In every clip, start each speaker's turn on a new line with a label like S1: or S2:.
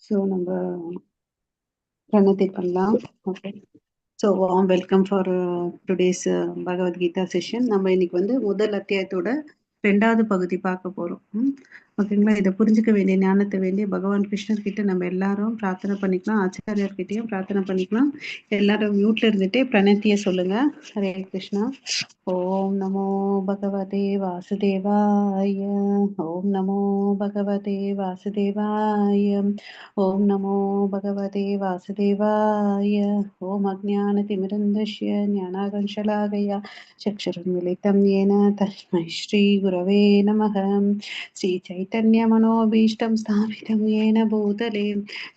S1: So நம்ம பிரணத்தி பண்ணலாம். Okay. So warm welcome for today's Bhagavad Gita session. நம்ம இன்னைக்கு வந்து முதல் அத்தியாயத்தோட 2வது பகுதி பார்க்க போகிறோம். ஓகேங்களா? இதை புரிஞ்சுக்க வேண்டிய ஞானத்தை வேண்டிய பகவான் கிருஷ்ணர் கிட்ட நம்ம எல்லாரும் பிரார்த்தனை பண்ணிக்கலாம். ஆச்சாரியர்கிட்டையும் பிரார்த்தனை பண்ணிக்கலாம். எல்லாரும் மியூட்ல இருந்துட்டே பிரணத்தியை சொல்லுங்க. ஹரே கிருஷ்ணா. ஓம் நமோ பகவதே வாசுதேவாய. ஓம் நமோ பகவதே வாசுதேவாய. ஓம் நமோ பகவதே வாசுதேவாய. ஓம் அஜ்ஞானதிமிரந்தஸ்ய ஞானாகංශலாகயா சக்ஷுருன்மிலிतं येन तस्मै श्रीगुरवे नमः. श्रीचैतन्यमनोभीष्टं स्थापितं येन भूतले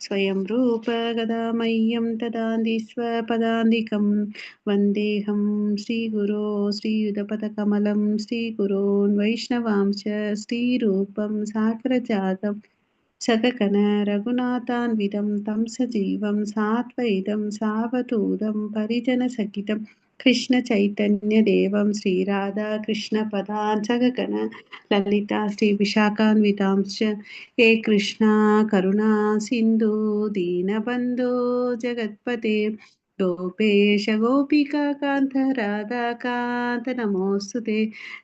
S1: स्वयं रूप गदामह्यं ददाति स्वपदान्तिकं वन्देऽहं श्रीगुरो श्रीयुतपदकमलं श्रीगुरोन् वैष्णवांश्च श्रीरूपं साग्रजातं सगकन रघुनाथान्वितं तं सजीवं सात्वैतं सावधूतं परिजनसहितं कृष्णचैतन्यदेवं श्रीराधा कृष्णपदान् सगकन ललिता श्रीविशाखान्वितांश्च हे कृष्णा करुणा सिन्धु दीनबन्धो जगत्पते गोपेश गोपिका कान्त राधाकान्त नमोऽस्तुते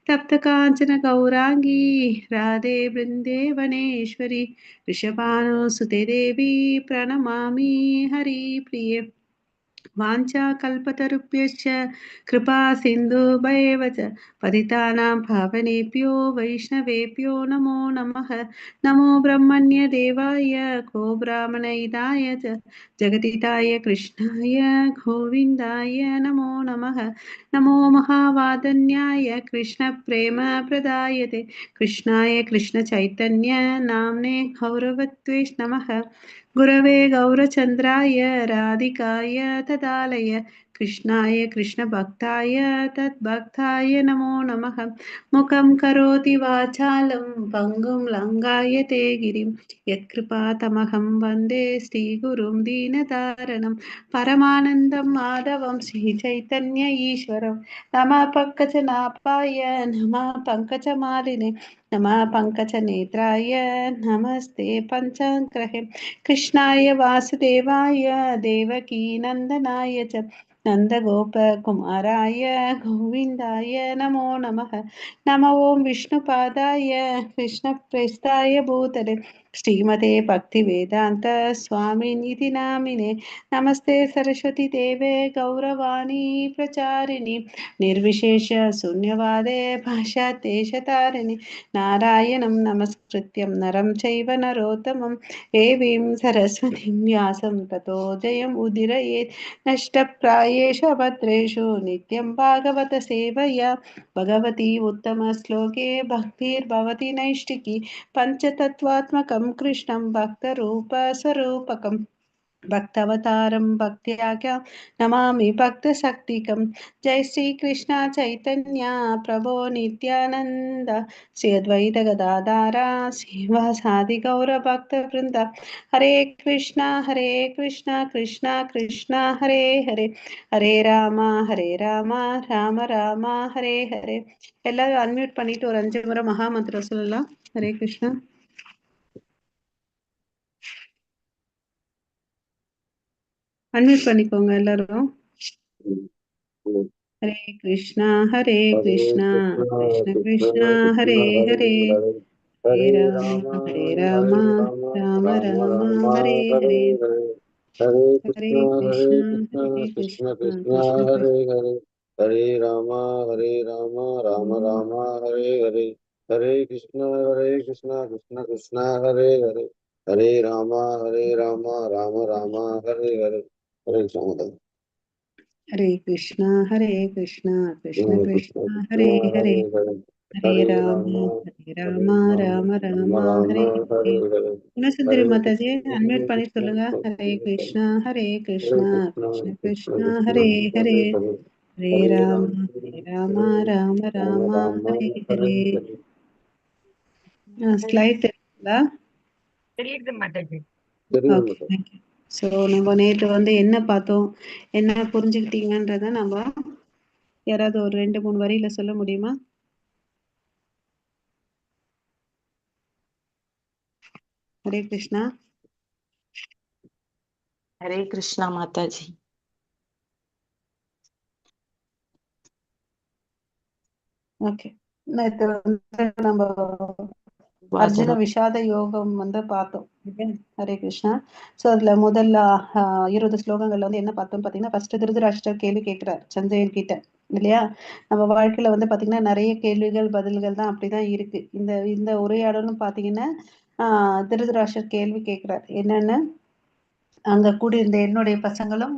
S1: तप्त काञ्चन गौरांगी राधे वृन्देवनेश्वरी ऋषभानुसुते देवी प्रणमामि हरिप्रिये वाञ्छाकल्पतरुभ्यश्च कृपा सिन्धुभैव च पतितानां पावनेभ्यो वैष्णवेभ्यो नमो नमः. नमो ब्रह्मण्य देवाय गो ब्राह्मणहिताय च जगदिताय कृष्णाय गोविन्दाय नमो नमः. नमो महावादन्याय कृष्णप्रेमप्रदायते कृष्णाय कृष्णचैतन्य नाम्ने गौरवत्वेष नमः. गुरवे गौरचन्द्राय राधिकाय तदालय कृष्णाय कृष्णभक्ताय तद्भक्ताय नमो नमः. मुखं करोति वाचालं पङ्गुं लङ्घायते गिरिं यत्कृपातमहं वन्दे श्रीगुरुं दीनतारणं परमानन्दं माधवं श्रीचैतन्य ईश्वरं नमः पङ्कजनाभाय नमः पङ्कजमालिने नमः पङ्कजनेत्राय नमस्ते पञ्चाङ्ग्रहे कृष्णाय वासुदेवाय देवकीनन्दनाय च नन्दगोपकुमाराय गोविन्दाय नमो नमः. नमो ॐ विष्णुपादाय कृष्णप्रेष्ठाय भूतले श्रीमते भक्तिवेदान्त स्वामिनिधि नामिने नमस्ते सरस्वती देवे गौरवाणी प्रचारिणि निर्विशेष शून्यवादे भाषादेशतारिणि नारायणं नमस्कृत्यं नरं चैव नरोत्तमं देवीं सरस्वतीं व्यासं ततो जयम् उदीरयेत्. नष्टप्रायेषु भद्रेषु नित्यं भागवत सेवया भगवती उत्तमश्लोके भक्तिर्भवति नैष्टिकी पञ्चतत्त्वात्मकं कृष्णं भक्तरूपस्वरूपकम् भक्तवतारं भक्त्याख्या नमामि भक्तशक्तिकं. जय श्री कृष्ण चैतन्य प्रभो नित्यानंद श्री अद्वैत गदाधारा श्रीवासादि गौरभक्तवृंद. हरे कृष्णा कृष्णा कृष्णा हरे हरे हरे राम राम राम हरे हरे. எல்லாரும் அன்மியூட் பண்ணிட்டு ஒரு 5 முறை மகாமந்திரம் சொல்லலாம். ஹரே கிருஷ்ணா. அன்மியூட் பண்ணிக்கோங்க எல்லாரும். हरे कृष्णा कृष्णा कृष्णा हरे हरे हरे राम राम राम हरे हरे
S2: हरे
S1: हरे
S2: कृष्णा
S1: कृष्णा
S2: कृष्ण कृष्ण
S1: कृष्ण
S2: हरे हरे हरे राम राम राम हरे हरे हरे कृष्ण कृष्ण कृष्ण हरे हरे हरे राम राम राम हरे हरे हरे कृष्ण.
S1: हरे कृष्णा कृष्ण कृष्ण हरे हरे हरे
S2: हरे
S1: राम
S2: राम
S1: राम राम हरे हरे. குணசுந்தரி மாதாஜி அன்மியூட் பண்ணி சொல்லுங்க. ஹரே கிருஷ்ணா கிருஷ்ண கிருஷ்ண ஹரே ஹரே हरे राम राम हरे हरे. ஸ்லைட் தெரியுங்களா? Okay, thank you. ஸோ நம்ம நேற்று வந்து என்ன பார்த்தோம், என்ன புரிஞ்சுக்கிட்டீங்கன்றத நம்ம யாராவது ஒரு 2-3 வரியில சொல்ல முடியுமா? ஹரே கிருஷ்ணா.
S3: ஹரே கிருஷ்ணா மாதாஜி.
S1: ஓகே, நேற்று வந்து நம்ம அர்ஜுன விஷாத யோகம் வந்து பார்த்தோம். ஹரே கிருஷ்ணா. ஸோ அதுல முதல்ல 20 ஸ்லோகங்கள்ல வந்து என்ன பார்த்தோம் பார்த்தீங்கன்னா, ஃபர்ஸ்ட் திருதராஷ்டிரர் கேள்வி கேட்கிறார் சஞ்சயன் கிட்ட, இல்லையா? நம்ம வாழ்க்கையில வந்து பாத்தீங்கன்னா நிறைய கேள்விகள் பதில்கள் தான் அப்படிதான் இருக்கு. இந்த இந்த உரையாடலும் பாத்தீங்கன்னா திருதராஷ்டிரர் கேள்வி கேட்கிறார். என்னன்னு, அங்க கூடியிருந்த என்னுடைய பசங்களும்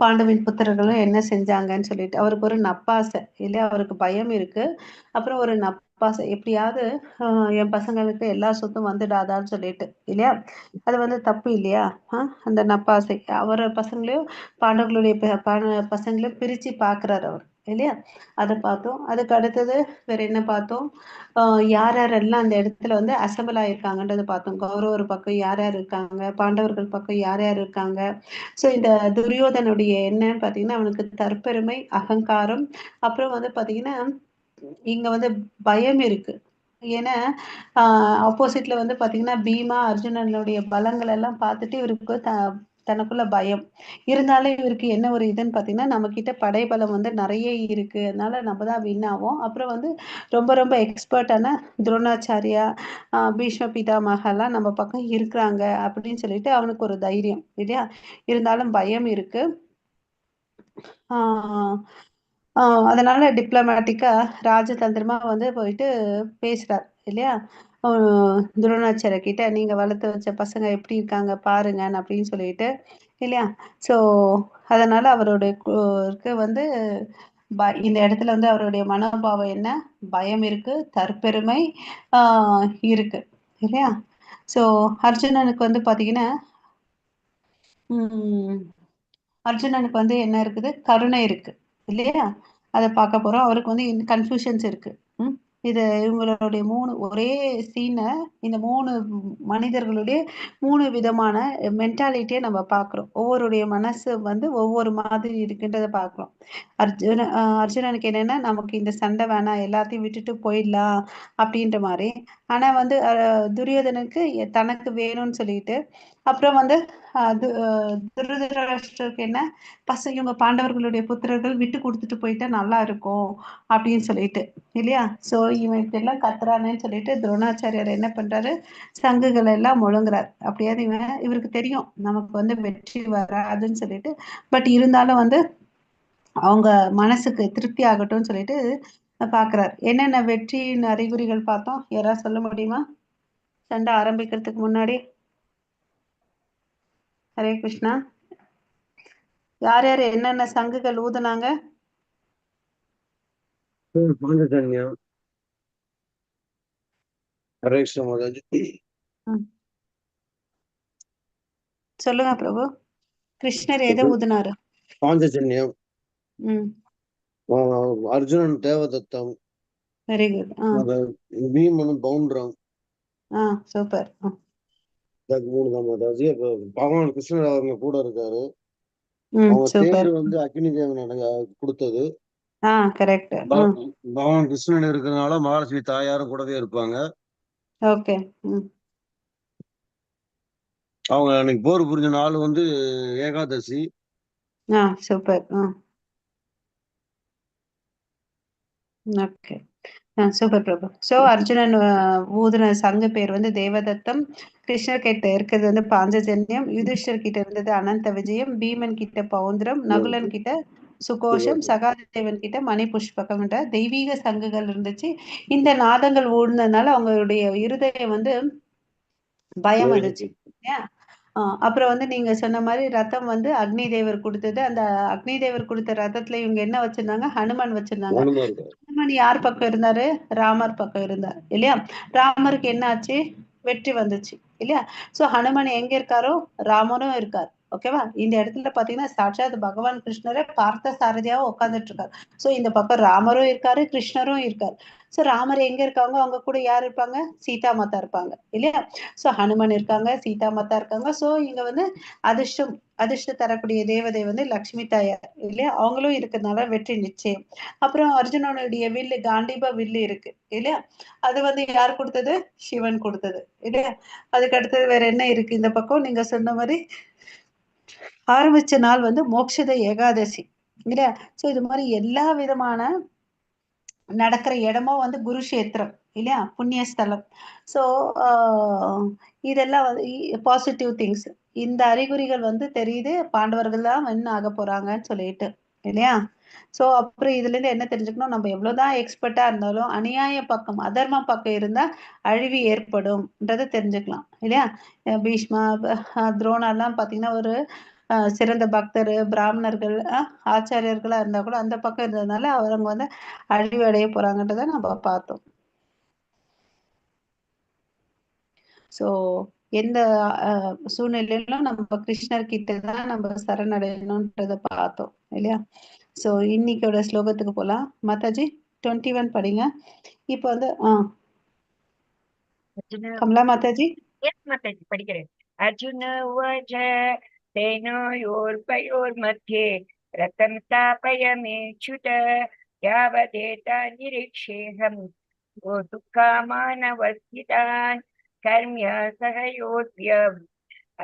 S1: பாண்டவின் புத்திரர்களும் என்ன செஞ்சாங்கன்னு சொல்லிட்டு அவருக்கு ஒரு நப்பாசை இல்லையா, அவருக்கு பயம் இருக்கு. அப்புறம் ஒரு நப்பாசை, எப்படியாவது என் பசங்களுக்கு எல்லா சொத்தும் வந்துடாதான்னு சொல்லிட்டு, இல்லையா? அது வந்து தப்பு இல்லையா? அந்த நப்பாசை அவர பசங்களையும் பாண்டவர்களுடைய பசங்களையும் பிரிச்சு பாக்குறாரு அவர், இல்லையா? அதை பார்த்தோம். அதுக்கு அடுத்தது வேற என்ன பார்த்தோம்? யார் யாரெல்லாம் அந்த இடத்துல வந்து அசம்பிள் ஆயிருக்காங்கன்றதை பார்த்தோம். கௌரவர் பக்கம் யார் யார் இருக்காங்க, பாண்டவர்கள் பக்கம் யார் யார் இருக்காங்க. ஸோ இந்த துரியோதனுடைய என்னன்னு பார்த்தீங்கன்னா, அவனுக்கு தற்பெருமை, அகங்காரம், அப்புறம் வந்து பார்த்தீங்கன்னா இங்க வந்து பயம் இருக்கு. ஏன்னா ஆப்போசிட்ல வந்து பார்த்தீங்கன்னா பீமா அர்ஜுனனுடைய பலங்கள் எல்லாம் பார்த்துட்டு இவருக்கு தனக்குள்ள பயம் இருந்தாலும் இவருக்கு என்ன ஒரு இதுன்னு பார்த்தீங்கன்னா, நம்ம கிட்ட படைபலம் வந்து நிறைய இருக்கு, அதனால நம்ம தான் வின் ஆகும். அப்புறம் வந்து ரொம்ப ரொம்ப எக்ஸ்பர்ட்டான துரோணாச்சாரியா, பீஷ்ம பிதாமகெல்லாம் நம்ம பக்கம் இருக்கிறாங்க அப்படின்னு சொல்லிட்டு அவனுக்கு ஒரு தைரியம், இல்லையா? இருந்தாலும் பயம் இருக்கு. அதனால டிப்ளமேட்டிக்கா ராஜதந்திரமா வந்து போயிட்டு பேசுறார், இல்லையா? துரோணாச்சாரிய கிட்ட, நீங்க வளர்த்து வச்ச பசங்க எப்படி இருக்காங்க பாருங்க அப்படின்னு சொல்லிட்டு, இல்லையா? ஸோ அதனால அவருடைய வந்து இந்த இடத்துல வந்து அவருடைய மனோபாவம் என்ன, பயம் இருக்கு, தற்பெருமை இருக்கு, இல்லையா? ஸோ அர்ஜுனனுக்கு வந்து பாத்தீங்கன்னா அர்ஜுனனுக்கு வந்து என்ன இருக்குது, கருணை இருக்கு, இல்லையா? அதை பார்க்க போறோம். அவருக்கு வந்து கன்ஃபியூஷன்ஸ் இருக்கு. இது இவங்களுடைய ஒரே சீனை இந்த 3 மனிதர்களுடைய 3 விதமான மென்டாலிட்டியை நம்ம பார்க்குறோம். ஒவ்வொருடைய மனசு வந்து ஒவ்வொரு மாதிரி இருக்குன்றதை பார்க்குறோம். அர்ஜுனனுக்கு என்னன்னா, நமக்கு இந்த சண்டை வேணாம், எல்லாத்தையும் விட்டுட்டு போயிடலாம் அப்படின்ற மாதிரி. ஆனா வந்து துரியோதனுக்கு தனக்கு வேணும்னு சொல்லிட்டு, அப்புறம் வந்து துருதராஷ்டிரருக்கு என்ன, இவங்க பாண்டவர்களுடைய புத்திரர்கள் விட்டு கொடுத்துட்டு போயிட்டா நல்லா இருக்கும் அப்படின்னு சொல்லிட்டு, இல்லையா? ஸோ இவன் இப்படியெல்லாம் கத்துறானேன்னு சொல்லிட்டு துரோணாச்சாரியார் என்ன பண்றாரு, சங்குகள் எல்லாம் முழங்குறார். அப்படியாவது இவருக்கு தெரியும் நமக்கு வந்து வெற்றி வராதுன்னு சொல்லிட்டு, பட் இருந்தாலும் வந்து அவங்க மனசுக்கு திருப்தி ஆகட்டும்னு சொல்லிட்டு பாக்குறாரு. என்னென்ன வெற்றியின் அறிகுறிகள் பார்த்தோம், யாராவது சொல்ல முடியுமா? சண்டை ஆரம்பிக்கிறதுக்கு முன்னாடி. ஹரே கிருஷ்ணா. யார் யார் என்னென்ன சங்குகள் ஊதுனாங்க?
S2: பாஞ்சஜன்யம். ஹரே கிருஷ்ணா மாதாஜி.
S1: சொல்லுங்க பிரபு. கிருஷ்ணர் எதை ஊதுனாரு?
S2: பாஞ்சஜன்யம். அர்ஜுனன் தேவதத்தம்.
S1: Very good.
S2: பீமனும் பவுண்டரம்.
S1: சூப்பர்.
S2: 3 தான் மாதாஜி. அப்ப பகவான் கிருஷ்ணர் அவங்க கூட இருக்காரு. அவங்க தேர் வந்து அக்னி தேவன் கொடுத்தது.
S1: கரெக்ட்.
S2: பகவான் கிருஷ்ணன் இருக்கிறதுனால மகாலட்சுமி தாயாரும் கூடவே இருப்பாங்க.
S1: ஓகே.
S2: அவங்க அன்னைக்கு போர் புரிஞ்ச நாள் வந்து ஏகாதசி.
S1: சூப்பர். ஓகே, சூப்பர் பிரபு. ஸோ அர்ஜுனன் ஊதுன சங்க பேர் வந்து தேவதத்தம், கிருஷ்ணர் கிட்ட இருக்கிறது வந்து பாஞ்சஜன்யம், யுதிஷ்டர் கிட்ட இருந்தது அனந்த விஜயம், பீமன் கிட்ட பௌந்திரம், நகுலன் கிட்ட சுகோஷம், சகாதேவன் கிட்ட மணி புஷ்பகம்ன்ற தெய்வீக சங்குகள் இருந்துச்சு. இந்த நாதங்கள் ஊடுனதுனால அவங்களுடைய இருதயம் வந்து பயம் வந்துச்சு. அப்புறம் வந்து நீங்க சொன்ன மாதிரி ரத்தம் வந்து அக்னி தேவர் கொடுத்தது. அந்த அக்னி தேவர் கொடுத்த ரத்தத்துல இவங்க என்ன வச்சிருந்தாங்க, ஹனுமான் வச்சிருந்தாங்க. ஹனுமான் யார் பக்கம் இருந்தாரு? ராமர் பக்கம் இருந்தார், இல்லையா? ராமருக்கு என்ன ஆச்சு? வெற்றி வந்துச்சு, இல்லையா? சோ ஹனுமான் எங்க இருக்காரோ ராமனும் இருக்கார். ஓகேவா? இந்த இடத்துல பாத்தீங்கன்னா சாட்சாத் பகவான் கிருஷ்ணரே பார்த்த சாரதியாவும் உட்கார்ந்துட்டு இருக்காரு. சோ இந்த பக்கம் ராமரும் இருக்காரு, கிருஷ்ணரும் இருக்காரு. சோ ராமர் எங்க இருக்காங்க, அவங்க கூட யார் இருப்பாங்க? சீதா மாதா இருப்பாங்க, இல்லையா? சோ ஹனுமான் இருக்காங்க, சீதா மாதா இருக்காங்க. சோ இங்க வந்து அதிர்ஷ்டம் தரக்கூடிய தேவதை வந்து லட்சுமி தாயார், இல்லையா? அவங்களும் இருக்கிறதுனால வெற்றி நிச்சயம். அப்புறம் அர்ஜுனனுடைய வில்லு, காண்டீப வில்லு இருக்கு, இல்லையா? அது வந்து யார் கொடுத்தது? சிவன் கொடுத்தது, இல்லையா? அதுக்கு அடுத்தது வேற என்ன இருக்கு இந்த பக்கம்? நீங்க சொன்ன மாதிரி ஆரம்பிச்ச நாள் வந்து மோட்சத ஏகாதசி இல்லையா. ஸோ இது மாதிரி எல்லா விதமான நடக்கிற இடமும் வந்து குருஷேத்திரம் இல்லையா, புண்ணிய ஸ்தலம். ஸோ இதெல்லாம் வந்து பாசிட்டிவ் திங்ஸ். இந்த அறிகுறிகள் வந்து தெரியுது, பாண்டவர்கள் தான் என்ன ஆக போறாங்கன்னு சொல்லிட்டு இல்லையா. ஸோ அப்புறம் இதுல இருந்து என்ன தெரிஞ்சுக்கணும், நம்ம எவ்வளவுதான் எக்ஸ்பர்ட்டா இருந்தாலும் அநியாய பக்கம் அதர்ம பக்கம் இருந்தா அழிவு ஏற்படும்ன்றதை தெரிஞ்சுக்கலாம் இல்லையா. பீஷ்மா துரோணா எல்லாம் பாத்தீங்கன்னா ஒரு சிறந்த பக்தர், பிராமணர்கள், ஆச்சாரியர்களா இருந்தா கூட அந்த பக்கம் இருந்ததுனால அவங்க வந்து அழிவு அடைய போறாங்கன்றத நம்ம பார்த்தோம். ஸோ எந்த சூழ்நிலையிலும் நம்ம கிருஷ்ணர் கிட்ட தான் நம்ம சரணடையணும்ன்றத பார்த்தோம் இல்லையா. ஸோ இன்னைக்கோட ஸ்லோகத்துக்கு போலாம். மாதாஜி 21 படிங்க. இப்போ வந்து கமலா மாதாஜி.
S3: எஸ் மாதாஜி படிக்கிறேன். அர்ஜுன உவாச்ச சேனோயோர்பயோர்मध्ये ரதம் ஸ்தாபயமேச்சுத யாவதேதா நிரீக்ஷேஹம் கோதுக்காமானவஸ்திதான் கர்மிய சகயோத்யம்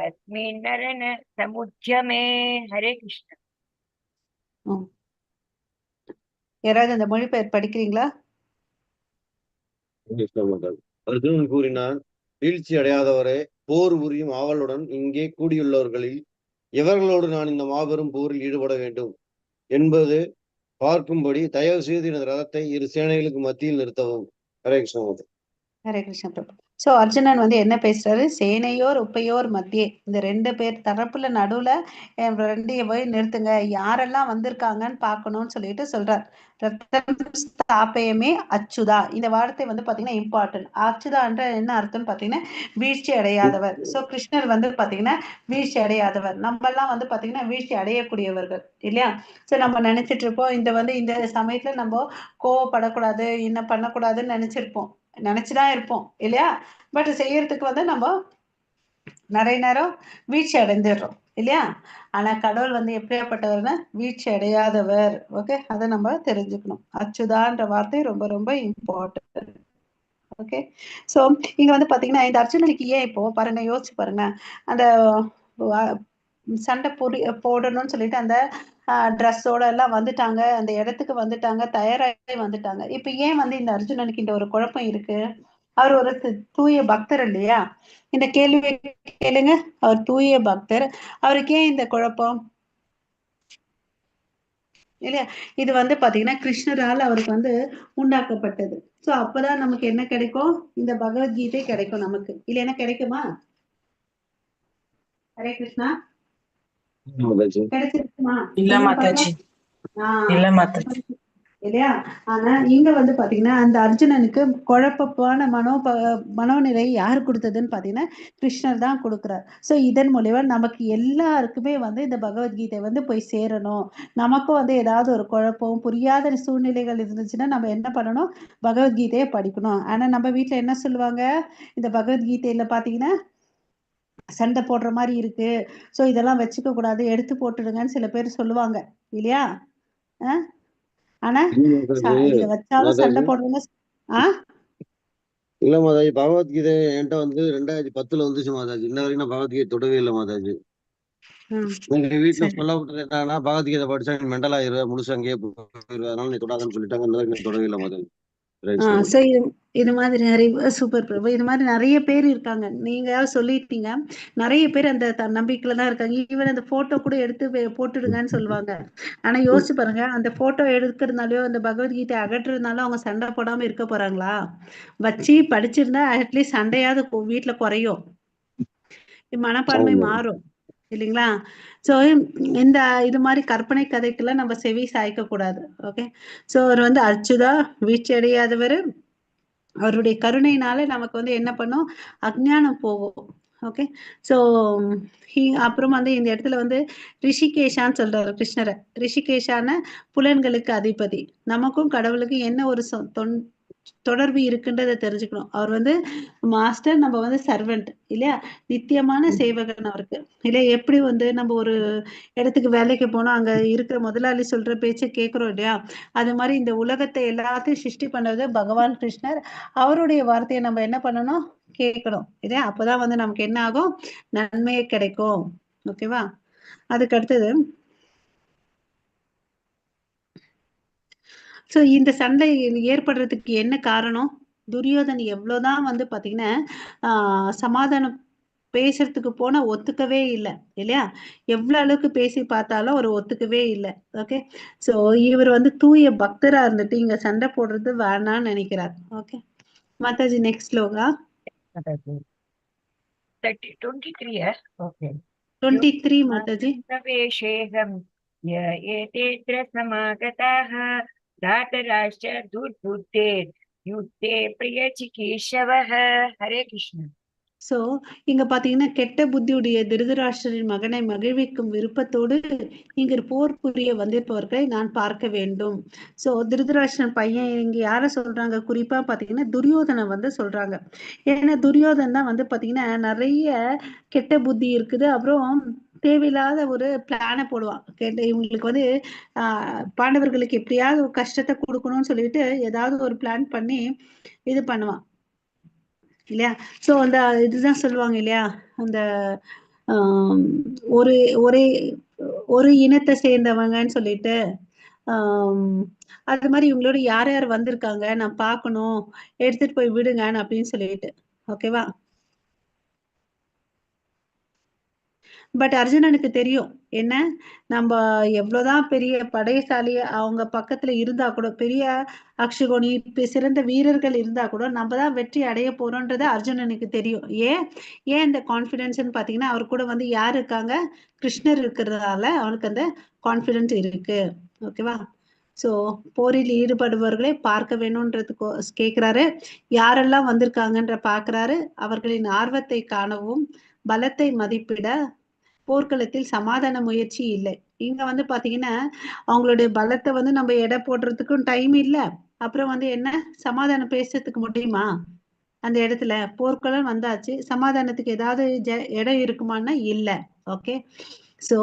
S3: அஸ்மின் நரன சமுஜ்ஜமே. ஹரே கிருஷ்ண.
S1: யாராவது அந்த மொழிபெயர் படிக்கிறீங்களா?
S2: அர்ஜுனன் கூறினான், வீழ்ச்சி அடையாதவரே, போர் புரியும் ஆவலுடன் இங்கே கூடியுள்ளவர்களில் எவர்களோடு நான் இந்த மாபெரும் போரில் ஈடுபட வேண்டும் என்பது பார்க்கும்படி தயவு செய்து எனது ரதத்தை இரு சேனைகளுக்கு மத்தியில் நிறுத்தவும். ஹரே கிருஷ்ண.
S1: ஹரே கிருஷ்ண பிரபு. ஸோ அர்ஜுனன் வந்து என்ன பேசுறாரு, சேனையோர் உப்பையோர் மத்தியே, இந்த ரெண்டு பேர் தரப்புல நடுவுல ரெண்டைய போய் நிறுத்துங்க, யாரெல்லாம் வந்திருக்காங்கன்னு பார்க்கணும்னு சொல்லிட்டு சொல்றார். ரத்தம் ஸ்தாபயமே அச்சுதா, இந்த வார்த்தை வந்து பாத்தீங்கன்னா இம்பார்ட்டன்ட். அச்சுதான்ற என்ன அர்த்தம்னு பாத்தீங்கன்னா வீழ்ச்சி அடையாதவர். ஸோ கிருஷ்ணர் வந்து பாத்தீங்கன்னா வீழ்ச்சி அடையாதவர். நம்ம எல்லாம் வந்து பாத்தீங்கன்னா வீழ்ச்சி அடையக்கூடியவர்கள் இல்லையா. ஸோ நம்ம நினைச்சிட்டு இருப்போம் இந்த வந்து இந்த சமயத்துல நம்ம கோவப்படக்கூடாது, என்ன பண்ணக்கூடாதுன்னு நினைச்சுதான் இருப்போம் இல்லையா. பட் செய்யறதுக்கு வந்து நம்ம நிறைய நேரம் வீழ்ச்சி அடைஞ்சிடுறோம் இல்லையா. ஆனா கடவுள் வந்து எப்படியாப்பட்டவர்னா வீழ்ச்சி அடையாதவர். ஓகே, அதை நம்ம தெரிஞ்சுக்கணும். அச்சுதான்ற வார்த்தை ரொம்ப ரொம்ப இம்பார்ட்டன்ட். ஓகே, சோ இங்க வந்து பாத்தீங்கன்னா இந்த அர்ஜுனனுக்கு ஏன் இப்போ பாருங்க, யோசிச்சு பாருங்க, அந்த சண்டை போடணும்னு சொல்லிட்டு அந்த ட்ரெஸ்ஸோட எல்லாம் வந்துட்டாங்க, அந்த இடத்துக்கு வந்துட்டாங்க, தயாராகி வந்துட்டாங்க. இப்ப ஏன் வந்து இந்த அர்ஜுனனுக்கு இந்த ஒரு குழப்பம் இருக்கு? அவர் ஒரு தூய பக்தர் இல்லையா. இந்த கேள்வி கேளுங்க, அவர் தூய பக்தர், அவருக்கு ஏன் இந்த குழப்பம் இல்லையா. இது வந்து பாத்தீங்கன்னா கிருஷ்ணரால் அவருக்கு வந்து உண்டாக்கப்பட்டது. சோ அப்பதான் நமக்கு என்ன கிடைக்கும், இந்த பகவத்கீதை கிடைக்கும் நமக்கு, இல்லைன்னா கிடைக்குமா? ஹரே கிருஷ்ணா. கிடைச்சிருக்குமா?
S4: இல்ல மாதாஜி, இல்ல மாதாஜி
S1: இல்லையா. ஆனா இங்க வந்து பாத்தீங்கன்னா அந்த அர்ஜுனனுக்கு குழப்பமான மனோநிலை யாரு கொடுத்ததுன்னு பாத்தீங்கன்னா கிருஷ்ணர் தான் கொடுக்கிறார். சோ இதன் மூலியமா நமக்கு எல்லாருக்குமே வந்து இந்த பகவத்கீதை வந்து போய் சேரணும். நமக்கும் வந்து ஏதாவது ஒரு குழப்பம் புரியாத சூழ்நிலைகள் இருந்துச்சுன்னா நம்ம என்ன பண்ணணும், பகவத்கீதையை படிக்கணும். ஆனா நம்ம வீட்டுல என்ன சொல்லுவாங்க, இந்த பகவத்கீதையில பாத்தீங்கன்னா சண்டை போடுற மாதிரி இருக்கு, சோ இதெல்லாம் வச்சுக்க கூடாது, எடுத்து போட்டுடுங்கன்னு சில பேர் சொல்லுவாங்க இல்லையா. ஆனா இத வச்சாலும் சண்டை போடுறவங்க
S2: இல்ல மாதாஜி, பகவத்கீதை என்கிட்ட வந்து 2010 வந்துச்சு மாதாஜி. இன்ன வரைக்கும் நான் பகவத்கீதை தொடவே இல்லை மாதாஜி. எங்க வீட்டுல சொல்லப்பட்டது என்னன்னா, பகவத்கீதை படிச்சா நீ மெண்டல் ஆயிருவ, முழுசு அங்கேயே போயிருவ, அதனால நீ தொடாதுன்னு சொல்லிட்டாங்க. இன்ன வரைக்கும் தொடவே இல்லை மாதாஜி.
S1: இது மாதிரி நிறைய சூப்பர் பிரபு, இது மாதிரி நிறைய பேர் இருக்காங்க. நீங்க சொல்லிட்டீங்க, நிறைய பேர் அந்த நம்பிக்கையில தான் இருக்காங்க. ஈவன் அந்த போட்டோ கூட எடுத்து போட்டுடுங்கன்னு சொல்லுவாங்க. ஆனா யோசிச்சு பாருங்க, அந்த போட்டோ எடுக்கிறதுனாலயோ அந்த பகவத்கீதை அகற்றுறதுனால அவங்க சண்டை போடாம இருக்க போறாங்களா? வச்சு படிச்சிருந்தா அட்லீஸ்ட் சண்டையாவது வீட்டுல குறையும், மனப்பான்மை மாறும் இல்லைங்களா. சோ இந்த இது மாதிரி கற்பனை கதைக்கெல்லாம் நம்ம செவி சாய்க்க கூடாது. ஓகே, சோ அவர் வந்து அச்சுதா வீழ்ச்சி அடையாதவர், அவருடைய கருணையினால நமக்கு வந்து என்ன பண்ணும், அஜ்ஞானம் போகும். ஓகே, சோ அப்புறம் வந்து இந்த இடத்துல வந்து ரிஷிகேஷான்னு சொல்றாரு கிருஷ்ணரை. ரிஷிகேஷான புலன்களுக்கு அதிபதி. நமக்கும் கடவுளுக்கும் என்ன ஒரு தொடர்பு இருக்குன்றதை தெரிஞ்சுக்கணும். அவர் வந்து மாஸ்டர், நம்ம வந்து சர்வெண்ட் இல்லையா, நித்தியமான சேவகன் அவருக்கு இல்லையா. எப்படி வந்து நம்ம ஒரு இடத்துக்கு வேலைக்கு போனோம், அங்க இருக்கிற முதலாளி சொல்ற பேச்சை கேட்கிறோம் இல்லையா, அது மாதிரி இந்த உலகத்தை எல்லாத்தையும் சிருஷ்டி பண்ணது பகவான் கிருஷ்ணர். அவருடைய வார்த்தையை நம்ம என்ன பண்ணணும், கேட்கணும் இல்லையா. அப்பதான் வந்து நமக்கு என்ன ஆகும், நன்மையே கிடைக்கும். ஓகேவா. அதுக்கு அடுத்தது சோ இந்த சண்டை ஏற்படுறதுக்கு என்ன காரணம்? துரியோதன் எவ்வளவுதான் வந்து பாத்தீங்கன்னா சமாதானம் பேசுறதுக்கு போனா ஒத்துக்கவே இல்லை இல்லையா? எவ்வளவு அளவுக்கு பேசி பார்த்தாலும் அவர் ஒத்துக்கவே இல்லை. ஓகே, சோ இவர் வந்து தூய பக்தரா இருந்துட்டு இங்க சண்டை போடுறது வேணாம்னு நினைக்கிறார். Okay Mataji, next shloka.
S3: Mataji. 23, okay.
S1: 23 Mataji.
S3: प्रवेशेऽहं य एतेऽत्र समागताः धातराश्च दुर्बुद्धेर् युद्धे प्रियचिकीर्षवः. हरे कृष्ण.
S1: சோ இங்க பாத்தீங்கன்னா கெட்ட புத்தியுடைய திருதராஷ்டிரரின் மகனை மகிழ்விக்கும் விருப்பத்தோடு இங்க போர் புரிய வந்திருப்பவர்களை நான் பார்க்க வேண்டும். சோ திருதராஷ்டிரன் பையன் இங்க யார சொல்றாங்க? குறிப்பா பாத்தீங்கன்னா துரியோதனை வந்து சொல்றாங்க. ஏன்னா துரியோதன் தான் வந்து பாத்தீங்கன்னா நிறைய கெட்ட புத்தி இருக்குது. அப்புறம் தேவையில்லாத ஒரு பிளானை போடுவான். இவங்களுக்கு வந்து பாண்டவர்களுக்கு எப்படியாவது ஒரு கஷ்டத்தை கொடுக்கணும்னு சொல்லிட்டு ஏதாவது ஒரு பிளான் பண்ணி இது பண்ணுவான் இல்லையா? சோ அந்த இதுதான் சொல்லுவாங்க இல்லையா, அந்த ஒரு ஒரே ஒரு இனத்தை சேர்ந்தவங்கன்னு சொல்லிட்டு அது மாதிரி இவங்களோட யார் யார் வந்திருக்காங்க நான் பார்க்கணும், எடுத்துட்டு போய் விடுங்கன்னு அப்படின்னு சொல்லிட்டு. ஓகேவா? பட் அர்ஜுனனுக்கு தெரியும் என்ன, நம்ம எவ்வளவுதான் பெரிய படைசாலி அவங்க பக்கத்துல இருந்தா கூட, பெரிய அக்ஷகோணி சிறந்த வீரர்கள் இருந்தா கூட நம்ம தான் வெற்றி அடைய போறோம்ன்றது அர்ஜுனனுக்கு தெரியும். ஏன் இந்த கான்பிடன்ஸ்ன்னு பாத்தீங்கன்னா அவர் கூட வந்து யார் இருக்காங்க? கிருஷ்ணர் இருக்கிறதால அவனுக்கு அந்த கான்பிடன்ஸ் இருக்கு. ஓகேவா? சோ போரில் ஈடுபடுபவர்களை பார்க்க வேணும்ன்றதுக்கு கேட்கிறாரு. யாரெல்லாம் வந்திருக்காங்கன்ற பாக்குறாரு. அவர்களின் ஆர்வத்தை காணவும் பலத்தை மதிப்பிட போர்க்களத்தில் சமாதான முயற்சி இல்லை. இங்க வந்து பாத்தீங்கன்னா அவங்களுடைய பலத்தை வந்து நம்ம எடை போடுறதுக்கும் டைம் இல்ல. அப்புறம் வந்து என்ன, சமாதானம் பேசுறதுக்கு முடியுமா? அந்த இடத்துல போர்க்களம் வந்தாச்சு, சமாதானத்துக்கு ஏதாவது இடம் இருக்குமான்னா இல்ல. ஓகே, சோ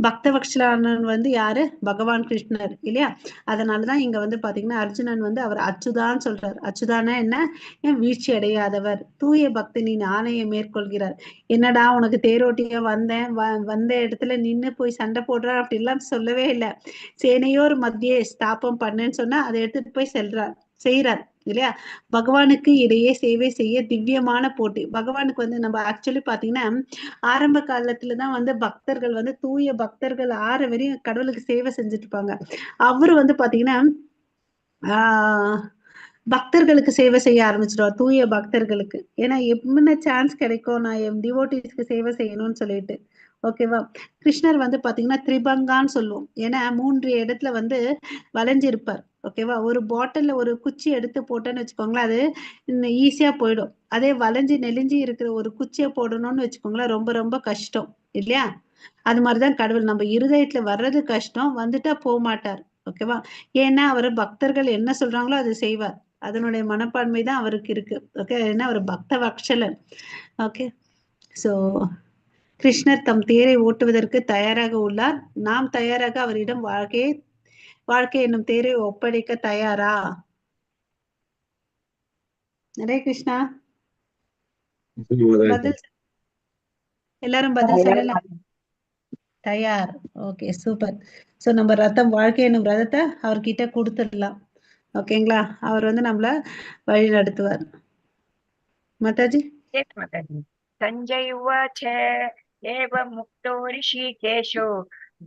S1: பக்தவத்சலன் வந்து யாரு? பகவான் கிருஷ்ணர் இல்லையா? அதனாலதான் இங்க வந்து பாத்தீங்கன்னா அர்ஜுனன் வந்து அவர் அச்சுதான்னு சொல்றார். அச்சுதானா என்ன? வீழ்ச்சி அடையாதவர், தூய பக்தனின் ஆணையை மேற்கொள்கிறார். என்னடா உனக்கு தேரோட்டியா வந்தேன், வந்த இடத்துல நின்னு போய் சண்டை போடுற அப்படிலாம் சொல்லவே இல்லை. சேனையோர் மத்தியே ஸ்தாபம் பண்ணேன்னு சொன்னா அதை எடுத்துட்டு போய் செய்யறார் இல்லையா? பகவானுக்கு இடையே சேவை செய்ய திவ்யமான போட்டி. பகவானுக்கு வந்து நம்ம ஆக்சுவலி பாத்தீங்கன்னா ஆரம்ப காலத்துலதான் வந்து பக்தர்கள் வந்து தூய பக்தர்கள் வரையும் கடவுளுக்கு சேவை செஞ்சுட்டு இருப்பாங்க. அவரு வந்து பாத்தீங்கன்னா பக்தர்களுக்கு சேவை செய்ய ஆரம்பிச்சிடுவார், தூய பக்தர்களுக்கு. ஏன்னா என்ன சான்ஸ் கிடைக்கும் நான் என் டிவோட்டிஸ்க்கு சேவை செய்யணும்னு சொல்லிட்டு. ஓகேவா? கிருஷ்ணர் வந்து பாத்தீங்கன்னா திரிபங்கான்னு சொல்லுவோம். ஏன்னா 3 இடத்துல வந்து வளைஞ்சிருப்பார். ஓகேவா? ஒரு பாட்டில்ல ஒரு குச்சி எடுத்து போட்டேன்னு வச்சுக்கோங்களேன், அது ஈஸியா போயிடும். அதே வளைஞ்சு நெளிஞ்சு இருக்கிற ஒரு குச்சியை போடணும்னு வச்சுக்கோங்களேன், ரொம்ப ரொம்ப கஷ்டம் இல்லையா? அது மாதிரிதான் கடவுள் நம்ம இருதயத்துல வர்றது கஷ்டம், வந்துட்டா போக மாட்டார். ஓகேவா? ஏன்னா அவர் பக்தர்கள் என்ன சொல்றாங்களோ அது செய்வார். அதனுடைய மனப்பான்மை தான் அவருக்கு இருக்கு. ஓகே, ஏன்னா அவர் பக்த வத்சலன். ஓகே, சோ கிருஷ்ணர் தம் தேரை ஓட்டுவதற்கு தயாராக உள்ளார். நாம் தயாராக அவரிடம் வாழ்க்கை என்னும் தேரை ஒப்படைக்க தயாரா? ஹரே கிருஷ்ணா. பதில் எல்லாரும் பதில் சொல்லலாம். தயார். Okay, super. சோ நம்ம ரத்தம், வாழ்க்கை என்னும் ரதத்தை அவர்கிட்ட கொடுத்துடலாம். ஓகேங்களா? அவர் வந்து நம்மள வழி நடத்துவார். மாதாஜி.
S3: Yes, Mataji. Sanjay uvaच एवं मुक्तो ऋषिकेशो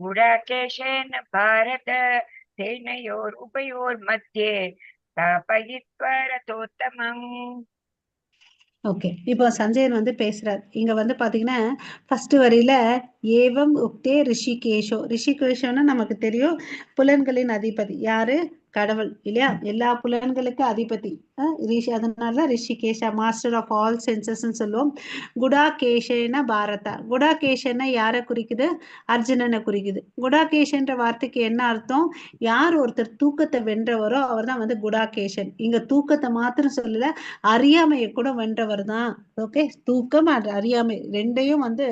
S3: गुडाकेशेन भारत सेनयोरुभयोर्मध्ये स्थापयित्वा रथोत्तमम्.
S1: ஓகே, இப்போ சஞ்சயன் வந்து பேசுறார். இங்க வந்து பாத்தீங்கன்னா ஃபர்ஸ்ட் வரியில ஏவம் உக்தே ரிஷிகேஷோ. ரிஷிகேஷோன்னு நமக்கு தெரியும், புலன்களின் அதிபதி யாரு? கடவுள் இல்லையா? எல்லா புலன்களுக்கு அதிபதி ரிஷி. அதனால Rishikesha, master of all census சொல்லுவோம். குடாகேஷன பாரதா. குடாகேஷன யாரை குறிக்குது? அர்ஜுனனை குறிக்குது. குடாகேஷன்ற வார்த்தைக்கு என்ன அர்த்தம்? யார் ஒருத்தர் தூக்கத்தை வென்றவரோ அவர் தான் வந்து குடாகேஷன். இங்க தூக்கத்தை மாத்திரம் சொல்லல, அறியாமையை கூட வென்றவர் தான். ஓகே, தூக்கம் அறியாமை ரெண்டையும் வந்து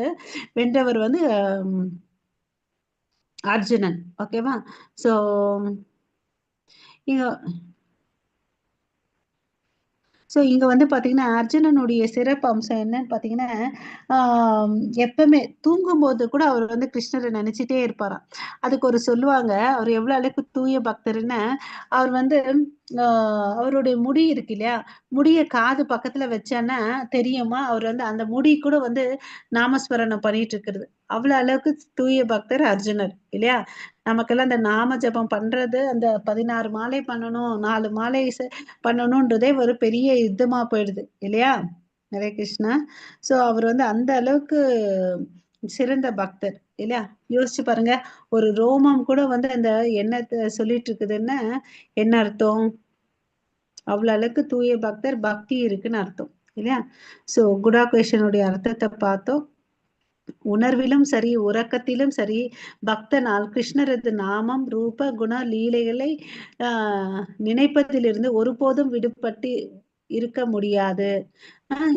S1: வென்றவர் வந்து அர்ஜுனன். ஓகேவா? சோ இங்க ஸோ இங்க வந்து பாத்தீங்கன்னா அர்ஜுனனுடைய சிறப்பு அம்சம் என்னன்னு பாத்தீங்கன்னா எப்பவுமே தூங்கும்போது கூட அவர் வந்து கிருஷ்ணரை நினைச்சிட்டே இருப்பாராம். அதுக்கு ஒரு சொல்லுவாங்க, அவர் எவ்வளவு அளவுக்கு தூய பக்தர்ன்னு. அவர் வந்து அவருடைய முடி இருக்கு இல்லையா, முடிய காது பக்கத்துல வச்சான்னா தெரியுமா, அவர் வந்து அந்த முடி கூட வந்து நாமஸ்மரணம் பண்ணிட்டு இருக்கிறது. அவ்வளவு அளவுக்கு தூய பக்தர் அர்ஜுனர் இல்லையா. நமக்கெல்லாம் அந்த நாம ஜபம் பண்றது, அந்த 16 மாலை பண்ணணும், 4 மாலை பண்ணணும்ன்றதே ஒரு பெரிய யுத்தமா போயிடுது இல்லையா. ஹரே கிருஷ்ணா. சோ அவர் வந்து அந்த அளவுக்கு சிறந்த பக்தர் இல்லையா. யோசிச்சு பாருங்க, ஒரு ரோமம் கூட வந்து அந்த எண்ணத்தை சொல்லிட்டு இருக்குதுன்னா என்ன அர்த்தம்? அவ்வளவு அளவுக்கு தூய பக்தர், பக்தி இருக்குன்னு அர்த்தம் இல்லையா. சோ குடாகேஷனுடைய அர்த்தத்தை பார்த்தோம். உணர்விலும் சரி, உறக்கத்திலும் சரி, பக்தனால் கிருஷ்ணரது நாமம், ரூப, குண, லீலைகளை நினைப்பதிலிருந்து ஒருபோதும் விடுபட்டு இருக்க முடியாது.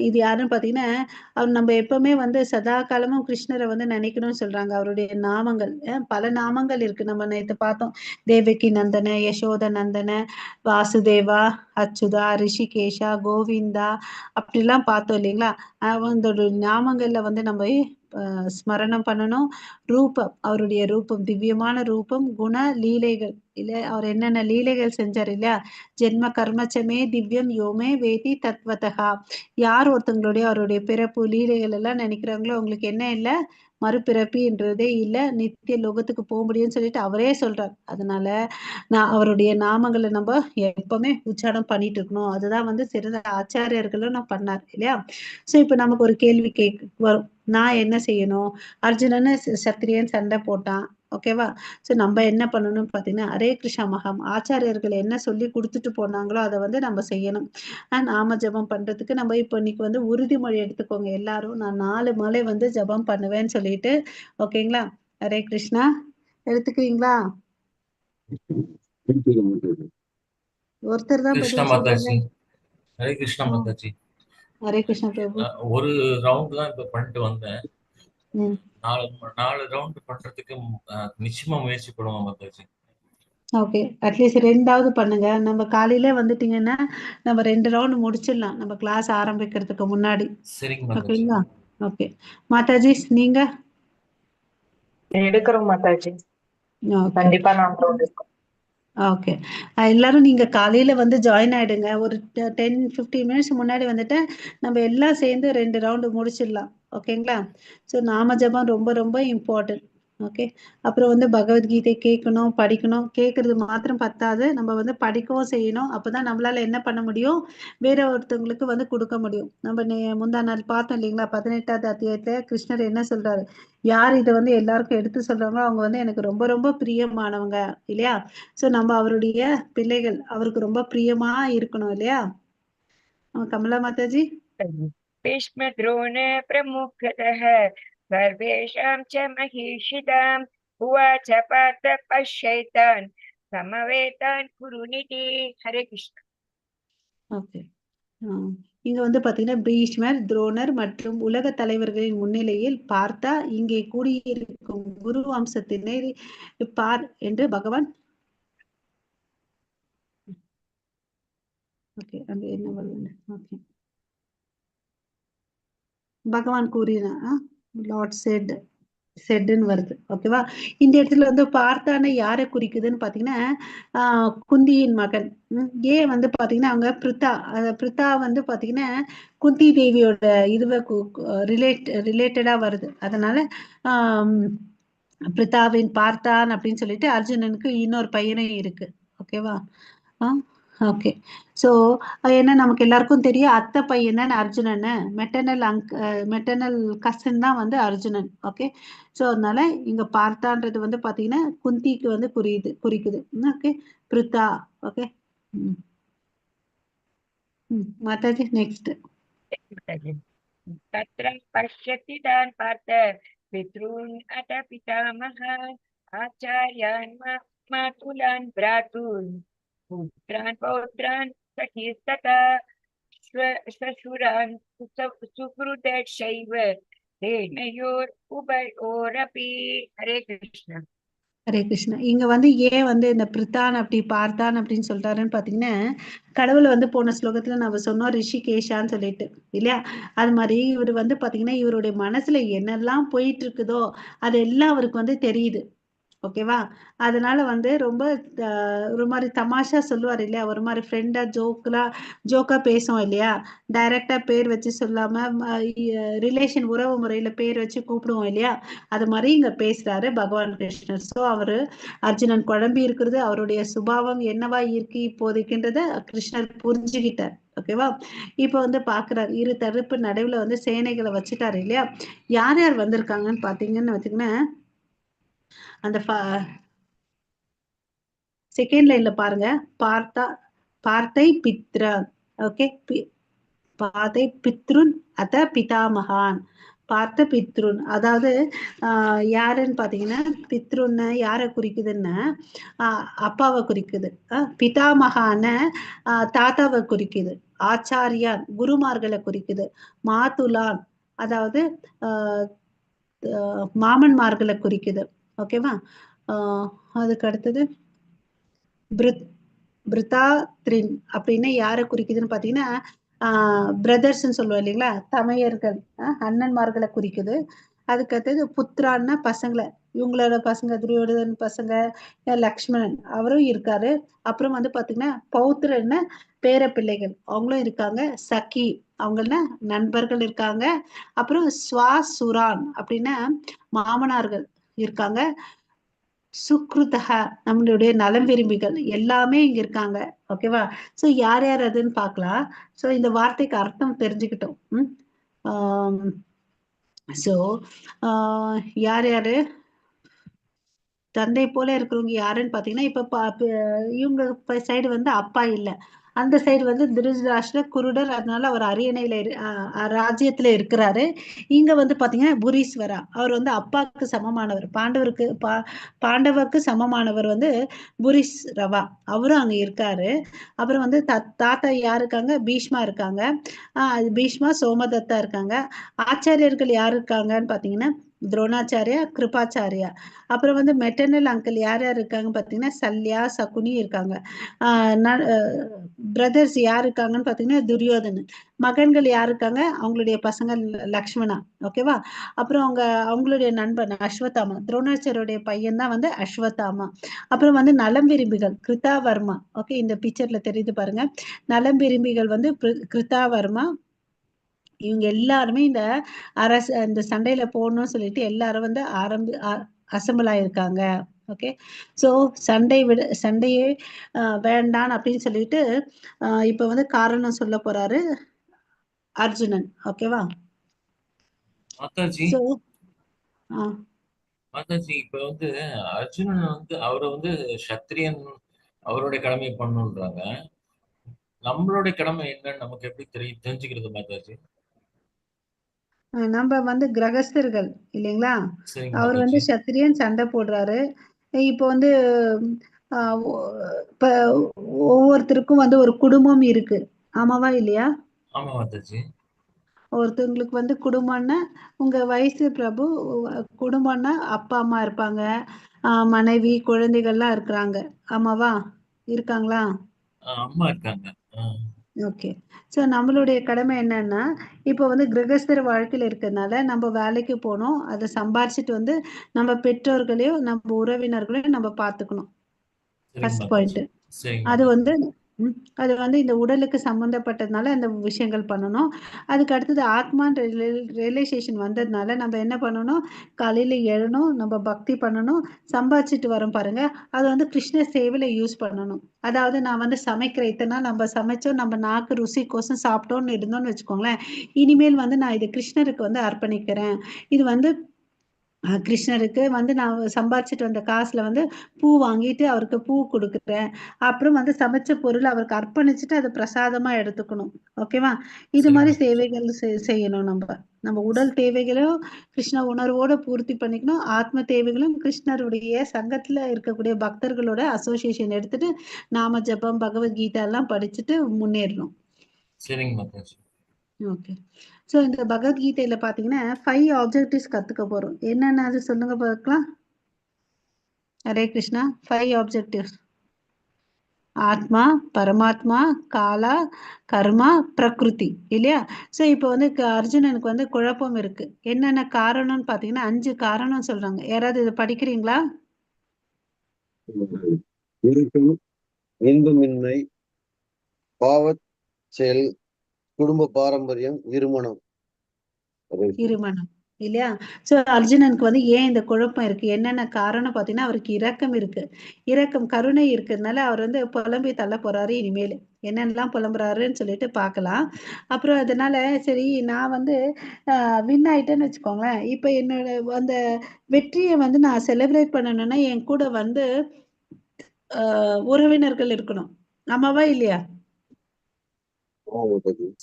S1: இது யாருன்னு பாத்தீங்கன்னா, அவர் நம்ம எப்பவுமே வந்து சதா காலமும் கிருஷ்ணரை வந்து நினைக்கணும்னு சொல்றாங்க. அவருடைய நாமங்கள் பல நாமங்கள் இருக்கு. நம்ம நேத்து பார்த்தோம், தேவகி நந்தன, யசோத நந்தன, வாசுதேவா, அச்சுதா, ரிஷிகேஷா, கோவிந்தா, அப்படிலாம் பார்த்தோம் இல்லைங்களா. அவங்களோட நாமங்கள்ல வந்து நம்ம ஸ்மரணம் பண்ணணும். ரூபம், அவருடைய ரூபம், திவ்யமான ரூபம். குண, லீலைகள் இல்ல, அவர் என்னென்ன லீலைகள் செஞ்சார் இல்லையா. ஜென்ம கர்மச்சமே திவ்யம் யோமே வேதி தத்வதகா. யார் ஒருத்தங்களுடைய அவருடைய பிறப்பு லீலைகள் எல்லாம் நினைக்கிறாங்களோ அவங்களுக்கு என்ன இல்லை, மறுபிறப்பின்றதே இல்லை, நித்திய லோகத்துக்கு போக முடியும்னு சொல்லிட்டு அவரே சொல்றார். அதனால நான் அவருடைய நாமங்களை நம்ம எப்பவுமே உச்சாரம் பண்ணிட்டு இருக்கணும். அதுதான் வந்து சிறந்த ஆச்சாரியர்களும் நான் பண்ணார் இல்லையா. சோ இப்ப நமக்கு ஒரு கேள்வி வரும், நான் என்ன செய்யணும்? அர்ஜுனன்னு சத்திரியன் சண்டை போட்டான், ஓகேவா. சோ நம்ம என்ன பண்ணணும்னு பாத்தீங்கன்னா, ஹரே கிருஷ்ணா மகம் ஆச்சாரியர்கள் என்ன சொல்லி கொடுத்துட்டு போனாங்களோ அதை வந்து நம்ம செய்யணும். நாம ஜபம் பண்றதுக்கு நம்ம இப்போ இன்னைக்கு வந்து உறுதிமொழி எடுத்துக்கோங்க எல்லாரும். நான் 4 மாலை வந்து ஜபம் பண்ணுவேன்னு சொல்லிட்டு, ஓகேங்களா. ஹரே கிருஷ்ணா. எடுத்துக்கிறீங்களா? ஒருத்தர் தான்
S5: கிருஷ்ண
S1: பதில் சொல்றீங்க.
S5: மாதாஜி. ஹரே கிருஷ்ண மாதாஜி.
S1: ஹரே கிருஷ்ணா பிரபு.
S5: ஒரு ரவுண்ட் தான் இப்ப பண்ணிட்டு வந்தேன்.
S1: ம்
S5: 4 ரவுண்ட் பண்றதுக்கு நிச்சயமா முயற்சி பண்ணுவோம் மாதாஜி.
S1: ஓகே, அட்லீஸ்ட் 2வது பண்ணுங்க. நம்ம காலையில வந்துட்டீங்கன்னா நம்ம 2 ரவுண்ட் முடிச்சிடலாம் நம்ம கிளாஸ் ஆரம்பிக்கிறதுக்கு முன்னாடி.
S5: சரிங்க மாதாஜி.
S1: ஓகேங்களா. ஓகே மாதாஜி, நீங்க?
S4: எடுக்கிறோம் மாதாஜி,
S1: ஓகே
S4: கண்டிப்பா நாம இருக்கோம்.
S1: ஓகே. எல்லாரும் நீங்க காலையில வந்து ஜாயின் ஆயிடுங்க. ஒரு 10-15 மினிட்ஸ் முன்னாடி வந்துட்டு நம்ம எல்லாம் சேர்ந்து 2 ரவுண்டு முடிச்சிடலாம். ஓகேங்களா. ஸோ நாம ஜபம் ரொம்ப ரொம்ப இம்பார்ட்டன்ட். ஓகே. அப்புறம் வந்து பகவத்கீதை கேட்கணும், படிக்கணும். கேட்கறது மாத்திரம் பத்தாது, நம்ம வந்து படிக்கவும் செய்யணும். அப்பதான் நம்மளால என்ன பண்ண முடியும், வேற ஒருத்தவங்களுக்கு வந்து கொடுக்க முடியும். நம்ம முந்தா நாள் பார்த்தோம் இல்லைங்களா, 18வது அத்தியாயத்துல கிருஷ்ணர் என்ன சொல்றாரு, யார் இதை வந்து எல்லாருக்கும் எடுத்து சொல்றாங்களோ அவங்க வந்து எனக்கு ரொம்ப ரொம்ப பிரியமானவங்க இல்லையா. சோ நம்ம அவருடைய பிள்ளைகள், அவருக்கு ரொம்ப பிரியமா இருக்கணும் இல்லையா. கமலா மாதாஜி.
S3: भीष्म द्रोण प्रमुखतः सर्वेषां च महिषिताम् उवाच पार्थ पश्यैतान् समवेतान् कुरुनिति. हरे कृष्ण.
S1: ஓகே. இங்க வந்து பாத்தீங்கன்னா பீஷ்மர், துரோணர் மற்றும் உலக தலைவர்களின் முன்னிலையில் பார்த்தா இங்கே கூடியிருக்கும் குரு வம்சத்தினை பார் என்று பகவான் ஓகே அங்க என்ன வருது, ஓகே பகவான் கூறினா லார்ட் செட்ன்னு வருது. ஓகேவா. இந்த இடத்துல வந்து பார்த்தான யாரை குறிக்குதுன்னு பாத்தீங்கன்னா குந்தியின் மகன். ஏன் வந்து பாத்தீங்கன்னா அவங்க பிரித்தா வந்து பாத்தீங்கன்னா குந்தி தேவியோட இதுவை ரிலேட்டடா வருது. அதனால ஆஹ் பிரித்தாவின் பார்த்தான் அப்படின்னு சொல்லிட்டு அர்ஜுனனுக்கு இன்னொரு பையனும் இருக்கு. ஓகேவா. ஓகே. ஸோ ஏன்னா நமக்கு எல்லாருக்கும் தெரியும் அத்தை பையன் தான் அர்ஜுனன், மெட்டர்னல் கசின் தான் வந்து அர்ஜுனன். ஓகே. ஸோ அதனால இங்க பார்த்தான்றது வந்து பாத்தீங்கன்னா குந்திக்கு வந்து குறிக்குது. ஓகே. பிரித்தா. ஓகே. மாதாஜி நெக்ஸ்ட்.
S3: तत्र पश्यति तान् पार्थ पितॄन् अथ पितामहान् आचार्यान् मातुलान् भ्रातॄन् पुत्रान् पौत्रान् सखीस्तथा श्वशुरान् सुहृदशैव तेनयोरुभयोरपि. हरे कृष्ण.
S1: ஹரே கிருஷ்ணா. இங்க வந்து ஏன் வந்து இந்த பிரித்தான் அப்படி பார்த்தான் அப்படின்னு சொல்றாருன்னு பாத்தீங்கன்னா, கடவுள் வந்து போன ஸ்லோகத்துல நம்ம சொன்னோம் ரிஷிகேஷான்னு சொல்லிட்டு இல்லையா? அது மாதிரி இவர் வந்து பாத்தீங்கன்னா இவருடைய மனசுல என்னெல்லாம் போயிட்டு இருக்குதோ அது எல்லாம் அவருக்கு வந்து தெரியுது. ஓகேவா? அதனால வந்து ரொம்ப ஒரு மாதிரி தமாஷா சொல்லுவார் இல்லையா? ஒரு மாதிரி ஃப்ரெண்டா ஜோக்கா பேசுவோம் இல்லையா? டைரக்டா பேர் வச்சு சொல்லாம ரிலேஷன் உறவு முறையில பேர் வச்சு கூப்பிடுவோம் இல்லையா? அது மாதிரி இங்க பேசுறாரு பகவான் கிருஷ்ணர். ஸோ அவரு அர்ஜுனன் குழம்பி இருக்கிறது அவருடைய சுபாவம் என்னவா இருக்கு இப்போதைக்குன்றத கிருஷ்ணர் புரிஞ்சுக்கிட்டார். ஓகேவா? இப்ப வந்து பாக்குறாரு இரு தரப்பு நடுவுல வந்து சேனைகளை வச்சுட்டாரு இல்லையா? யார் யார் வந்திருக்காங்கன்னு பாத்தீங்கன்னு வச்சுக்கோங்க. அந்த செகண்ட் லைன்ல பாருங்க. பார்த்தை பித்ரா. ஓகே, பார்த்தை பித்ருன் அத பிதாமகான். பார்த்த பித்ருன் அதாவது யாருன்னு பாத்தீங்கன்னா பித்ருன்னு யாரை குறிக்குதுன்னா அப்பாவை குறிக்குது. பிதாமகான தாத்தாவை குறிக்குது. ஆச்சாரியான் குருமார்களை குறிக்குது. மாதுலான் அதாவது மாமன்மார்களை குறிக்குது. ஓகேவா? அதுக்கு அடுத்தது பிரித்தாத்ரின் அப்படின்னு யாரை குறிக்குதுன்னு பாத்தீங்கன்னா பிரதர்ஸ்ன்னு சொல்லுவோம் இல்லைங்களா? தமையர்கள், அண்ணன்மார்களை குறிக்குது. அதுக்கு அடுத்தது புத்திரான்னா பசங்களை, இவங்களோட பசங்க துரியோதன் பசங்க, லக்ஷ்மணன் அவரும் இருக்காரு. அப்புறம் வந்து பாத்தீங்கன்னா பௌத்திரன்னு பேர பிள்ளைகள் அவங்களும் இருக்காங்க. சகி அவங்கள நண்பர்கள் இருக்காங்க. அப்புறம் ஸ்வாசுரான் அப்படின்னா மாமனார்கள் இருக்காங்க. சுக்ருதக நம்மளுடைய நலம் விரும்பிகள் எல்லாமே இங்க இருக்காங்க. ஓகேவா? சோ யார் யார் அதுன்னு பார்க்கலாம். சோ இந்த வார்த்தைக்கு அர்த்தம் தெரிஞ்சுக்கிட்டோம். சோ யார் யாரு தந்தை போல இருக்கிறவங்க யாருன்னு பாத்தீங்கன்னா இப்ப இவங்க சைடு வந்து அப்பா இல்ல, அந்த சைடு வந்து திருதராஷ்டிர குருடர். அதனால அவர் அரியணையில ராஜ்யத்துல இருக்கிறாரு. இங்க வந்து பாத்தீங்கன்னா புரீஸ்வரா அவர் வந்து அப்பாவுக்கு சமமானவர். பாண்டவருக்கு சமமானவர் வந்து புரிஸ் ரவா அவரும் அங்க இருக்காரு. அப்புறம் வந்து தாத்தா யாரு இருக்காங்க? பீஷ்மா இருக்காங்க. பீஷ்மா சோமதத்தா இருக்காங்க. ஆச்சாரியர்கள் யாரு இருக்காங்கன்னு பாத்தீங்கன்னா துரோணாச்சாரியா, கிருபாச்சாரியா. அப்புறம் வந்து மெட்டர்னல் அங்கிள் யார் யார் இருக்காங்க பாத்தீங்கன்னா சல்யா, சகுனி இருக்காங்க. பிரதர்ஸ் யார் இருக்காங்கன்னு பாத்தீங்கன்னா துரியோதனன். மகன்கள் யார் இருக்காங்க? அவங்களுடைய பசங்க லக்ஷ்மணா. ஓகேவா? அப்புறம் அவங்களுடைய நண்பன் அஸ்வத்தாமா, துரோணாச்சாரியோடைய பையன் தான் வந்து அஸ்வத்தாமா. அப்புறம் வந்து நலம் விரும்பிகள் கிருதாவர்மா. ஓகே, இந்த பிக்சர்ல தெரியுது பாருங்க. நலம் விரும்பிகள் வந்து கிருதாவர்மா. இவங்க எல்லாருமே இந்த சண்டையில போகணும்னு சொல்லிட்டு எல்லாரும் வந்து அசம்பிள் ஆயிருக்காங்க. ஓகே, சோ சண்டையே வேண்டாம் அப்படின்னு சொல்லிட்டு இப்ப வந்து காரணம் சொல்ல போறாரு அர்ஜுனன். ஓகேவா?
S5: மாதாஜி
S1: சோ
S5: மாதாஜி இப்ப வந்து அர்ஜுனன் வந்து அவரை வந்து சத்திரியன் அவருடைய கடமையை பண்ணணுன்றாங்க. நம்மளுடைய கடமை என்னன்னு நமக்கு எப்படி தெரிஞ்சுக்கிறது மாதாஜி?
S1: நம்ம வந்து கிரகஸ்தர்கள் இல்லைங்களா?
S5: சரிங்க
S1: அவர் வந்து
S5: மாதாஜி.
S1: சத்திரியன் சண்டை போடுறாரு. இப்போ வந்து இப்ப ஒவ்வொருத்தருக்கும் வந்து ஒரு குடும்பம் இருக்கு. ஆமாவா இல்லையா?
S5: ஆமா மாதாஜி.
S1: ஒருத்தவங்களுக்கு வந்து குடும்பம்னா உங்க வயசு பிரபு குடும்பம்னா அப்பா அம்மா இருப்பாங்க, மனைவி குழந்தைகள்லாம் இருக்கிறாங்க. ஆமாவா? இருக்காங்களா?
S5: அம்மா இருக்காங்க.
S1: ஓகே. ஸோ நம்மளுடைய கடமை என்னன்னா இப்போ வந்து கிரகஸ்தர வாழ்க்கையில இருக்கிறதுனால நம்ம வேலைக்கு போகணும். அதை சம்பாரிச்சிட்டு வந்து நம்ம பெற்றோர்களையும் நம்ம உறவினர்களையும் நம்ம பார்த்துக்கணும்.
S5: சரிங்க
S1: ஃபர்ஸ்ட்
S5: மாதாஜி.
S1: பாயிண்ட்
S5: சரிங்க
S1: அது
S5: மாதாஜி.
S1: வந்து அது வந்து இந்த உடலுக்கு சம்பந்தப்பட்டதுனால அந்த விஷயங்கள் பண்ணணும். அதுக்கு அடுத்தது ஆத்மான் ரியலைசேஷன் வந்ததுனால நம்ம என்ன பண்ணணும்? காலையில எழணும், நம்ம பக்தி பண்ணணும், சம்பாதிச்சுட்டு வரோம் பாருங்க, அது வந்து கிருஷ்ண சேவையில யூஸ் பண்ணணும். அதாவது நான் வந்து சமைக்கிற இத்தனை நம்ம சமைச்சோம், நம்ம நாக்கு ருசிக்கோசம் சாப்பிட்டோம்னு இருந்தோம்னு வச்சுக்கோங்களேன். இனிமேல் வந்து நான் இது கிருஷ்ணருக்கு வந்து அர்ப்பணிக்கிறேன். இது வந்து கிருஷ்ணருக்கு வந்து நான் சம்பாதிச்சுட்டு வந்த காசுல வந்து பூ வாங்கிட்டு அவருக்கு பூ கொடுக்குறேன். அப்புறம் வந்து சமைச்ச பொருள் அவருக்கு அர்ப்பணிச்சுட்டு அதை பிரசாதமா எடுத்துக்கணும். ஓகேவா? இது
S5: சரிங்க
S1: மாதிரி
S5: மாதாஜி.
S1: சேவைகள் செய்யணும். நம்ம உடல் தேவைகளும் கிருஷ்ண உணர்வோட பூர்த்தி பண்ணிக்கணும். ஆத்ம தேவைகளும் கிருஷ்ணருடைய சங்கத்துல இருக்கக்கூடிய பக்தர்களோட அசோசியேஷன் எடுத்துட்டு நாம ஜபம் பகவத்கீதா எல்லாம் படிச்சுட்டு முன்னேறணும்.
S5: சரிங்க மாதாஜி.
S1: ஓகே. ஸோ இந்த பகவத்கீதையில பாத்தீங்கன்னா 5 ஆப்ஜெக்டிவ்ஸ் கத்துக்க போறோம். என்னென்ன அது சொல்லுங்க பார்க்கலாம். ஹரே கிருஷ்ணா. 5 objectives. ஆத்மா, பரமாத்மா, காலா, கர்மா, பிரகிருதி இல்லையா? ஸோ இப்போ வந்து அர்ஜுனனுக்கு வந்து குழப்பம் இருக்கு. என்னென்ன காரணம்னு பார்த்தீங்கன்னா 5 காரணம் சொல்றாங்க. யாராவது இதை படிக்கிறீங்களா?
S2: இருக்கும் இன்பமின்மை, பாவச் செயல், குடும்ப பாரம்பரியம், இருமணம்.
S1: இருமணம் இல்லையா? ஸோ அர்ஜுனனுக்கு வந்து ஏன் இந்த குழப்பம் இருக்கு, என்னென்ன காரணம் பார்த்தீங்கன்னா அவருக்கு இரக்கம் இருக்கு, இரக்கம் கருணை இருக்கிறதுனால அவர் வந்து புலம்பி தள்ள போறாரு. இனிமேல் என்னென்னலாம் புலம்புறாருன்னு சொல்லிட்டு பார்க்கலாம். அப்புறம் அதனால சரி நான் வந்து வின் ஆயிட்டேன்னு வச்சுக்கோங்களேன். இப்போ என்னோட அந்த வெற்றியை வந்து நான் செலிப்ரேட் பண்ணணும்னா என் கூட வந்து உறவினர்கள் இருக்கணும். ஆமாவா இல்லையா?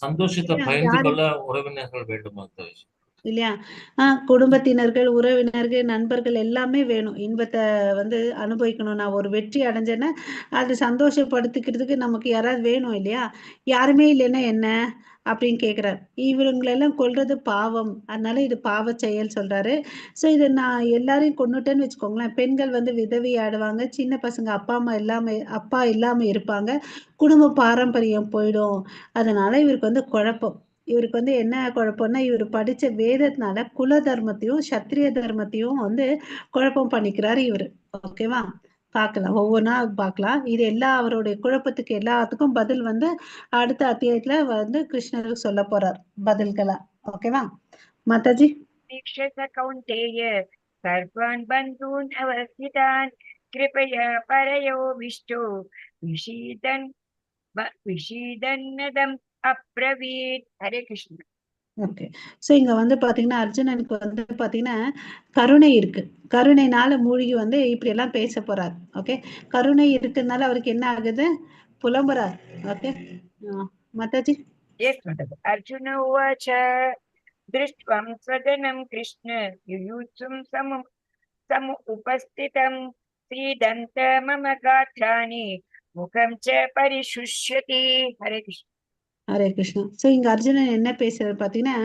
S5: சந்தோஷத்தை பகிர்ந்து கொள்ள உறவினர்கள் வேண்டும் மாதாஜி
S1: இல்லையா? குடும்பத்தினர்கள், உறவினர்கள், நண்பர்கள் எல்லாமே வேணும். இன்பத்தை வந்து அனுபவிக்கணும். நான் ஒரு வெற்றி அடைஞ்சேன்னா அது சந்தோஷப்படுத்திக்கிறதுக்கு நமக்கு யாராவது வேணும் இல்லையா? யாருமே இல்லைன்னா என்ன அப்படின்னு கேட்குறாரு. இவங்களெல்லாம் கொல்றது பாவம், அதனால இது பாவ செயல் சொல்றாரு. ஸோ இதை நான் எல்லாரையும் கொன்னுட்டேன்னு வச்சுக்கோங்களேன், பெண்கள் வந்து விதவி ஆடுவாங்க, சின்ன பசங்க அப்பா இல்லாம இருப்பாங்க, குடும்ப பாரம்பரியம் போயிடும். அதனால இவருக்கு வந்து குழப்பம். இவருக்கு வந்து என்ன குழப்பம்னா இவர் படிச்ச வேதத்தினால குல தர்மத்தையும் சத்திரிய தர்மத்தையும் வந்து குழப்பம் பண்ணிக்கிறாரு இவரு. ஓகேவா? பார்க்கலாம், ஒவ்வொன்றா பார்க்கலாம். இது எல்லா அவருடைய குழப்பத்துக்கு எல்லாத்துக்கும் பதில் வந்து அடுத்த அத்தியாயத்துல வந்து கிருஷ்ணர் சொல்ல போறார் பதில்களா. ஓகேவா மாதாஜி?
S3: वीक्षस कौन्तेय सर्वान् बन्धून् अवस्थितान् कृपया परयोविष्टो विषीदन्नदम् अब्रवीत्. हरे कृष्ण.
S1: ஓகே. ஸோ இங்க வந்து பாத்தீங்கன்னா அர்ஜுனனுக்கு வந்து பாத்தீங்கன்னா கருணை இருக்கு. கருணைனால மூழ்கி வந்து இப்படி எல்லாம் பேச போறார். ஓகே, கருணை இருக்கிறதுனால அவருக்கு என்ன ஆகுது, புலம்புறார். Okay Mataji?
S3: Yes, Mataji. Arjuna उवाच दृष्ट्वा स्वजनं कृष्ण युयुत्सुं समुपस्थितं सीदन्त मम गात्राणि मुखं च परिशुष्यति. हरे कृष्ण.
S1: ஹரே கிருஷ்ணா. ஸோ இங்க அர்ஜுனன் என்ன பேசுறாரு பார்த்தீங்கன்னா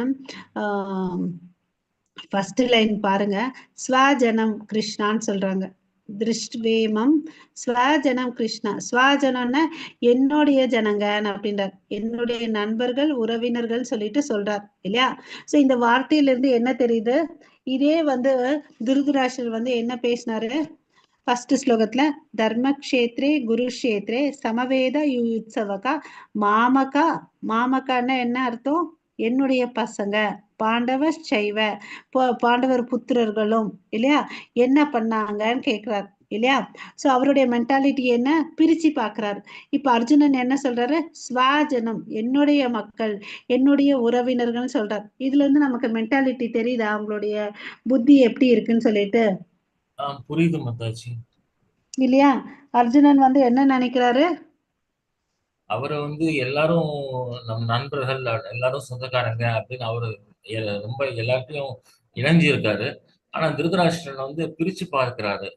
S1: ஃபர்ஸ்ட் லைன் பாருங்க, ஸ்வஜனம் கிருஷ்ணான்னு சொல்றாங்க. திருஷ்வேமம் ஸ்வஜனம் கிருஷ்ணா. ஸ்வஜனம்னா என்னுடைய ஜனங்க அப்படின்றார், என்னுடைய நண்பர்கள் உறவினர்கள் சொல்லிட்டு சொல்றார் இல்லையா? ஸோ இந்த வார்த்தையிலிருந்து என்ன தெரியுது, இதே வந்து திருதராஷ்டிரர் வந்து என்ன பேசினாரு ஃபர்ஸ்ட் ஸ்லோகத்துல, தர்மக்ஷேத்ரே குருக்ஷேத்ரே சமவேத யுயுத்சவகா மாமகா. மாமகான்னா என்ன அர்த்தம், என்னுடைய பசங்க, பாண்டவ சைவ பாண்டவர் புத்திரர்களும் இல்லையா என்ன பண்ணாங்கன்னு கேட்கிறார் இல்லையா? ஸோ அவருடைய மென்டாலிட்டி என்ன பிரிச்சு பார்க்கிறாரு. இப்ப அர்ஜுனன் என்ன சொல்றாரு, ஸ்வஜனம் என்னுடைய மக்கள், என்னுடைய உறவினர்கள் சொல்றார். இதுல இருந்து நமக்கு மென்டாலிட்டி தெரியுதா, அவங்களுடைய புத்தி எப்படி இருக்குன்னு சொல்லிட்டு?
S5: புரியுது மாதாஜி
S1: இல்லையா? அர்ஜுனன் வந்து என்ன நினைக்கிறாரு,
S5: அவரை வந்து எல்லாரும் நம் நண்பர்கள் எல்லாரும் சொந்தக்காரங்க அப்படின்னு அவரு ரொம்ப எல்லாத்தையும் இணைஞ்சு இருக்காரு. ஆனா திருதராஷ்டிரன் வந்து பிரிச்சு பார்க்கிறாரு.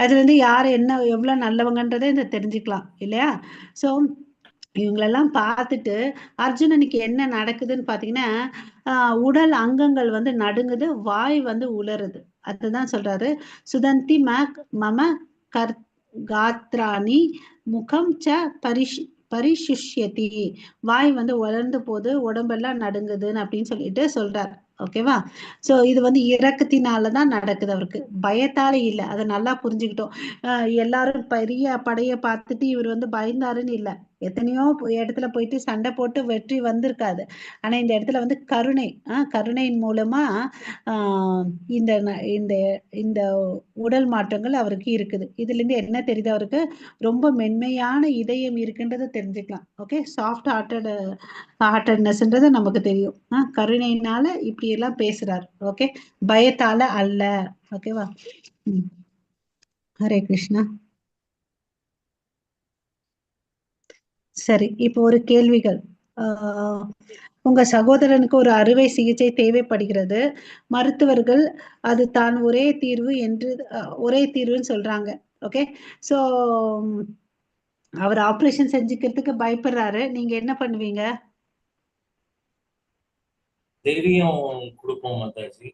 S1: அது வந்து யாரு என்ன எவ்வளவு நல்லவங்கன்றதை இந்த தெரிஞ்சுக்கலாம் இல்லையா? ஸோ இவங்களெல்லாம் பார்த்துட்டு அர்ஜுனனுக்கு என்ன நடக்குதுன்னு பார்த்தீங்கன்னா உடல் அங்கங்கள் வந்து நடுங்குது, வாய் வந்து உலருது. அதுதான் சொல்றாரு, சுதந்தி மம கர் காத்ராணி முகம் ச பரிசுஷ்யதி. வாய் வந்து உலர்ந்து போது, உடம்பெல்லாம் நடுங்குதுன்னு அப்படின்னு சொல்லிட்டு சொல்றாரு. ஓகேவா? ஸோ இது வந்து இரக்கத்தினாலதான் நடக்குது, அவருக்கு பயத்தாலே இல்லை. அதை நல்லா புரிஞ்சுக்கிட்டோம். எல்லாரும் பெரிய படைய பார்த்துட்டு இவர் வந்து பயந்தாருன்னு இல்லை. எத்தனையோ இடத்துல போயிட்டு சண்டை போட்டு வெற்றி வந்திருக்காது. ஆனா இந்த இடத்துல வந்து கருணையின் மூலமா இந்த இந்த இந்த உடல் மாற்றங்கள் அவருக்கு இருக்குது. இதுல இருந்து என்ன தெரியுது, அவருக்கு ரொம்ப மென்மையான இதயம் இருக்குன்றதை தெரிஞ்சுக்கலாம். ஓகே, சாஃப்ட் ஹார்ட்டட்னஸ்ன்றது நமக்கு தெரியும். கருணையினால இப்படி எல்லாம் பேசுறாரு. ஓகே, பயத்தால அல்ல. ஓகேவா? ஹரே கிருஷ்ணா. சரி, இப்போ ஒரு கேள்விகள். உங்க சகோதரனுக்கு ஒரு அறுவை சிகிச்சை தேவைப்படுகிறது. மருத்துவர்கள் அது தான் ஒரே தீர்வுன்னு சொல்றாங்க. ஓகே, ஸோ அவர் ஆப்ரேஷன் செஞ்சுக்கிறதுக்கு பயப்படுறாரு. நீங்க என்ன பண்ணுவீங்க?
S5: தைரியம் கொடுப்போம் மாதாஜி.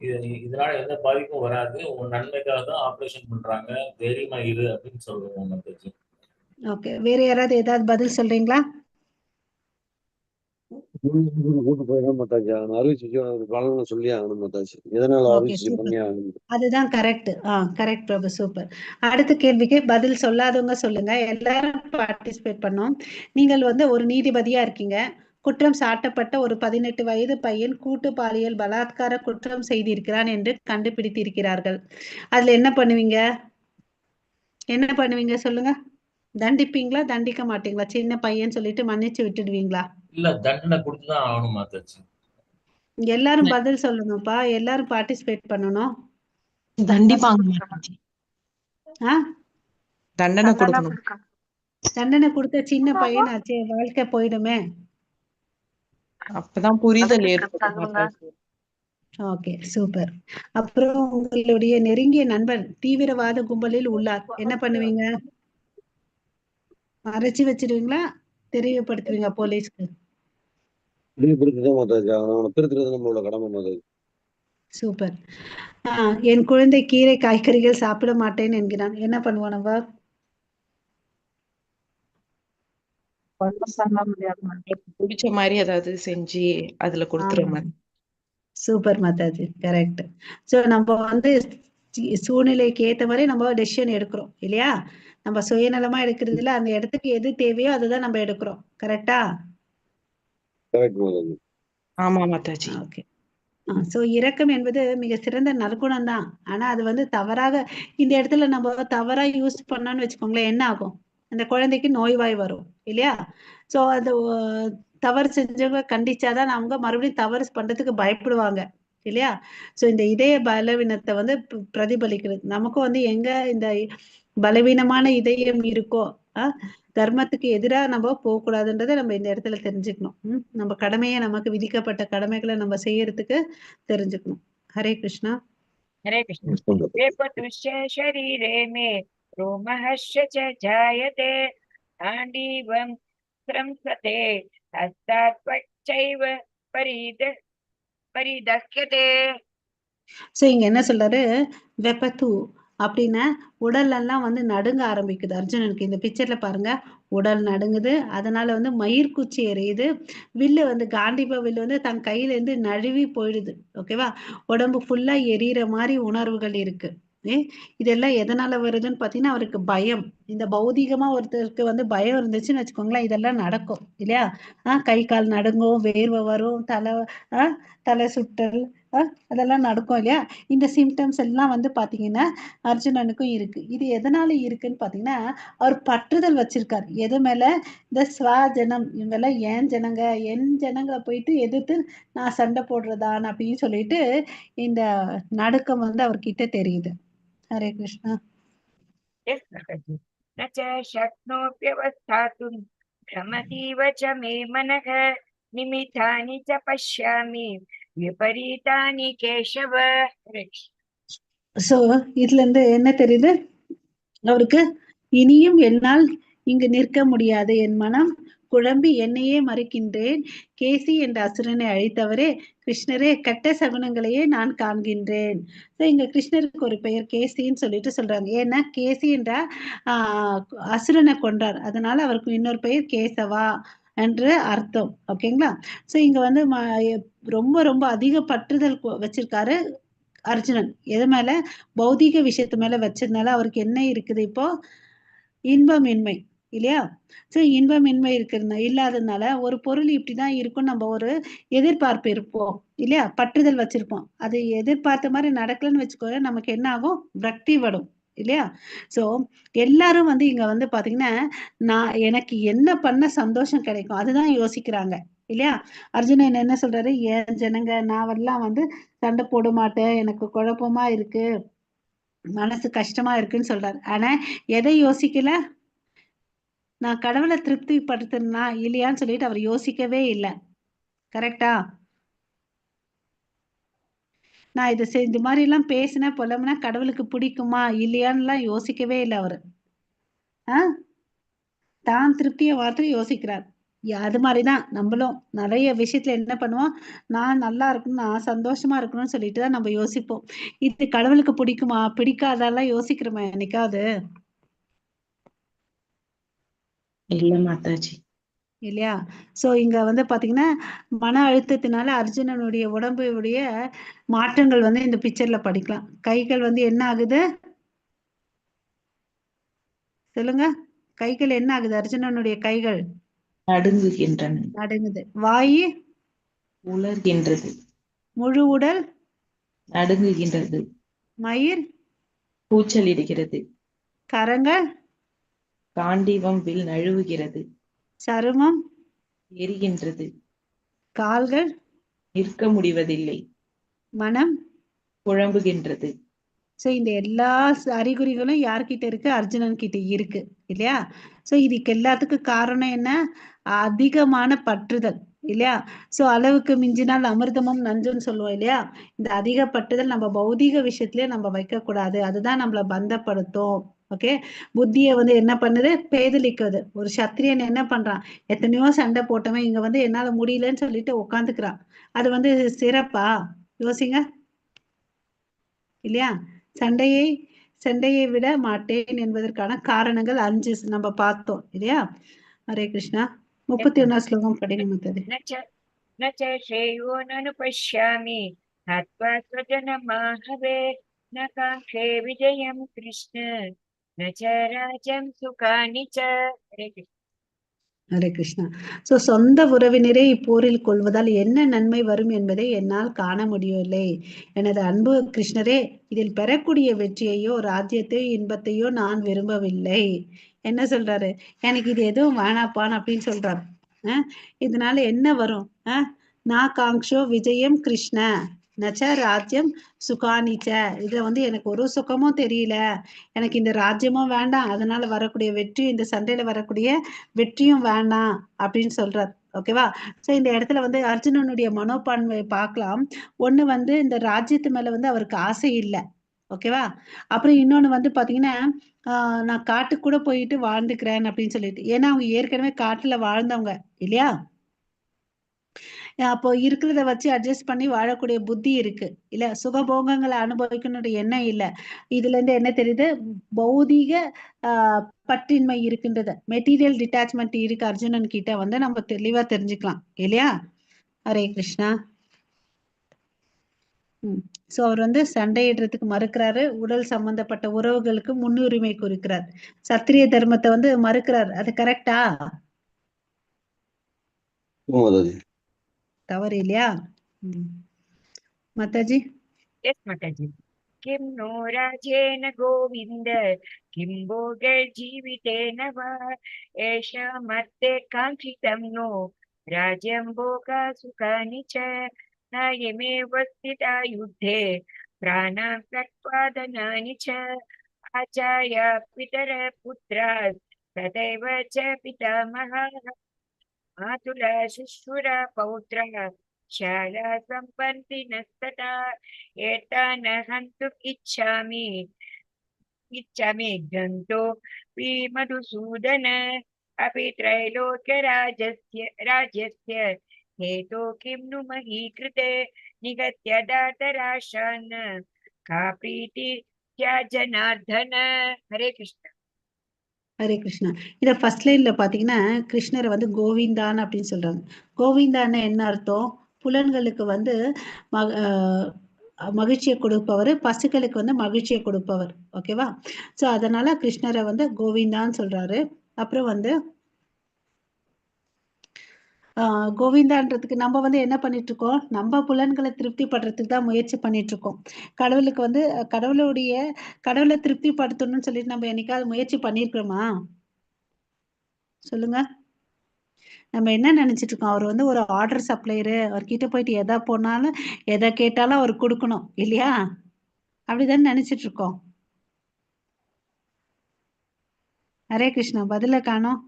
S5: இதனால எந்த பாதிப்பும் வராது, உன் நன்மைக்காக தான் ஆபரேஷன் பண்றாங்க, தைரியமா இரு அப்படின்னு சொல்லுவோம் மாதாஜி.
S1: ஓகே, வேற யாராவது ஏதாவது பதில் சொல்றீங்களா?
S2: கூட்டு போயிடும் மாதாஜி. அவன் அறுவை சிகிச்சை பலனை சொல்லி ஆகணும் மாதாஜி. எதனால அறுவை
S1: ஓகே,
S2: சிகிச்சை பண்ணி ஆகணும்?
S1: அதுதான் கரெக்ட். கரெக்ட் பிரபு, சூப்பர். அடுத்த கேள்விக்கு பதில் சொல்லாதவங்க சொல்லுங்க. எல்லாரும் பார்ட்டிசிபேட் பண்ணோம். நீங்கள் வந்து ஒரு நீதிபதியா இருக்கீங்க. குற்றம் சாட்டப்பட்ட ஒரு 18 வயது பையன் கூட்டு பாலியல் பலாத்கார குற்றம் செய்திருக்கிறான் என்று கண்டுபிடித்திருக்கிறார்கள். அதுல என்ன பண்ணுவீங்க? என்ன பண்ணுவீங்க சொல்லுங்க. தண்டிப்பீங்களா, தண்டிக்க மாட்டீங்களா? சின்ன பையன் சொல்லிட்டு மன்னிச்சு விட்டுடுவீங்களா?
S5: இல்ல, தண்டனை கொடுத்துதான் ஆகணும் மாதாஜி.
S1: எல்லாரும் பதில் சொல்லணும்ப்பா, எல்லாரும் பார்ட்டிசிபேட் பண்ணணும்.
S4: தண்டிப்பாங்க மாதாஜி. தண்டனை கொடுக்கணும்.
S1: தண்டனை கொடுத்த சின்ன பையன் ஆச்சே, வாழ்க்கை போயிடுமே.
S4: அப்பதான் புரிதல் ஏற்படும் மாதாஜி.
S1: Okay, super. அப்புறம் உங்களுடைய நெருங்கிய நண்பர் தீவிரவாத கும்பலில் உள்ளார், என்ன பண்ணுவீங்க? மறைச்சு வச்சிருவீங்களா, தெரியப்படுத்துவீங்க போலீஸ்க்கு?
S2: தெளிவுபடுத்திதான் மாதாஜி. அவனை திருத்துறது நம்மளோட கடமை மாதாஜி.
S1: சூப்பர். என் குழந்தை கீரை காய்கறிகள் சாப்பிட மாட்டேன் என்கிறான், என்ன பண்ணுவோம் நம்ம?
S4: பிடிச்ச மாதிரி ஏதாவது செஞ்சு அதுல கொடுத்துற மாதிரி.
S1: Super Mataji, correct. ஸோ நம்ம வந்து சூழ்நிலைக்கு ஏற்ற மாதிரி நம்ம டெசிஷன் எடுக்கிறோம் இல்லையா? நம்ம சுயநலமா எடுக்கிறது இல்லை, அந்த இடத்துக்கு எது தேவையோ அதுதான் நம்ம எடுக்கிறோம். கரெக்டா?
S2: கரெக்ட் மாதாஜி.
S4: ஆமா மாதாஜி.
S1: ஓகே. ஸோ இரக்கம் என்பது மிக சிறந்த நற்குணம் தான். ஆனா அது வந்து தவறாக இந்த இடத்துல நம்ம தவறா யூஸ் பண்ணோம்னு வச்சுக்கோங்களேன், என்ன ஆகும்? அந்த குழந்தைக்கு நோய்வாய் வரும் இல்லையா? ஸோ அது தவறு செஞ்சவங்க கண்டிச்சாதான் அவங்க மறுபடியும் தவறு பண்றதுக்கு பயப்படுவாங்க இல்லையா? ஸோ இந்த இதய பலவீனத்தை வந்து பிரதிபலிக்கிறது. நமக்கும் வந்து எங்க இந்த பலவீனமான இதயம் இருக்கோ தர்மத்துக்கு எதிராக நம்ம போகக்கூடாதுன்றதை நம்ம இந்த இடத்துல தெரிஞ்சுக்கணும். நம்ம கடமையை, நமக்கு விதிக்கப்பட்ட கடமைகளை நம்ம செய்யறதுக்கு தெரிஞ்சுக்கணும். ஹரே கிருஷ்ணா.
S3: हरे कृष्ण। वेपतुश्च शरीरे मे रोमहर्ष च जायते गाण्डीवं स्रंसते हस्तात् त्वच्चैव परिदह्यते।
S1: சோ இங்க என்ன சொல்றாரு? வெப்பத்து அப்படின்னா உடல் எல்லாம் வந்து நடுங்க ஆரம்பிக்குது அர்ஜுனனுக்கு. இந்த பிக்சர்ல பாருங்க, உடல் நடுங்குது. அதனால வந்து மயிர்குச்சி எரியுது. வில்லு வந்து காண்டிப வில்லு வந்து தன் கையில இருந்து நழுவி போயிடுது. ஓகேவா? உடம்பு ஃபுல்லா எரியிற மாதிரி உணர்வுகள் இருக்கு. இதெல்லாம் எதனால வருதுன்னு பாத்தீங்கன்னா, அவருக்கு பயம். இந்த பௌதிகமா ஒருத்தருக்கு வந்து பயம் இருந்துச்சுன்னு வச்சுக்கோங்களேன், இதெல்லாம் நடக்கும் இல்லையா? கை கால் நடுங்கும், வேர்வை வரும், தலை சுற்றல், அதெல்லாம் நடக்கும் இல்லையா? இந்த சிம்டம்ஸ் எல்லாம் வந்து பாத்தீங்கன்னா அர்ஜுனனுக்கும் இருக்கு. இது எதனால இருக்குன்னு பாத்தீங்கன்னா, அவர் பற்றுதல் வச்சிருக்காரு எது மேல? இந்த ஸ்வஜனம், இவங்கெல்லாம் ஏன் ஜனங்க, என் ஜனங்களை போயிட்டு எதிர்த்து நான் சண்டை போடுறதான் அப்படின்னு சொல்லிட்டு இந்த நடுக்கம் வந்து அவர்கிட்ட தெரியுது. ஹரே கிருஷ்ணா.
S3: Yes, Mataji. न च शक्नोऽप्यवस्थातुं भ्रमतीव च मे मनः निमित्तानि च पश्यामि विपरीतानि केशव।
S1: சோ இதுல இருந்து என்ன தெரியுது அவருக்கு? இனியும் என்னால் இங்கு நிற்க முடியாது, என் மனம் குழம்பி என்னையே மறைக்கின்றேன். கேசி என்ற அசுரனை அழித்தவரே கிருஷ்ணரே, கெட்ட சகுனங்களையே நான் காண்கின்றேன். இங்க கிருஷ்ணருக்கு ஒரு பெயர் கேசின்னு சொல்லிட்டு சொல்றாங்க. ஏன்னா கேசி என்ற அசுரனை கொன்றார், அதனால அவருக்கு இன்னொரு பெயர் கேசவா என்று அர்த்தம். ஓகேங்களா? சோ இங்க வந்து ரொம்ப ரொம்ப அதிக பற்றுதல் வச்சிருக்காரு அர்ஜுனன். எது மேல? பௌதிக விஷயத்து மேல வச்சதுனால அவருக்கு என்ன இருக்குது இப்போ? இன்பமின்மை இல்லையா? சோ இன்பமின்மை இருக்கிறது இல்லாததுனால ஒரு பொருள் இப்படிதான் இருக்கும், நம்ம ஒரு எதிர்பார்ப்பு இருப்போம் இல்லையா? பற்றுதல் வச்சிருப்போம். அது எதிர்பார்த்த மாதிரி நடக்கலன்னு வச்சுக்கோங்க, நமக்கு என்ன ஆகும்? விரக்தி வரும் இல்லையா? சோ எல்லாரும் வந்து இங்க வந்து பாத்தீங்கன்னா, நான் எனக்கு என்ன பண்ண சந்தோஷம் கிடைக்கும் அதுதான் யோசிக்கிறாங்க இல்லையா? அர்ஜுனன் என்ன சொல்றாரு? ஏன் ஜனங்க, நான் எல்லாம் வந்து சண்டை போட மாட்டேன், எனக்கு குழப்பமா இருக்கு, மனசு கஷ்டமா இருக்குன்னு சொல்றாரு. ஆனா எதை யோசிக்கல? நான் கடவுளை திருப்தி படுத்தினா இல்லையான்னு சொல்லிட்டு அவர் யோசிக்கவே இல்லை. கரெக்டா? நான் இந்த மாதிரி எல்லாம் பேசின புலம்புனா கடவுளுக்கு பிடிக்குமா இல்லையான்னு எல்லாம் யோசிக்கவே இல்லை அவரு. தான் திருப்தியை மாத்திரம் யோசிக்கிறார். அது மாதிரிதான் நம்மளும் நிறைய விஷயத்துல என்ன பண்ணுவோம், நான் நல்லா இருக்கணும், நான் சந்தோஷமா இருக்கணும்னு சொல்லிட்டு தான் நம்ம யோசிப்போம். இது கடவுளுக்கு பிடிக்குமா பிடிக்காதெல்லாம் யோசிக்கிறோமா என்னைக்காவது?
S4: இல்ல மாதாஜி.
S1: இல்லையா? சோ இங்க வந்து பாத்தீங்கன்னா மன அழுத்தத்தினால அர்ஜுனனுடைய உடம்புடைய மாற்றங்கள் வந்து இந்த பிக்சர்ல படிக்கலாம். கைகள் வந்து என்ன ஆகுது சொல்லுங்க? கைகள் என்ன ஆகுது? அர்ஜுனனுடைய கைகள்
S4: நடுங்குகின்றன,
S1: நடுங்குது. வாய்
S4: உலர்கின்றது,
S1: முழு உடல்
S4: நடுங்குகின்றது,
S1: மயிர்
S4: கூச்சலிடுகிறது,
S1: கரங்கள்
S4: காண்டீபம் வில் நழுவுகிறது,
S1: சருமம்
S4: எரிகின்றது,
S1: கால்கள்
S4: நிற்க முடிவதில்லை,
S1: மனம்.
S4: குழம்புகின்றது.
S1: சோ இந்த எல்லா அறிகுறிகளும் யார்கிட்ட இருக்கு? அர்ஜுனன் கிட்ட இருக்கு இல்லையா? சோ இதுக்கு எல்லாத்துக்கும் காரணம் என்ன? அதிகமான பற்றுதல் இல்லையா? சோ அளவுக்கு மிஞ்சினால் அமிர்தமும் நஞ்சுன்னு சொல்லுவோம் இல்லையா? இந்த அதிக பற்றுதல் நம்ம பௌதீக விஷயத்திலேயே நம்ம வைக்க கூடாது. அதுதான் நம்மள பந்தப்படுத்தும். ஓகே, புத்திய வந்து என்ன பண்ணுது? பேதலிக்குது. ஒரு சத்திரியன் என்ன பண்றான்? எத்தனையோ சண்டை போட்டவன் இங்க வந்து என்னால முடியலன்னு சொல்லிட்டு உட்காந்துக்கிறான். அது வந்து சிறப்பா? யோசிங்க இல்லையா? சண்டையை விட மாட்டேன் என்பதற்கான காரணங்கள் 5 நம்ம பார்த்தோம் இல்லையா? ஹரே கிருஷ்ணா. 31 ஸ்லோகம் படிங்க மத்தது.
S3: न च श्रेयो ननुपश्यामि हत्वा स्वजनमाहवे न काङ्क्षे विजयं कृष्ण न च राज्यं सुखानि च. हरे कृष्ण.
S1: ஹரே கிருஷ்ணா. சோ சொந்த உறவினரை இப்போரில் கொள்வதால் என்ன நன்மை வரும் என்பதை என்னால் காண முடியவில்லை. எனது அன்பு கிருஷ்ணரே, இதில் பெறக்கூடிய வெற்றியையோ ராஜ்யத்தையோ இன்பத்தையோ நான் விரும்பவில்லை. என்ன சொல்றாரு? எனக்கு இது எதுவும் வேணாப்பான் அப்படின்னு சொல்றாரு. இதனால என்ன வரும்? நான் காங்ஷோ விஜயம் கிருஷ்ண நச்ச ராஜ்யம் சுகானிச்ச. இதுல வந்து எனக்கு ஒரு சுகமும் தெரியல, எனக்கு இந்த ராஜ்யமும் வேண்டாம், அதனால வரக்கூடிய வெற்றி, இந்த சண்டையில வரக்கூடிய வெற்றியும் வேண்டாம் அப்படின்னு சொல்றார். ஓகேவா? சோ இந்த இடத்துல வந்து அர்ஜுனனுடைய மனோபான்மையை பார்க்கலாம். ஒண்ணு வந்து இந்த ராஜ்யத்து மேல வந்து அவருக்கு ஆசை இல்லை. ஓகேவா? அப்புறம் இன்னொன்னு வந்து பாத்தீங்கன்னா நான் காட்டுக்கு கூட போயிட்டு வாழ்ந்துக்கிறேன் அப்படின்னு சொல்லிட்டு. ஏன்னா அவங்க ஏற்கனவே காட்டுல வாழ்ந்தவங்க இல்லையா? அப்போ இருக்கிறத வச்சு அட்ஜஸ்ட் பண்ணி வாழக்கூடிய புத்தி இருக்கு இல்ல? சுகபோகங்களை அனுபவிக்கணுன்ற எண்ணம் இல்ல. இதுல இருந்து என்ன தெரியுது? பௌதீக பற்றின்மை இருக்கின்றது, மெட்டீரியல் டிட்டாச்மெண்ட் இருக்கு அர்ஜுனன் கிட்ட வந்து நம்ம தெளிவா தெரிஞ்சுக்கலாம் இல்லையா? ஹரே கிருஷ்ணா. சோ அவர் வந்து சண்டையிடுறதுக்கு மறுக்கிறாரு. உடல் சம்பந்தப்பட்ட உறவுகளுக்கு முன்னுரிமை கொடுக்கிறார். சத்திரிய தர்மத்தை வந்து மறுக்கிறார். அது கரெக்டா? தவறு இல்லையா? மாதாஜி.
S3: Yes, Mataji. किं नो राजेन गोविन्द किं भोगैर्जीवितेन वा येषामर्थे काङ्क्षितं नो राज्यं भोगसुखानि च नायमेव स्थिता युद्धे प्राणां त्यक्त्वा धनानि च आचार्य पितरः पुत्राः तथैव च पितामहः मातुलः शिशुरः पौत्रः शाला सम्पन्तिनस्तथा एतान् हन्तुम् इच्छामि गन्तो मधुसूदन अपि राज्यस्य हेतो किं नु मही कृते निगत्य दातराशान् का प्रीति जनार्दन. हरे कृष्ण.
S1: ஹரே கிருஷ்ணா. இத ஃபர்ஸ்ட் லைன்ல பாத்தீங்கன்னா கிருஷ்ணரை வந்து கோவிந்தான் அப்படின்னு சொல்றாங்க. கோவிந்தான்னு என்ன அர்த்தம்? புலன்களுக்கு வந்து மகிழ்ச்சியை கொடுப்பவர், பசுக்களுக்கு வந்து மகிழ்ச்சியை கொடுப்பவர். ஓகேவா? சோ அதனால கிருஷ்ணரை வந்து கோவிந்தான்னு சொல்றாரு. அப்புறம் வந்து கோவிந்தான்றதுக்கு நம்ம வந்து என்ன பண்ணிட்டு இருக்கோம்? நம்ம புலன்களை திருப்தி படுறதுக்கு தான் முயற்சி பண்ணிட்டு இருக்கோம். கடவுளுக்கு வந்து கடவுளை திருப்தி படுத்தணும்னு சொல்லிட்டு நம்ம என்னைக்காவது முயற்சி பண்ணிருக்கிறோமா? சொல்லுங்க. நம்ம என்ன நினைச்சிட்டு இருக்கோம்? அவர் வந்து ஒரு ஆர்டர் சப்ளையரு, அவர்கிட்ட போயிட்டு எதை போனாலும் எதை கேட்டாலும் அவர் கொடுக்கணும் இல்லையா? அப்படிதானே நினைச்சிட்டு இருக்கோம். ஹரே கிருஷ்ணா. பதில காணோம்.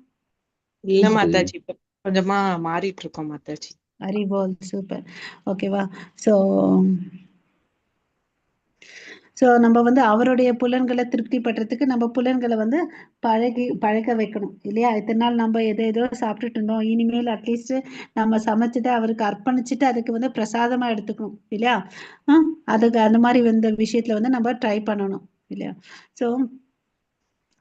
S4: இல்ல மாதாஜி, இப்ப கொஞ்சமா மாறிட்டு இருக்கோம் மாதாஜி.
S1: ஹரி போல். சூப்பர். ஓகேவா? சோ ஸோ நம்ம வந்து அவருடைய புலன்களை திருப்தி படுறதுக்கு நம்ம புலன்களை வந்து பழக வைக்கணும் இல்லையா? இத்தனை நாள் நம்ம ஏதோ சாப்பிட்டுட்டு இருந்தோம், இனிமேல் அட்லீஸ்ட் நம்ம சமைச்சதை அவருக்கு அர்ப்பணிச்சுட்டு அதுக்கு வந்து பிரசாதமா எடுத்துக்கணும் இல்லையா? அதுக்கு அந்த மாதிரி இந்த விஷயத்துல வந்து நம்ம ட்ரை பண்ணணும் இல்லையா? ஸோ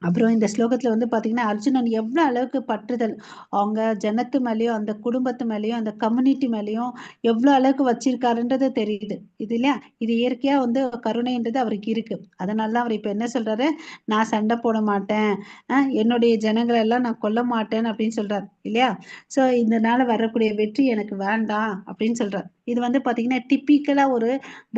S1: அப்புறம் இந்த ஸ்லோகத்துல வந்து பாத்தீங்கன்னா அர்ஜுனன் எவ்வளவு அளவுக்கு பற்றுதல் அவங்க ஜனத்து மேலயும் அந்த குடும்பத்து மேலயும் அந்த கம்யூனிட்டி மேலயும் எவ்வளவு அளவுக்கு வச்சிருக்காருன்றது தெரியுது இது இல்லையா? இது இயற்கையா வந்து கருணைன்றது அவருக்கு இருக்கு. அதனாலதான் அவர் இப்ப என்ன சொல்றாரு, நான் சண்டை போட மாட்டேன், என்னுடைய ஜனங்களை எல்லாம் நான் கொல்ல மாட்டேன் அப்படின்னு சொல்றாரு இல்லையா? சோ இதனால வரக்கூடிய வெற்றி எனக்கு வேண்டாம் அப்படின்னு சொல்றாரு. இது வந்து பாத்தீங்கன்னா டிப்பிக்கலா ஒரு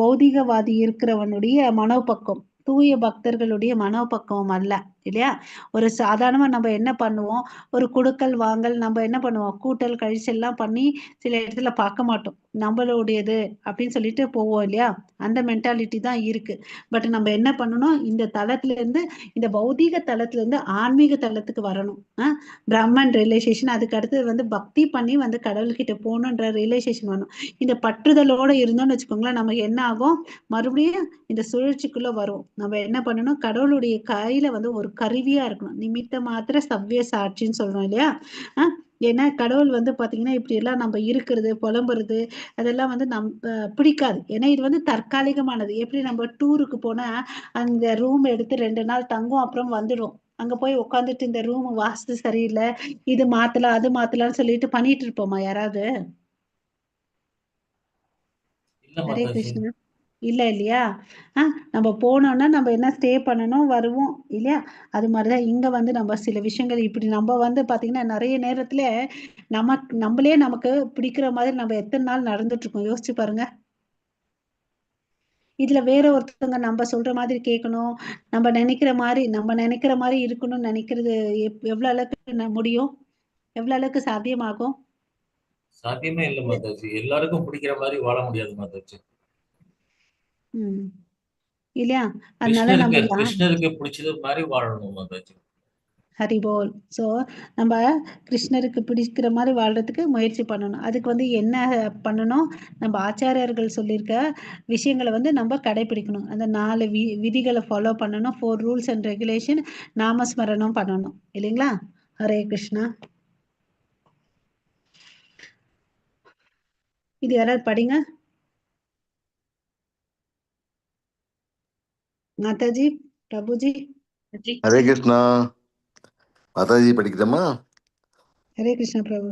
S1: பௌதிகவாதி இருக்கிறவனுடைய மனோபக்கம், தூய பக்தர்களுடைய மனோபக்குவம் அல்ல இல்லையா? ஒரு சாதாரணமா நம்ம என்ன பண்ணுவோம், ஒரு குடுக்கல் வாங்கல் நம்ம என்ன பண்ணுவோம், கூட்டல் கழிச்சல் எல்லாம் பண்ணி சில இடத்துல பார்க்க மாட்டோம், நம்மளுடையது அப்படின்னு சொல்லிட்டு போவோம் இல்லையா? அந்த மென்டாலிட்டி தான் இருக்கு. பட் நம்ம என்ன பண்ணணும், இந்த தளத்துல இருந்து, இந்த பௌதீக தளத்துல இருந்து ஆன்மீக தளத்துக்கு வரணும். பிரம்மன் ரியலைசேஷன், அதுக்கு அடுத்தது வந்து பக்தி பண்ணி வந்து கடவுள்கிட்ட போகணுன்ற ரியலைசேஷன் வரணும். இந்த பற்றுதலோட இருந்தோம்னு வச்சுக்கோங்களேன், நமக்கு என்ன ஆகும், மறுபடியும் இந்த சுழற்சிக்குள்ள வரும். நம்ம என்ன பண்ணணும், கடவுளுடைய கையில வந்து ஒரு கருவியா இருக்கணும். நிமித்த மாத்திர சவ்ய சாட்சின்னு சொல்றோம் இல்லையா? ஏன்னா கடவுள் வந்து பாத்தீங்கன்னா இப்படி எல்லாம் நம்ம இருக்கிறது புலம்புறது அதெல்லாம் வந்து பிடிக்காது. ஏன்னா இது வந்து தற்காலிகமானது. எப்படி நம்ம டூருக்கு போனா அந்த ரூம் எடுத்து 2 நாள் தங்கும், அப்புறம் வந்துடும். அங்க போய் உட்காந்துட்டு இந்த ரூம் வாஸ்து சரியில்லை, இது மாத்தலாம் அது மாத்தலாம்னு சொல்லிட்டு பண்ணிட்டு இருப்போமா யாராவது? ஹரே கிருஷ்ணா. இல்ல இல்லையா? நம்ம போனோம்னா நம்ம என்ன ஸ்டே பண்ணணும், வருவோம் இல்லையா? அது மாதிரிதான் இங்க வந்து நம்ம சில விஷயங்கள் இப்படி நம்ம வந்து பாத்தீங்கன்னா நிறைய நேரத்துல நம்மளே நமக்கு பிடிக்கிற மாதிரி நம்ம எத்தனை நாள் நடந்துட்டு இருக்கோம் யோசிச்சு பாருங்க. இதுல வேற ஒருத்தவங்க நம்ம சொல்ற மாதிரி கேட்கணும், நம்ம நினைக்கிற மாதிரி இருக்கணும்னு நினைக்கிறது எவ்வளவு அளவுக்கு முடியும், எவ்வளவு அளவுக்கு சாத்தியமாகும்?
S5: சாத்தியமே இல்லை மாதாஜி, எல்லாருக்கும் பிடிக்கிற மாதிரி வாழ முடியாது மாதாஜி.
S1: இல்லையா? அதனால நம்ம
S5: கிருஷ்ணருக்கு பிடிச்சது மாதிரி வாழணும் மாதாஜி.
S1: ஹரிபோல். சோ நம்ம கிருஷ்ணருக்கு பிடிக்கிற மாதிரி வாழ்றதுக்கு முயற்சி பண்ணணும். அதுக்கு வந்து என்ன பண்ணணும், நம்ம ஆச்சாரியர்கள் சொல்லியிருக்க விஷயங்களை வந்து நம்ம கடைபிடிக்கணும். அந்த 4 விதிகளை ஃபாலோ பண்ணணும். 4 ரூல்ஸ் அண்ட் ரெகுலேஷன் நாமஸ்மரணம் பண்ணணும் இல்லைங்களா? ஹரே கிருஷ்ணா. இது யாராவது படிங்க மாதாஜி, பிரபுஜி.
S2: ஹரே கிருஷ்ணா. மாதாஜி படிக்கிறோமா?
S1: ஹரே கிருஷ்ணா பிரபு.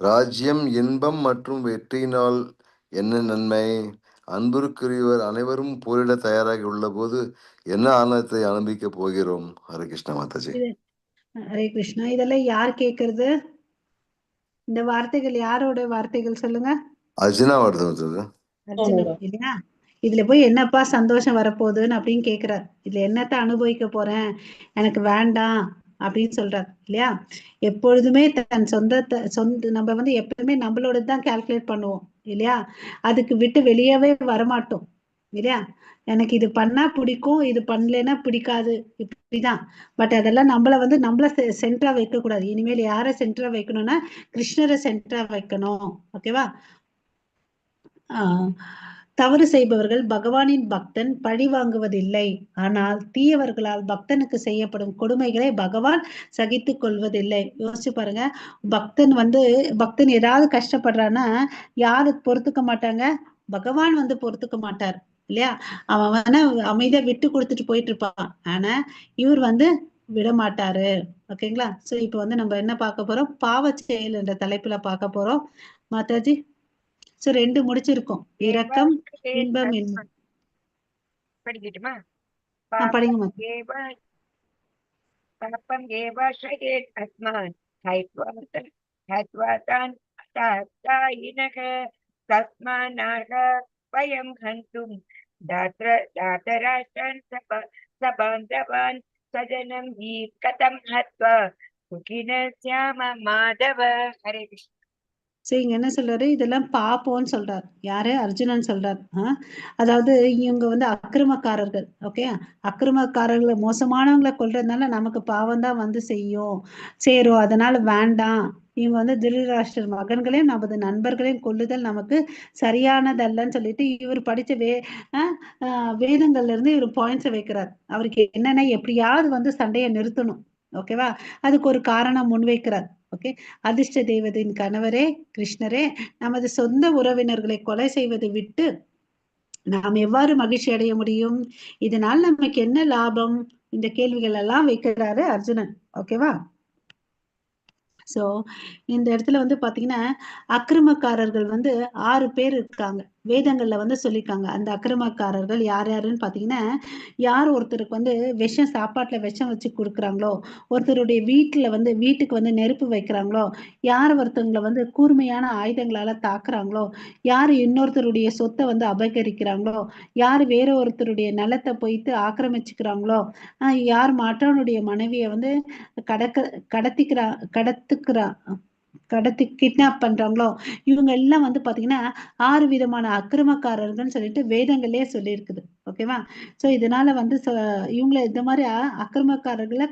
S2: ராஜ்யம் இன்பம் மற்றும் வெற்றியினால் என்ன நன்மை? அன்புக்குரியவர் அனைவரும் போரிட தயாராகி உள்ள போது என்ன ஆனந்தத்தை அனுபவிக்க போகிறோம்? ஹரே கிருஷ்ணா மாதாஜி.
S1: ஹரே கிருஷ்ணா. இதெல்லாம் யார் கேக்குறது? இந்த வார்த்தைகள் யாரோட வார்த்தைகள் சொல்லுங்க?
S2: அர்ஜுனா வருது.
S1: அர்ஜுனா இல்லையா? இதுல போய் என்னப்பா சந்தோஷம் வரப்போகுதுன்னு அப்படின்னு கேக்குறார். இதுல என்னத்த அனுபவிக்க போறேன், எனக்கு வேண்டாம் அப்படின்னு சொல்றார் இல்லையா? எப்பொழுதுமே தன் சொந்த நம்ம வந்து எப்பவுமே நம்மளோட தான் கால்குலேட் பண்ணுவோம் இல்லையா? அதுக்கு விட்டு வெளியவே வரமாட்டோம் இல்லையா? எனக்கு இது பண்ணா பிடிக்கும், இது பண்ணலைன்னா பிடிக்காது, இப்படிதான். பட் அதெல்லாம் நம்மள சென்டரா வைக்க கூடாது. இனிமேல் யாரை சென்டரா வைக்கணும்னா கிருஷ்ணரை சென்டரா வைக்கணும். ஓகேவா? தவறு செய்பவர்கள் பகவானின் பக்தன் பழி வாங்குவதில்லை, ஆனால் தீயவர்களால் பக்தனுக்கு செய்யப்படும் கொடுமைகளை பகவான் சகித்துக் கொள்வதில்லை. யோசிச்சு பாருங்க, பக்தன் ஏதாவது கஷ்டப்படுறான்னா யாரு பொறுத்துக்க மாட்டாங்க? பகவான் வந்து பொறுத்துக்க மாட்டார் இல்லையா? அவன் அமைதியா விட்டு கொடுத்துட்டு போயிட்டு இருப்பான். ஆனா இவர் வந்து விட மாட்டாரு. ஓகேங்களா? சோ இப்ப வந்து நம்ம என்ன பார்க்க போறோம், பாவ செயல் என்ற தலைப்புல பார்க்க போறோம் மாதாஜி. சோ 2 முடிச்சிருக்கோம், இரக்கம் இன்பம் இன்பம்.
S3: படிக்கட்டுமா?
S1: படிங்க
S3: பாபம் ஏவாஷயேத் அஸ்மான் ஹத்வாதான் தாயினக தஸ்மானாக வயம் ஹந்தும் தாதராஷ்டிரன் சபாந்தவான் சஜனம் ஹி கதம் ஹத்வா சுகின ஸ்யாம மாதவ. ஹரே கிருஷ்ணா.
S1: சோ இங்க என்ன சொல்றாரு, இதெல்லாம் பாப்போம்னு சொல்றாரு. யாரு? அர்ஜுனன் சொல்றாரு. அதாவது இவங்க வந்து அக்கிரமக்காரர்கள். ஓகே, அக்கிரமக்காரர்களை மோசமானவங்களை கொல்றதுனால நமக்கு பாவம் தான் வந்து சேரும். அதனால வேண்டாம். இவங்க வந்து திருதராஷ்டிரர் மகன்களையும் நமது நண்பர்களையும் கொல்லுதல் நமக்கு சரியானதல்லன்னு சொல்லிட்டு இவர் படிச்ச வேதங்கள்ல இருந்து இவர் பாயிண்ட்ஸை வைக்கிறார். அவருக்கு என்னன்னா எப்படியாவது வந்து சண்டையை நிறுத்தணும். ஓகேவா? அதுக்கு ஒரு காரணம் முன்வைக்கிறார். ஓகே, அதிர்ஷ்ட தேவதையின் கணவரே கிருஷ்ணரே, நமது சொந்த உறவினர்களை கொலை செய்வதை விட்டு நாம் எவ்வாறு மகிழ்ச்சி அடைய முடியும்? இதனால் நமக்கு என்ன லாபம்? இந்த கேள்விகள் எல்லாம் வைக்கிறாரு அர்ஜுனன். ஓகேவா? சோ இந்த இடத்துல வந்து பாத்தீங்கன்னா அக்கிரமக்காரர்கள் வந்து 6 பேர் இருக்காங்க. வேதங்கள்ல வந்து சொல்லியிருக்காங்க. அந்த அக்கிரமக்காரர்கள் யார் யாருன்னு பாத்தீங்கன்னா, யார் ஒருத்தருக்கு வந்து சாப்பாட்டுல விஷம் வச்சு கொடுக்குறாங்களோ, ஒருத்தருடைய வீட்டுக்கு வந்து நெருப்பு வைக்கிறாங்களோ, யார் ஒருத்தவங்களை வந்து கூர்மையான ஆயுதங்களால தாக்குறாங்களோ, யார் இன்னொருத்தருடைய சொத்தை வந்து அபகரிக்கிறாங்களோ, யார் வேற ஒருத்தருடைய நிலத்தை போயிட்டு ஆக்கிரமிச்சுக்கிறாங்களோ, யார் மற்றவனுடைய மனைவியை வந்து கடத்தி கிட்னாப் பண்றாங்களோ, இவங்க எல்லாம் வந்து பாத்தீங்கன்னா 6 விதமான அக்கிரமக்காரர்கள்னு சொல்லிட்டு வேதங்களே சொல்லியிருக்குது. ஓகேவா? சோ இதனால வந்து இவங்களை இந்த மாதிரி அக்கிரமக்காரர்களை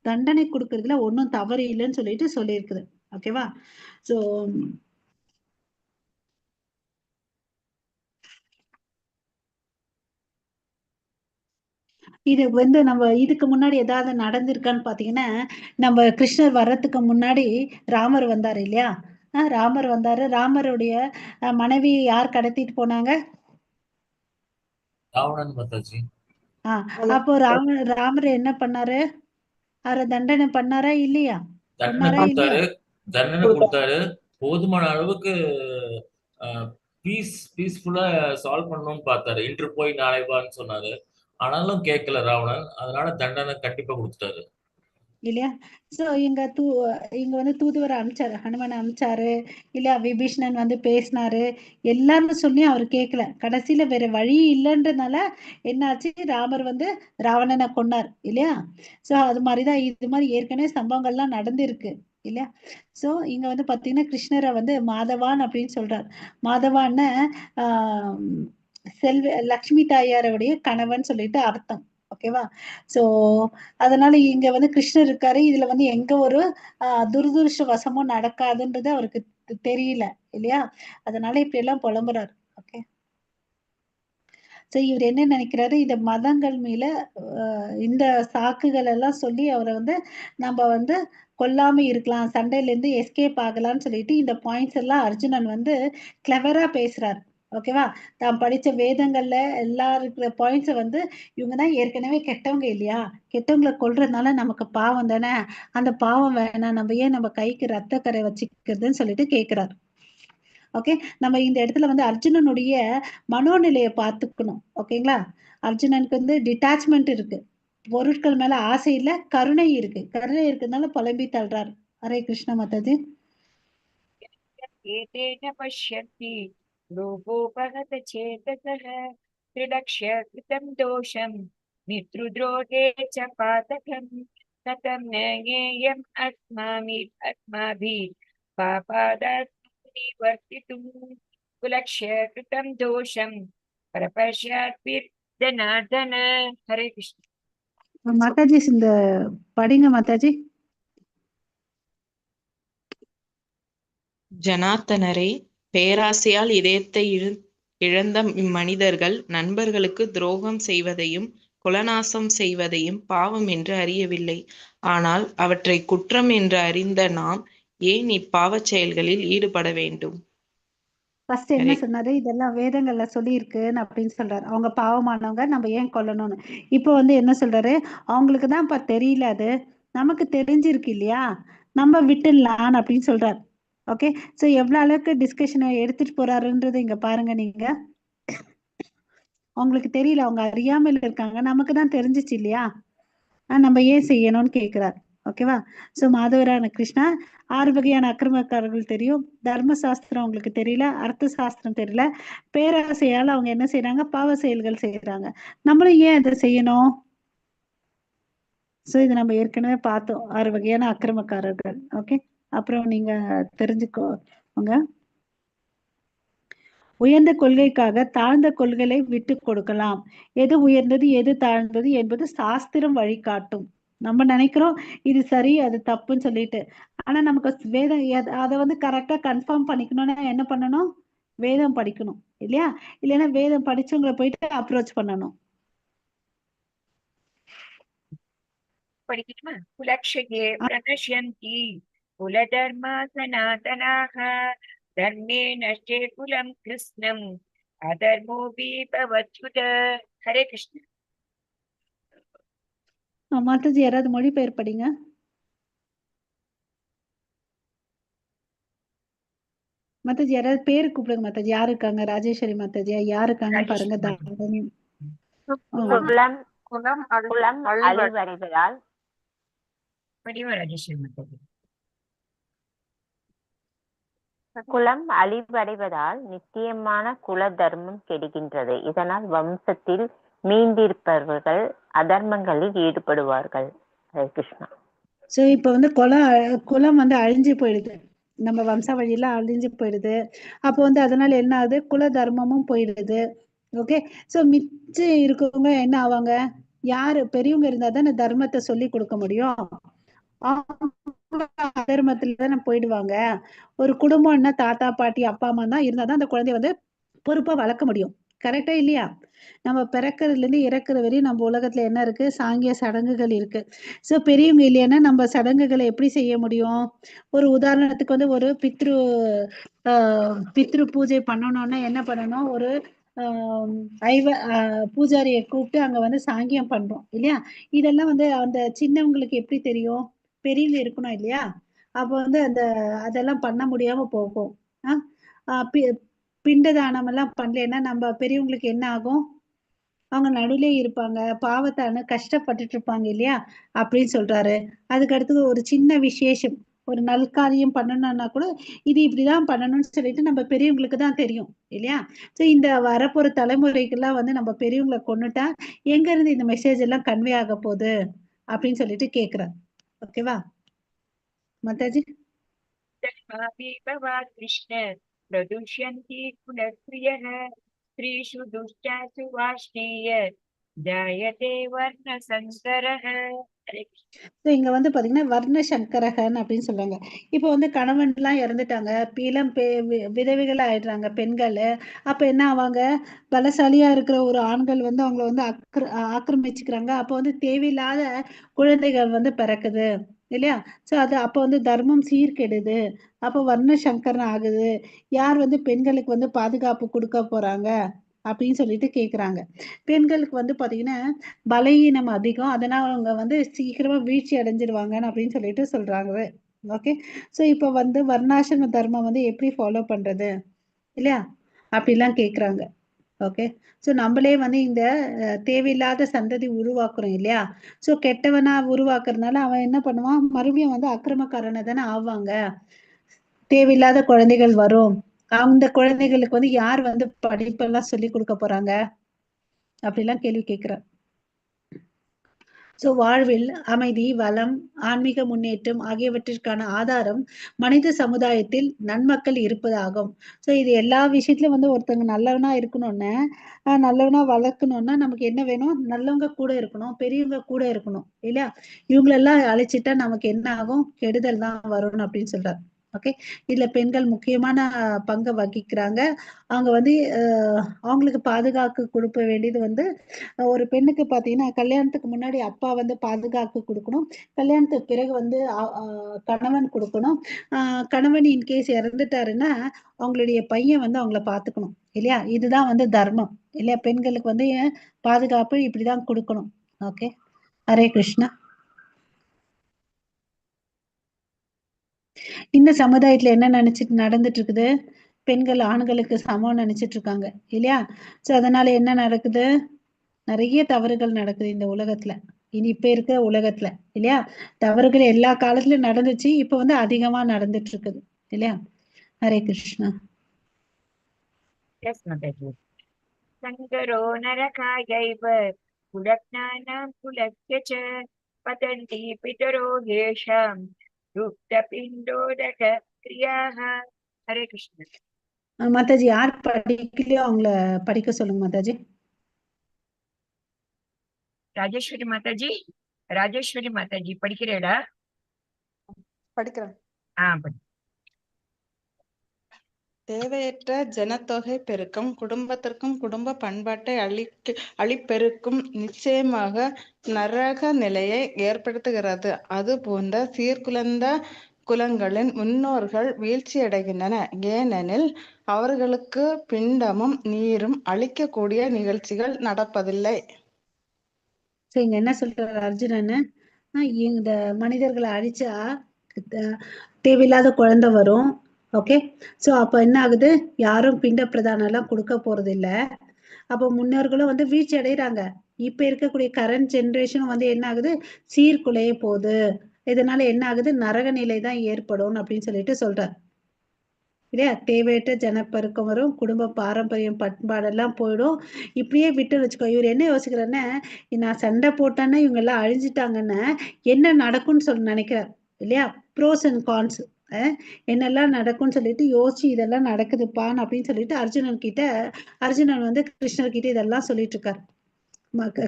S1: தண்டனை கொடுக்கறதுல ஒன்றும் தவறு இல்லைன்னு சொல்லிட்டு சொல்லியிருக்குது. ஓகேவா? சோ இது வந்து நம்ம இதுக்கு முன்னாடி ஏதாவது நடந்திருக்கான்னு பாத்தீங்கன்னா, நம்ம கிருஷ்ணர் வர்றதுக்கு முன்னாடி ராமர் வந்தாரு இல்லையா? ராமர் வந்தாரு. ராமருடைய மனைவி யார் கடத்திட்டு போனாங்க?
S5: ராவணன் மாதாஜி.
S1: அப்போ ராமர் என்ன பண்ணாரு? அவரை தண்டனை பண்ணாரா இல்லையா?
S5: தண்டனை கொடுத்தாரு. போதுமான அளவுக்கு பீஸ்ஃபுல்லா சால்வ் பண்ணணும்னு பார்த்தாரு. இன்று போய் நாளை வான்னு சொன்னாரு. ஆனாலும் கேட்கல ராவணன். அதனால தண்டனை கண்டிப்பா கொடுத்துட்டாரு
S1: இல்லையா? சோ இங்க வந்து தூதுவரை அனுப்பிச்சாரு, ஹனுமன் அனுப்பிச்சாரு இல்லையா? விபீஷணன் வந்து பேசினாரு. எல்லாரும் சொல்லி அவர் கேட்கல. கடைசியில வேற வழி இல்லைன்றதுனால என்னாச்சு? ராமர் வந்து ராவணனை கொன்னார் இல்லையா? சோ அது மாதிரிதான் இது மாதிரி ஏற்கனவே சம்பவங்கள்லாம் நடந்திருக்கு இல்லையா? சோ இங்க வந்து பாத்தீங்கன்னா கிருஷ்ணரை வந்து மாதவான் அப்படின்னு சொல்றார். மாதவான்னு லக்ஷ்மி தாயாருடைய கணவன் சொல்லிட்டு அர்த்தம். ஓகேவா? சோ அதனால இங்க வந்து கிருஷ்ணர் இருக்காரு. இதுல வந்து எங்க ஒரு துரதிருஷ்ட வசமும் நடக்காதுன்றது அவருக்கு தெரியல இல்லையா? அதனால இப்படி எல்லாம் புலம்புறாரு. ஓகே, சோ இவர் என்ன நினைக்கிறாரு? இந்த மதங்கள் மேல இந்த சாக்குகள் எல்லாம் சொல்லி அவரை வந்து நம்ம வந்து கொல்லாம இருக்கலாம், சண்டையில இருந்து எஸ்கேப் ஆகலாம்னு சொல்லிட்டு இந்த பாயிண்ட்ஸ் எல்லாம் அர்ஜுனன் வந்து கிளவரா பேசுறாரு. ஓகேவா? தான் படிச்ச வேதங்கள்ல எல்லா இருக்கிற பாயிண்ட்ஸை வந்து இவங்க தான் ஏற்கனவே கெட்டவங்க இல்லையா? கெட்டவங்களை கொல்றதுனால நமக்கு பாவம் தானே, அந்த பாவம் வேணாம், நம்ம ஏன் நம்ம கைக்கு ரத்த கரை வச்சுக்கிறதுன்னு சொல்லிட்டு கேட்கிறார். ஓகே, நம்ம இந்த இடத்துல வந்து அர்ஜுனனுடைய மனோநிலையை பார்த்துக்கணும். ஓகேங்களா? அர்ஜுனனுக்கு வந்து டிட்டாச்மெண்ட் இருக்கு. பொருட்கள் மேல ஆசை இல்ல, கருணை இருக்கு. கருணை இருக்கிறதுனால புலம்பி தள்ளுறாரு. ஹரே கிருஷ்ண மாதாஜி.
S3: एतेन पश्यन्ति लोभोपहत चेतसः त्रिलक्ष्य कृतं दोषं मितृद्रोहे च पातकम् कथं न ज्ञेयम् अस्माभिः पापादात्मनिवर्तितुं कुलक्ष्य कृतं दोषं प्रपश्यद्भिर्जनार्दन. हरे कृष्ण
S1: மாதாஜி இந்த படிங்க மாதாஜி.
S4: ஜனார்த்தனரே, பேராசையால் இதயத்தை இழந்த இம்மனிதர்கள் நண்பர்களுக்கு துரோகம் செய்வதையும் குலநாசம் செய்வதையும் பாவம் என்று அறியவில்லை. ஆனால் அவற்றை குற்றம் என்று அறிந்த நாம் ஏன் இப்பாவச் செயல்களில் ஈடுபட வேண்டும்?
S1: ஃபர்ஸ்ட் என்ன சொன்னாரு? இதெல்லாம் வேதங்கள்ல சொல்லியிருக்குன்னு அப்படின்னு சொல்றாரு. அவங்க பாவமானவங்க, நம்ம ஏன் கொல்லணும்னு. இப்போ வந்து என்ன சொல்றாரு? அவங்களுக்கு தான் தெரியல, அது நமக்கு தெரிஞ்சிருக்கு இல்லையா, நம்ம விட்டுடலான்னு அப்படின்னு சொல்றாரு. ஓகே, ஸோ எவ்வளவு அளவுக்கு டிஸ்கஷனை எடுத்துட்டு போறாருன்றது இங்க பாருங்க நீங்க. அவங்களுக்கு தெரியல, அவங்க அறியாமல் இருக்காங்க, நமக்கு தான் தெரிஞ்சிச்சு இல்லையா, நம்ம ஏன் செய்யணும்னு கேட்கிறார். ஓகேவா? சோ மாதவரான கிருஷ்ணா, 6 வகையான அக்கிரமக்காரர்கள் தெரியும், தர்ம சாஸ்திரம் அவங்களுக்கு தெரியல, அர்த்த சாஸ்திரம் தெரியல, பேராசையால அவங்க என்ன செய்யறாங்க? பாவ செயல்கள் செய்யறாங்க. நம்மளும் ஏன் அதை செய்யணும்? சோ இது நம்ம ஏற்கனவே பார்த்தோம், 6 வகையான அக்கிரமக்காரர்கள். ஓகே, அப்புறம் நீங்க தெரிஞ்சுக்கோங்க. உயர்ந்த கொள்கைக்காக தாழ்ந்த கொள்கைகளை விட்டு கொடுக்கலாம். எது உயர்ந்தது எது தாழ்ந்தது என்பது சாஸ்திரம் வழிகாட்டும். நம்ம நினைக்கிறோம் இது சரி அது தப்புன்னு சொல்லிட்டு, ஆனா நமக்கு வேதம் அதை வந்து கரெக்டா கன்ஃபார்ம் பண்ணிக்கணும்னா என்ன பண்ணணும்? வேதம் படிக்கணும் இல்லையா? இல்லைன்னா வேதம் படிச்சவங்களை போயிட்டு அப்ரோச் பண்ணணும்.
S3: படிக்கட்டுமா? குலக்ஷயே பிரணஷ்யந்தி குலதர்மா சனாதனாக தர்மே நஷ்டே குலம் கிருஷ்ணம் அதர்மோபி பவத்யுத. ஹரே கிருஷ்ண.
S1: மாதாஜி யாராவது மொழிபெயர் படிங்க. மாதாஜி யாராவது பேரு கூப்பிடுங்க. மாதாஜி யாரு இருக்காங்க? ராஜேஸ்வரி மாதாஜியா யாரு இருக்காங்கன்னு பாருங்க.
S6: குலம் குலம் அழிவடைவதால்
S3: ராஜேஸ்வரி மாதாஜி.
S6: குலம் அழிவடைவதால் நித்தியமான குல தர்மம் கெடுகின்றது. இதனால் வம்சத்தில் மீண்டிருப்பவர்கள் அதர்மங்களில் ஈடுபடுவார்கள். ஹரே கிருஷ்ணா.
S1: சோ இப்ப வந்து குலம் வந்து அழிஞ்சு போயிடுது, நம்ம வம்சாவழியில அழிஞ்சு போயிடுது. அப்போ வந்து அதனால என்ன ஆகுது? குல தர்மமும் போயிடுது. ஓகே, சோ மிச்சம் இருக்கவங்க என்ன ஆவாங்க? யாரு பெரியவங்க இருந்தா தானே தர்மத்தை சொல்லி கொடுக்க முடியும். அதர்மத்துல தானே போயிடுவாங்க. ஒரு குடும்பம்னா தாத்தா பாட்டி அப்பா அம்மா தான் இருந்தாதான் அந்த குழந்தைய வந்து பொறுப்பா வளர்க்க முடியும். கரெக்டா இல்லையா? நம்ம பிறக்கிறதுல இருந்து இறக்குற வரையும் நம்ம உலகத்துல என்ன இருக்கு? சாங்கிய சடங்குகள் இருக்கு. சோ பெரியவங்க இல்லைன்னா நம்ம சடங்குகளை எப்படி செய்ய முடியும்? ஒரு உதாரணத்துக்கு வந்து ஒரு பித்ரு பூஜை பண்ணணும்னா என்ன பண்ணணும்? ஒரு பூஜாரியை கூப்பிட்டு அங்க வந்து சாங்கியம் பண்றோம் இல்லையா? இதெல்லாம் வந்து அந்த சின்னவங்களுக்கு எப்படி தெரியும்? பெரியவங்க இருக்கணும் இல்லையா? அப்ப வந்து அதெல்லாம் பண்ண முடியாம போகும். பிண்ட தானம் எல்லாம் பண்ணலன்னா நம்ம பெரியவங்களுக்கு என்ன ஆகும்? அவங்க நடுவுலே இருப்பாங்க, பாவத்தான கஷ்டப்பட்டுட்டு இருப்பாங்க இல்லையா? அப்படின்னு சொல்றாரு. அதுக்கு அடுத்தது ஒரு சின்ன விசேஷம், ஒரு நல்காரியம் பண்ணணும்னா கூட இது இப்படிதான் பண்ணணும்னு சொல்லிட்டு நம்ம பெரியவங்களுக்கு தான் தெரியும் இல்லையா? சோ இந்த வரப்போற தலைமுறைக்கெல்லாம் வந்து நம்ம பெரியவங்களை கொண்டுட்டா எங்க இருந்து இந்த மெசேஜ் எல்லாம் கன்வே ஆக போகுது அப்படின்னு சொல்லிட்டு கேக்குறாரு. ஓகேவா மாதாஜி?
S3: கிருஷ்ண பிரதுஷ்யந்தி குலப்ரியः ஸ்ரீஷு துஷ்டாசு வாஷ்ணேய ஜாயதே வர்ண சங்கரः.
S1: இங்க வந்து பாத்தீங்கன்னா வர்ண சங்கரகன் அப்படின்னு சொல்றாங்க. இப்ப வந்து கணவன் எல்லாம் இறந்துட்டாங்க, இளம் விதவைகள் ஆயிடுறாங்க பெண்கள். அப்ப என்ன ஆவாங்க? பலசாலியா இருக்கிற ஒரு ஆண்கள் வந்து அவங்கள வந்து ஆக்கிரமிச்சுக்கிறாங்க. அப்ப வந்து தேவையில்லாத குழந்தைகள் வந்து பிறக்குது இல்லையா? சோ அது அப்ப வந்து தர்மம் சீர்கெடுது. அப்ப வர்ண சங்கரன் ஆகுது. யார் வந்து பெண்களுக்கு வந்து பாதுகாப்பு கொடுக்க போறாங்க அப்படின்னு சொல்லிட்டு கேக்குறாங்க. பெண்களுக்கு வந்து பாத்தீங்கன்னா பலவீனம் அதிகம், அதனால அவங்க வந்து சீக்கிரமா வீழ்ச்சி அடைஞ்சிருவாங்கன்னு அப்படின்னு சொல்லிட்டு சொல்றாங்க. ஓகே, சோ இப்ப வந்து வர்ணாசிரம தர்மம் வந்து எப்படி ஃபாலோ பண்றது இல்லையா? அப்படிலாம் கேக்குறாங்க. ஓகே, சோ நம்மளே வந்து இந்த தேவையில்லாத சந்ததி உருவாக்குறோம் இல்லையா? சோ கெட்டவனா உருவாக்குறதுனால அவன் என்ன பண்ணுவான்? மறுபடியும் வந்து அக்கிரமக்காரனை தானே ஆவாங்க. தேவையில்லாத குழந்தைகள் வரும். அந்த குழந்தைகளுக்கு வந்து யார் வந்து படிப்பெல்லாம் சொல்லி கொடுக்க போறாங்க? அப்படிலாம் கேள்வி கேட்கிறேன். சோ வாழ்வில் அமைதி, வளம், ஆன்மீக முன்னேற்றம் ஆகியவற்றிற்கான ஆதாரம் மனித சமுதாயத்தில் நன்மக்கள் இருப்பதாகும். சோ இது எல்லா விஷயத்திலும் வந்து ஒருத்தவங்க நல்லவனா இருக்கணும்னு, நல்லவனா வளர்க்கணும்னா நமக்கு என்ன வேணும்? நல்லவங்க கூட இருக்கணும், பெரியவங்க கூட இருக்கணும் இல்லையா? இவங்களெல்லாம் அழைச்சிட்டா நமக்கு என்ன ஆகும்? கெடுதல் தான் வரணும் அப்படின்னு சொல்றாரு. ஓகே, இதுல பெண்கள் முக்கியமான பங்கை வகிக்கிறாங்க. அவங்க வந்து அவங்களுக்கு பாதுகாப்பு கொடுக்க வேண்டியது வந்து ஒரு பெண்ணுக்கு பாத்தீங்கன்னா கல்யாணத்துக்கு முன்னாடி அப்பா வந்து பாதுகாப்பு கொடுக்கணும், கல்யாணத்துக்கு பிறகு வந்து கணவன் கொடுக்கணும். கணவன் இன்கேஸ் இறந்துட்டாருன்னா அவங்களுடைய பையன் வந்து அவங்கள பாத்துக்கணும் இல்லையா? இதுதான் வந்து தர்மம் இல்லையா? பெண்களுக்கு வந்து பாதுகாப்பு இப்படிதான் கொடுக்கணும். ஓகே, ஹரே கிருஷ்ணா. இந்த சமுதாயத்துல என்ன நடந்துட்டு இருக்குது? பெண்கள் ஆண்களுக்கு சமம் நினைச்சிட்டு இருக்காங்க இல்லையா? சோ அதனால என்ன நடக்குது? நிறைய தவறுகள் நடக்குது இந்த உலகத்துல. இப்ப இருக்கிற உலகத்துல இல்லையா? தவறுகள் எல்லா காலத்திலும் நடந்துச்சு, இப்ப வந்து அதிகமா நடந்துட்டு இருக்குது இல்லையா? ஹரே கிருஷ்ணா.
S3: சங்கரோ நரகாயைவ குலக்ஞானம் குலக்ய ச பதந்தி பிதரோ ஏஷாம் दुग्धपिण्डोदक क्रियाः हरे कृष्ण
S1: மாதாஜி யார் படிக்கலையோ அவங்கள படிக்க சொல்லுங்க மாதாஜி.
S3: ராஜேஸ்வரி மாதாஜி படிக்கிறேடா?
S7: படிக்கிறேன்.
S3: படி.
S7: தேவையற்ற ஜனத்தொகை பெருக்கம் குடும்பத்திற்கும் குடும்ப பண்பாட்டை அழிப்பெருக்கும் நிச்சயமாக நரக நிலையை ஏற்படுத்துகிறது. அது போன்ற சீர்குலைந்த குலங்களின் முன்னோர்கள் வீழ்ச்சியடைகின்றன. ஏனெனில் அவர்களுக்கு பிண்டமும் நீரும் அளிக்கக்கூடிய நிகழ்ச்சிகள் நடப்பதில்லை.
S1: இங்க என்ன சொல்றாரு அர்ஜுனன், இந்த மனிதர்களை அழிச்சா தேவையில்லாத குழந்தை வரும். ஓகே, சோ அப்ப என்ன ஆகுது, யாரும் பிண்ட பிரதானம் எல்லாம் கொடுக்க போறது இல்ல. அப்போ முன்னோர்களும் வந்து வீழ்ச்சி அடைகிறாங்க. இப்ப இருக்கக்கூடிய கரண்ட் ஜெனரேஷன் வந்து என்ன ஆகுது, சீர்குலைய போகுது. இதனால என்ன ஆகுது, நரக நிலை தான் ஏற்படும் அப்படின்னு சொல்லிட்டு சொல்றார் இல்லையா. தேவையற்ற ஜனப்பெருக்கம் வரும், குடும்ப பாரம்பரியம் பண்பாடெல்லாம் போயிடும். இப்படியே விட்டு வச்சுக்கோ. இவர் என்ன யோசிக்கிறாருன்னா, நான் சண்டை போட்டேன்னா இவங்க எல்லாம் அழிஞ்சிட்டாங்கன்னா என்ன நடக்கும்னு சொல்லி நினைக்கிறார் இல்லையா. ப்ரோஸ் அண்ட் கான்ஸ் என்னெல்லாம் நடக்கும்னு சொல்லிட்டு யோசிச்சு இதெல்லாம் நடக்குதுப்பான்னு அப்படின்னு சொல்லிட்டு அர்ஜுனன் வந்து கிருஷ்ணர் கிட்ட இதெல்லாம் சொல்லிட்டு இருக்காரு.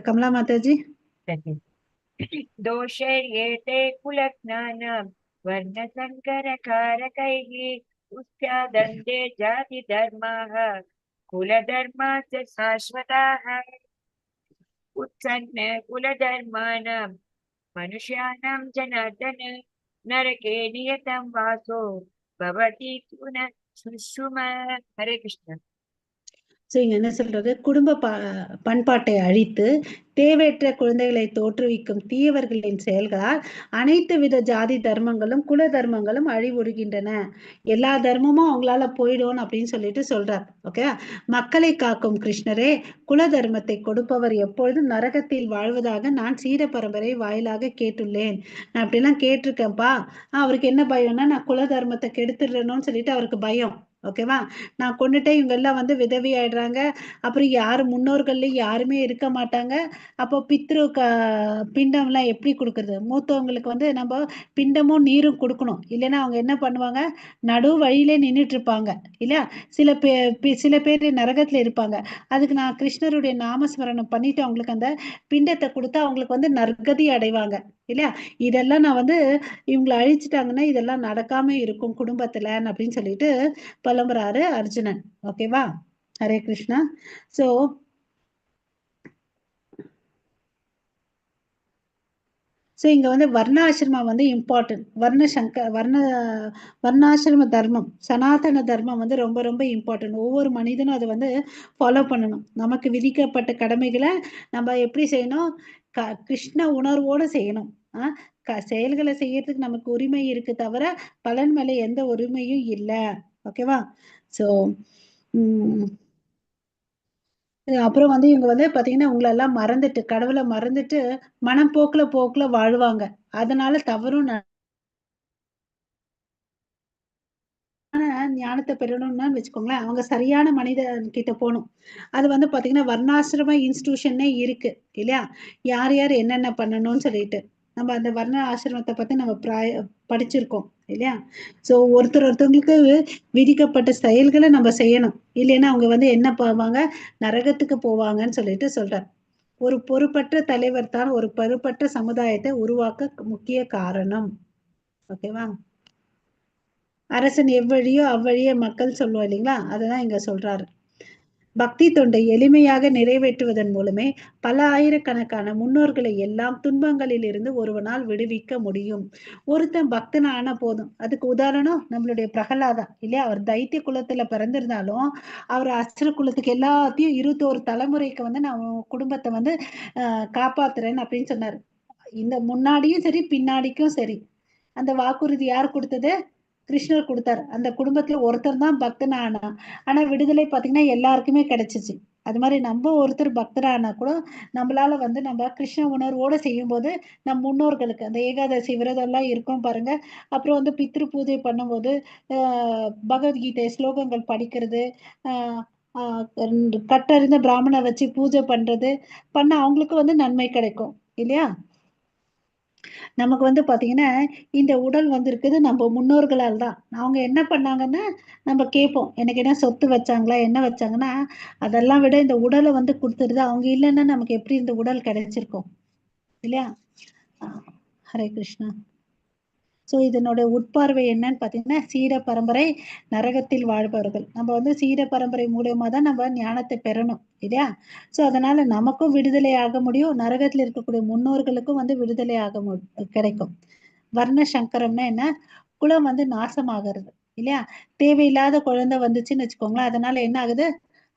S1: கமலா மாதாஜி.
S3: दोषयेते कुलज्ञानं वर्णसङ्करकारकैः उस्यादन्ते जातिधर्माः कुलधर्माश्च शाश्वताः उत्सन्न कुलधर्माणां मनुष्याणां जनार्दन नरके नियतं वासो भवति पुनः सुषुम हरे कृष्ण
S1: இங்க என்ன சொல்றது, குடும்ப பண்பாட்டை அழித்து தேவையற்ற குழந்தைகளை தோற்றுவிக்கும் தீயவர்களின் செயல்களால் அனைத்து வித ஜாதி தர்மங்களும் குல தர்மங்களும் அழிவுறுகின்றன. எல்லா தர்மமும் அவங்களால போயிடும் அப்படின்னு சொல்லிட்டு சொல்றார். ஓகே, மக்களை காக்கும் கிருஷ்ணரே, குல தர்மத்தை கொடுப்பவர் எப்பொழுதும் நரகத்தில் வாழ்வதாக நான் சீட பரம்பரை வாயிலாக கேட்டுள்ளேன். நான் அப்படிலாம் கேட்டிருக்கேன்ப்பா. அவருக்கு என்ன பயம்னா, நான் குல தர்மத்தை கெடுத்துடுறேன்னு சொல்லிட்டு அவருக்கு பயம். ஓகேவா, நான் கொண்டுட்டே இவங்க எல்லாம் வந்து விதவி ஆயிடுறாங்க. அப்புறம் யாரு முன்னோர்கள்ல யாருமே இருக்க மாட்டாங்க. அப்போ பித்ரு பிண்டம் எல்லாம் எப்படி கொடுக்கறது? மூத்தவங்களுக்கு வந்து நம்ம பிண்டமும் நீரும் கொடுக்கணும். இல்லைன்னா அவங்க என்ன பண்ணுவாங்க, நடு வழியிலே நின்றுட்டு இருப்பாங்க இல்லையா. சில பேர் நரகத்துல இருப்பாங்க. அதுக்கு நான் கிருஷ்ணருடைய நாமஸ்மரணம் பண்ணிட்டு அவங்களுக்கு அந்த பிண்டத்தை கொடுத்தா அவங்களுக்கு வந்து நற்கதி அடைவாங்க இல்லையா. இதெல்லாம் நான் வந்து இவங்களை அழிச்சிட்டாங்கன்னா இதெல்லாம் நடக்காம இருக்கும் குடும்பத்துல அப்படின்னு சொல்லிட்டு புலம்புறாரு அர்ஜுனன். ஓகேவா, ஹரே கிருஷ்ணா. சோ இங்க வந்து வர்ணாசிரமம் வந்து இம்பார்ட்டன்ட். வர்ணாசிரம தர்மம், சனாதன தர்மம் வந்து ரொம்ப ரொம்ப இம்பார்ட்டன்ட். ஒவ்வொரு மனிதனும் அதை வந்து ஃபாலோ பண்ணணும். நமக்கு விதிக்கப்பட்ட கடமைகளை நம்ம எப்படி செய்யணும், கிருஷ்ண உணர்வோடு செய்யணும். செயல்களை செய்யறதுக்கு நமக்கு உரிமை இருக்கு தவிர பலன் மேல எந்த உரிமையும் இல்லை. ஓகேவா. சோ அப்புறம் வந்து இவங்க வந்து பாத்தீங்கன்னா உங்களை எல்லாம் மறந்துட்டு, கடவுளை மறந்துட்டு மனம் போக்குல வாழ்வாங்க. அதனால தவறும் ஞானத்தை பெறணும்னா வச்சுக்கோங்களேன், அவங்க சரியான மனிதன் கிட்ட போகணும். அது வந்து பாத்தீங்கன்னா வர்ணாசிரம இன்ஸ்டிடியூஷனே இருக்கு இல்லையா. யார் யார் என்னென்ன பண்ணணும்னு சொல்லிட்டு நம்ம அந்த வர்ண ஆசிரமத்தை பத்தி நம்ம படிச்சிருக்கோம் இல்லையா. சோ ஒருத்தவங்களுக்கு விதிக்கப்பட்ட செயல்களை நம்ம செய்யணும். இல்லைன்னா அவங்க வந்து என்ன போவாங்க, நரகத்துக்கு போவாங்கன்னு சொல்லிட்டு சொல்றார். ஒரு பொறுப்பற்ற தலைவர் தான் ஒரு பொறுப்பற்ற சமுதாயத்தை உருவாக்க முக்கிய காரணம். ஓகேவா. அரசன் எவ்வழியோ அவ்வழியே மக்கள் சொல்லுவோம் இல்லைங்களா, அததான் இங்க சொல்றாரு. பக்தி தொண்டை எளிமையாக நிறைவேற்றுவதன் மூலமே பல ஆயிரக்கணக்கான முன்னோர்களை எல்லாம் துன்பங்களில் இருந்து ஒருவனால் விடுவிக்க முடியும். ஒருத்தன் பக்தன் ஆன போதும். அதுக்கு உதாரணம் நம்மளுடைய பிரகலாதா இல்லையா. அவர் தைத்திய குலத்துல பிறந்திருந்தாலும் அவர் அசுர குலத்துக்கு எல்லாத்தையும் 21 தலைமுறைக்கு வந்து நான் குடும்பத்தை வந்து காப்பாத்துறேன்னு அப்படின்னு சொன்னாரு. இந்த முன்னாடியும் சரி பின்னாடிக்கும் சரி. அந்த வாக்குறுதி யார் கொடுத்தது, கிருஷ்ணர் கொடுத்தார். அந்த குடும்பத்துல ஒருத்தர் தான் பக்தன் ஆனா, ஆனா விடுதலை பாத்தீங்கன்னா எல்லாருக்குமே கிடைச்சிச்சு. அது மாதிரி நம்ம ஒருத்தர் பக்தரானா கூட நம்மளால வந்து நம்ம கிருஷ்ண உணர்வோட செய்யும் போது நம் முன்னோர்களுக்கு அந்த ஏகாதசி விரதம் எல்லாம் இருக்கும் பாருங்க. அப்புறம் வந்து பித்ரு பூஜை பண்ணும்போது பகவத்கீதை ஸ்லோகங்கள் படிக்கிறது, கட்டறிந்த பிராமணை வச்சு பூஜை பண்றது பண்ண அவங்களுக்கு வந்து நன்மை கிடைக்கும் இல்லையா. நமக்கு வந்து பாத்தீங்கன்னா இந்த உடல் வந்திருக்குது நம்ம முன்னோர்களால் தான். அவங்க என்ன பண்ணாங்கன்னா நம்ம கேட்போம், எனக்கு என்ன சொத்து வச்சாங்களா என்ன வச்சாங்கன்னா அதெல்லாம் விட இந்த உடலை வந்து கொடுத்துருது. அவங்க இல்லைன்னா நமக்கு எப்படி இந்த உடல் கிடைச்சிருக்கும் இல்லையா? ஹரே கிருஷ்ணா. ஸோ இதனோட உட்பார்வை என்னன்னு பார்த்தீங்கன்னா சீட பரம்பரை நரகத்தில் வாழ்பவர்கள். நம்ம வந்து சீட பரம்பரை மூலியமா தான் நம்ம ஞானத்தை பெறணும் இல்லையா? ஸோ அதனால நமக்கும் விடுதலை ஆக முடியும், நரகத்தில் இருக்கக்கூடிய முன்னோர்களுக்கும் வந்து விடுதலை ஆக கிடைக்கும். வர்ண சங்கரம்னா என்ன? குலம் வந்து நாசமாகிறது இல்லையா? தேவையில்லாத குழந்தை வந்துச்சுன்னு வச்சுக்கோங்களேன், அதனால என்ன ஆகுது?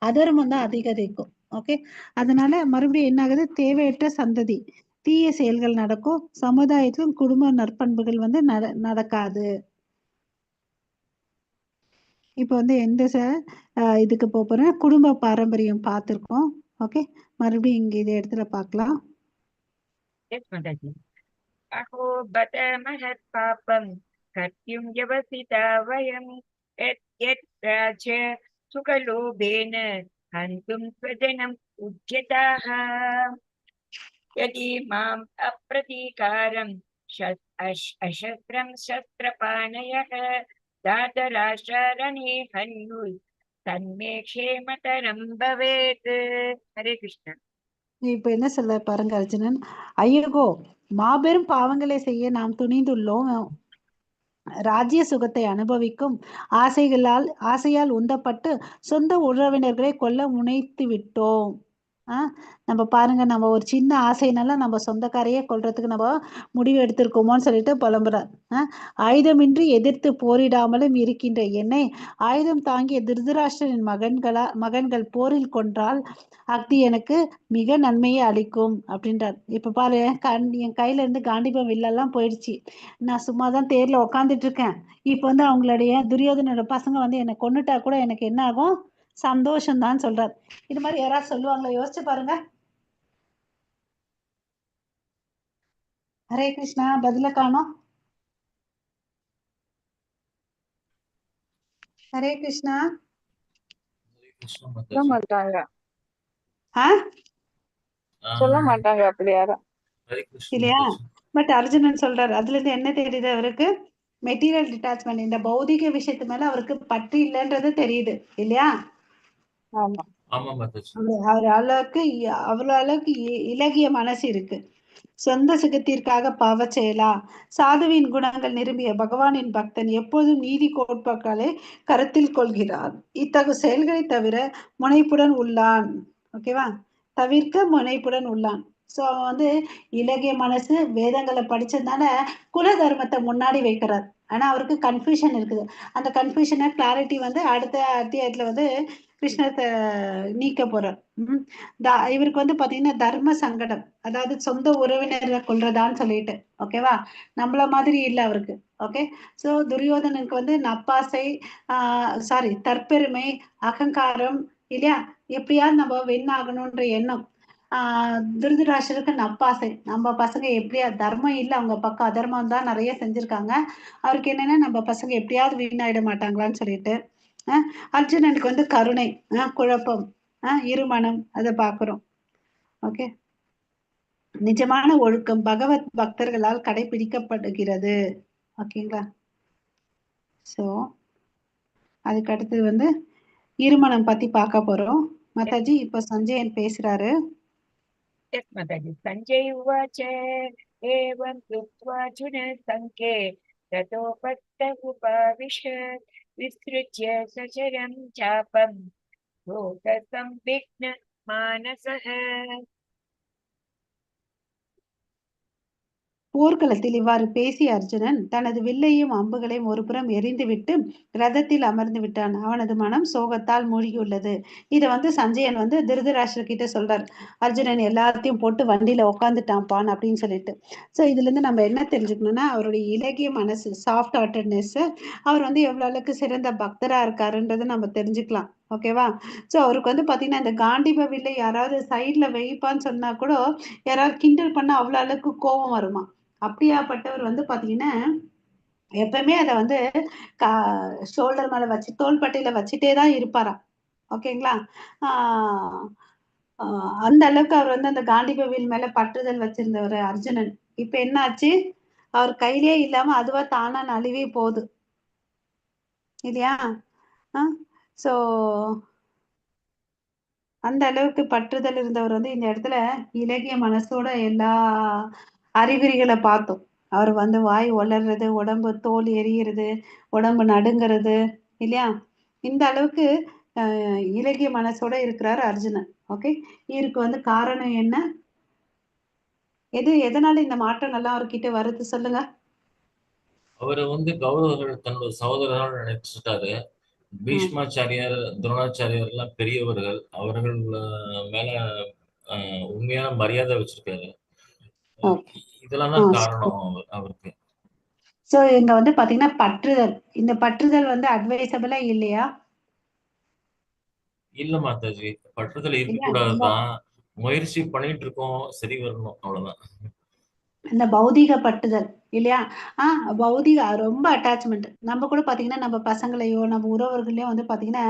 S1: அதர்மம் தான் அதிகரிக்கும். ஓகே, அதனால மறுபடியும் என்ன ஆகுது? தேவையற்ற சந்ததி, தீய செயல்கள் நடக்கும், சமுதாயத்திலும் குடும்ப நற்பண்புகள் வந்து நடக்காது. இப்போ வந்து எந்த இதுக்கு போறேன், குடும்ப பாரம்பரியம் பார்த்திருக்கோம். ஓகே, மறுபடியும் இங்க இந்த இடத்துல பார்க்கலாம்.
S3: Yes, Mataji. Aho bata mahat papam katyum yavasita vayam yet raja sukalobena hantum swajanam ujyataha yadi mam apratikaram ashastram shastrapanayah datarasharane hanyul tanme kshemataram bhavet. Hare Krishna.
S1: இப்ப என்ன சொல்ல பாருங்க அர்ஜுனன், ஐயகோ மாபெரும் பாவங்களை செய்ய நாம் துணிந்துள்ளோம், ராஜ்ய சுகத்தை அனுபவிக்கும் ஆசையால் உந்தப்பட்டு சொந்த உறவினர்களை கொல்ல முனைத்து விட்டோம். நம்ம பாருங்க, நம்ம ஒரு சின்ன ஆசைனால நம்ம சொந்தக்காரையே கொல்றதுக்கு நம்ம முடிவு எடுத்திருக்கோமோன்னு சொல்லிட்டு புலம்புறார். ஆயுதமின்றி எதிர்த்து போரிடாமலும் இருக்கின்ற என்னை ஆயுதம் தாங்கிய திருதராஷ்டிரனின் மகன்கள் போரில் கொன்றால் அக்தி எனக்கு மிக நன்மையை அளிக்கும் அப்படின்றார். இப்ப பாரு, என் கையில இருந்து காண்டிபம் வில்லெல்லாம் போயிடுச்சு, நான் சும்மாதான் தேர்ல உக்காந்துட்டு இருக்கேன். இப்ப வந்து அவங்களுடைய துரியோதனோட பசங்க வந்து என்னை கொன்னுட்டா கூட எனக்கு என்ன ஆகும்? சந்தோஷம் தான் சொல்றார். இது மாதிரி யாராவது சொல்லுவாங்களா? யோசிச்சு பாருங்க. ஹரே கிருஷ்ணா. பதில காணோம். ஹரே கிருஷ்ணா.
S7: சொல்ல மாட்டாங்க,
S1: ஆ
S7: சொல்ல மாட்டாங்க அப்படி யாரும்
S1: இல்லையா? பட் அர்ஜுனன் சொல்றாரு, அதுல இருந்து என்ன தெரியுது அவருக்கு? மெட்டீரியல் டிட்டாச்மெண்ட், இந்த பௌதிக விஷயத்து மேல அவருக்கு பற்று இல்லைன்றது தெரியுது இல்லையா?
S7: ஆமா,
S1: அவர் அவ்வளவு அளவுக்கு இலகிய மனசு இருக்கு. சொந்த சுகத்திற்காக பாவ செயலா? சாதுவின் குணங்கள் நிரம்பிய பகவானின் பக்தன் எப்போதும் நீதி கோட்பாக்களை கருத்தில் கொள்கிறார். இத்தகு செயல்களை தவிர முனைப்புடன் உள்ளான். ஓகேவா? தவிர்க்க முனைப்புடன் உள்ளான். ஸோ அவன் வந்து இலகிய மனசு, வேதங்களை படிச்சதுனால குல தர்மத்தை முன்னாடி வைக்கிறார். ஆனா அவருக்கு கன்ஃபியூஷன் இருக்குது. அந்த கன்ஃபியூஷனை கிளாரிட்டி வந்து அடுத்த அத்தியாயத்துல வந்து கிருஷ்ணர் நீக்க போறார். இவருக்கு வந்து பாத்தீங்கன்னா தர்ம சங்கடம், அதாவது சொந்த உறவினரை கொல்றதான்னு சொல்லிட்டு. ஓகேவா? நம்மள மாதிரி இல்லை அவருக்கு. ஓகே, ஸோ துரியோதனனுக்கு வந்து நப்பாசை, தற்பெருமை, அகங்காரம் இல்லையா? எப்படியாவது நம்ம வெண்ணாகணும்ன்ற எண்ணம். திருதராஷ்டிரருக்கு நப்பாசை, நம்ம பசங்க எப்படியா, தர்மம் இல்லை அவங்க பக்கம், அதர்மம் தான் நிறைய செஞ்சிருக்காங்க. அவருக்கு என்னன்னா நம்ம பசங்க எப்படியாவது வீணாயிட மாட்டாங்களான்னு சொல்லிட்டு. அர்ஜுனனுக்கு வந்து கருணை, குழப்பம், இருமனம், அதை பார்க்கிறோம். ஓகே, நிஜமான ஒழுக்கம் பகவத் பக்தர்களால் கடைபிடிக்கப்படுகிறது. ஓகேங்களா? சோ அதுக்கு அடுத்தது வந்து இருமனம் பத்தி பார்க்க போறோம். மாதாஜி இப்ப சஞ்சயன் பேசுறாரு.
S3: Yes, Mataji. Sanjay uvacha evam krutva juna sanke tato patta upavisha visrutya sacharam chapam bhota sambhigna manasaha.
S1: போர்க்களத்தில் இவ்வாறு பேசிய அர்ஜுனன் தனது வில்லையும் அம்புகளையும் ஒரு புறம் எரிந்துவிட்டு ரதத்தில் அமர்ந்து விட்டான். அவனது மனம் சோகத்தால் மூழ்கியுள்ளது. இதை வந்து சஞ்சயன் வந்து திருதராஷ்டிர கிட்ட சொல்றார், அர்ஜுனன் எல்லாத்தையும் போட்டு வண்டியில உட்காந்துட்டான்பான் அப்படின்னு சொல்லிட்டு. ஸோ இதுல இருந்து நம்ம என்ன தெரிஞ்சுக்கணும்னா, அவருடைய இலகிய மனசு, சாஃப்ட் ஹார்ட்டட்னஸ், அவர் வந்து எவ்வளவு அளவுக்கு சிறந்த பக்தரா இருக்காருன்றதை நம்ம தெரிஞ்சுக்கலாம். ஓகேவா? ஸோ அவருக்கு வந்து பாத்தீங்கன்னா இந்த காண்டிப வில்லை யாராவது சைட்ல வைப்பான்னு சொன்னா கூட யாராவது கிண்டல் பண்ண அவ்வளவு அளவுக்கு கோபம் வருமா. அப்படியாப்பட்டவர் வந்து பாத்தீங்கன்னா எப்பவுமே அதை வந்து ஷோல்டர் மேல வச்சு, தோள்பட்டையில வச்சுட்டே தான் இருப்பாராம். ஓகேங்களா? அந்த அளவுக்கு அவர் வந்து அந்த காண்டிப வில் மேல பற்றுதல் வச்சிருந்தவர் அர்ஜுனன். இப்ப என்னாச்சு, அவர் கையிலே இல்லாம அதுவா தானா நழுவி போகுது இல்லையா? சோ அந்த அளவுக்கு பற்றுதல் இருந்தவர் வந்து இந்த இடத்துல இலகிய மனசோட எல்லா அறிகுறிகளை பார்த்தோம். அவர் வந்து வாய் ஒளர்றது, உடம்பு தோல் எரியிறது, உடம்பு நடுங்கிறது இல்லையா? இந்த அளவுக்கு இலகிய மனசோட இருக்கிறார் அர்ஜுனன். ஓகே, இதற்கு வந்து காரணம் என்ன? எதனால இந்த மாற்றங்கள்லாம் அவர்கிட்ட வருது சொல்லுங்க.
S5: அவரு வந்து கௌரவர்கள் தன்னோட சகோதரர்கள் நினைச்சிட்டாரு. பீஷ்மாச்சாரியார், துரோணாச்சாரியார் எல்லாம் பெரியவர்கள். அவர்கள் மேல உண்மையான மரியாதை வச்சிருக்காரு. இதெல்லாம் தான் காரணம் அவருக்கு.
S1: சோ இங்க வந்து பாத்தீங்கன்னா பற்றுதல், இந்த பற்றுதல் வந்து அட்வைசபிளா இல்லையா?
S5: இல்ல மாதாஜி, பற்றுதல் இருக்கக்கூடாதுதான். முயற்சி பண்ணிட்டு இருக்கோம், சரி வரணும், அவ்வளவுதான்.
S1: இந்த பௌதிக பட்டுதல் இல்லையா? பௌதிக ரொம்ப அட்டாச்மெண்ட். நம்ம கூட பாத்தீங்கன்னா நம்ம பசங்களையோ நம்ம உறவுகளையோ வந்து பாத்தீங்கன்னா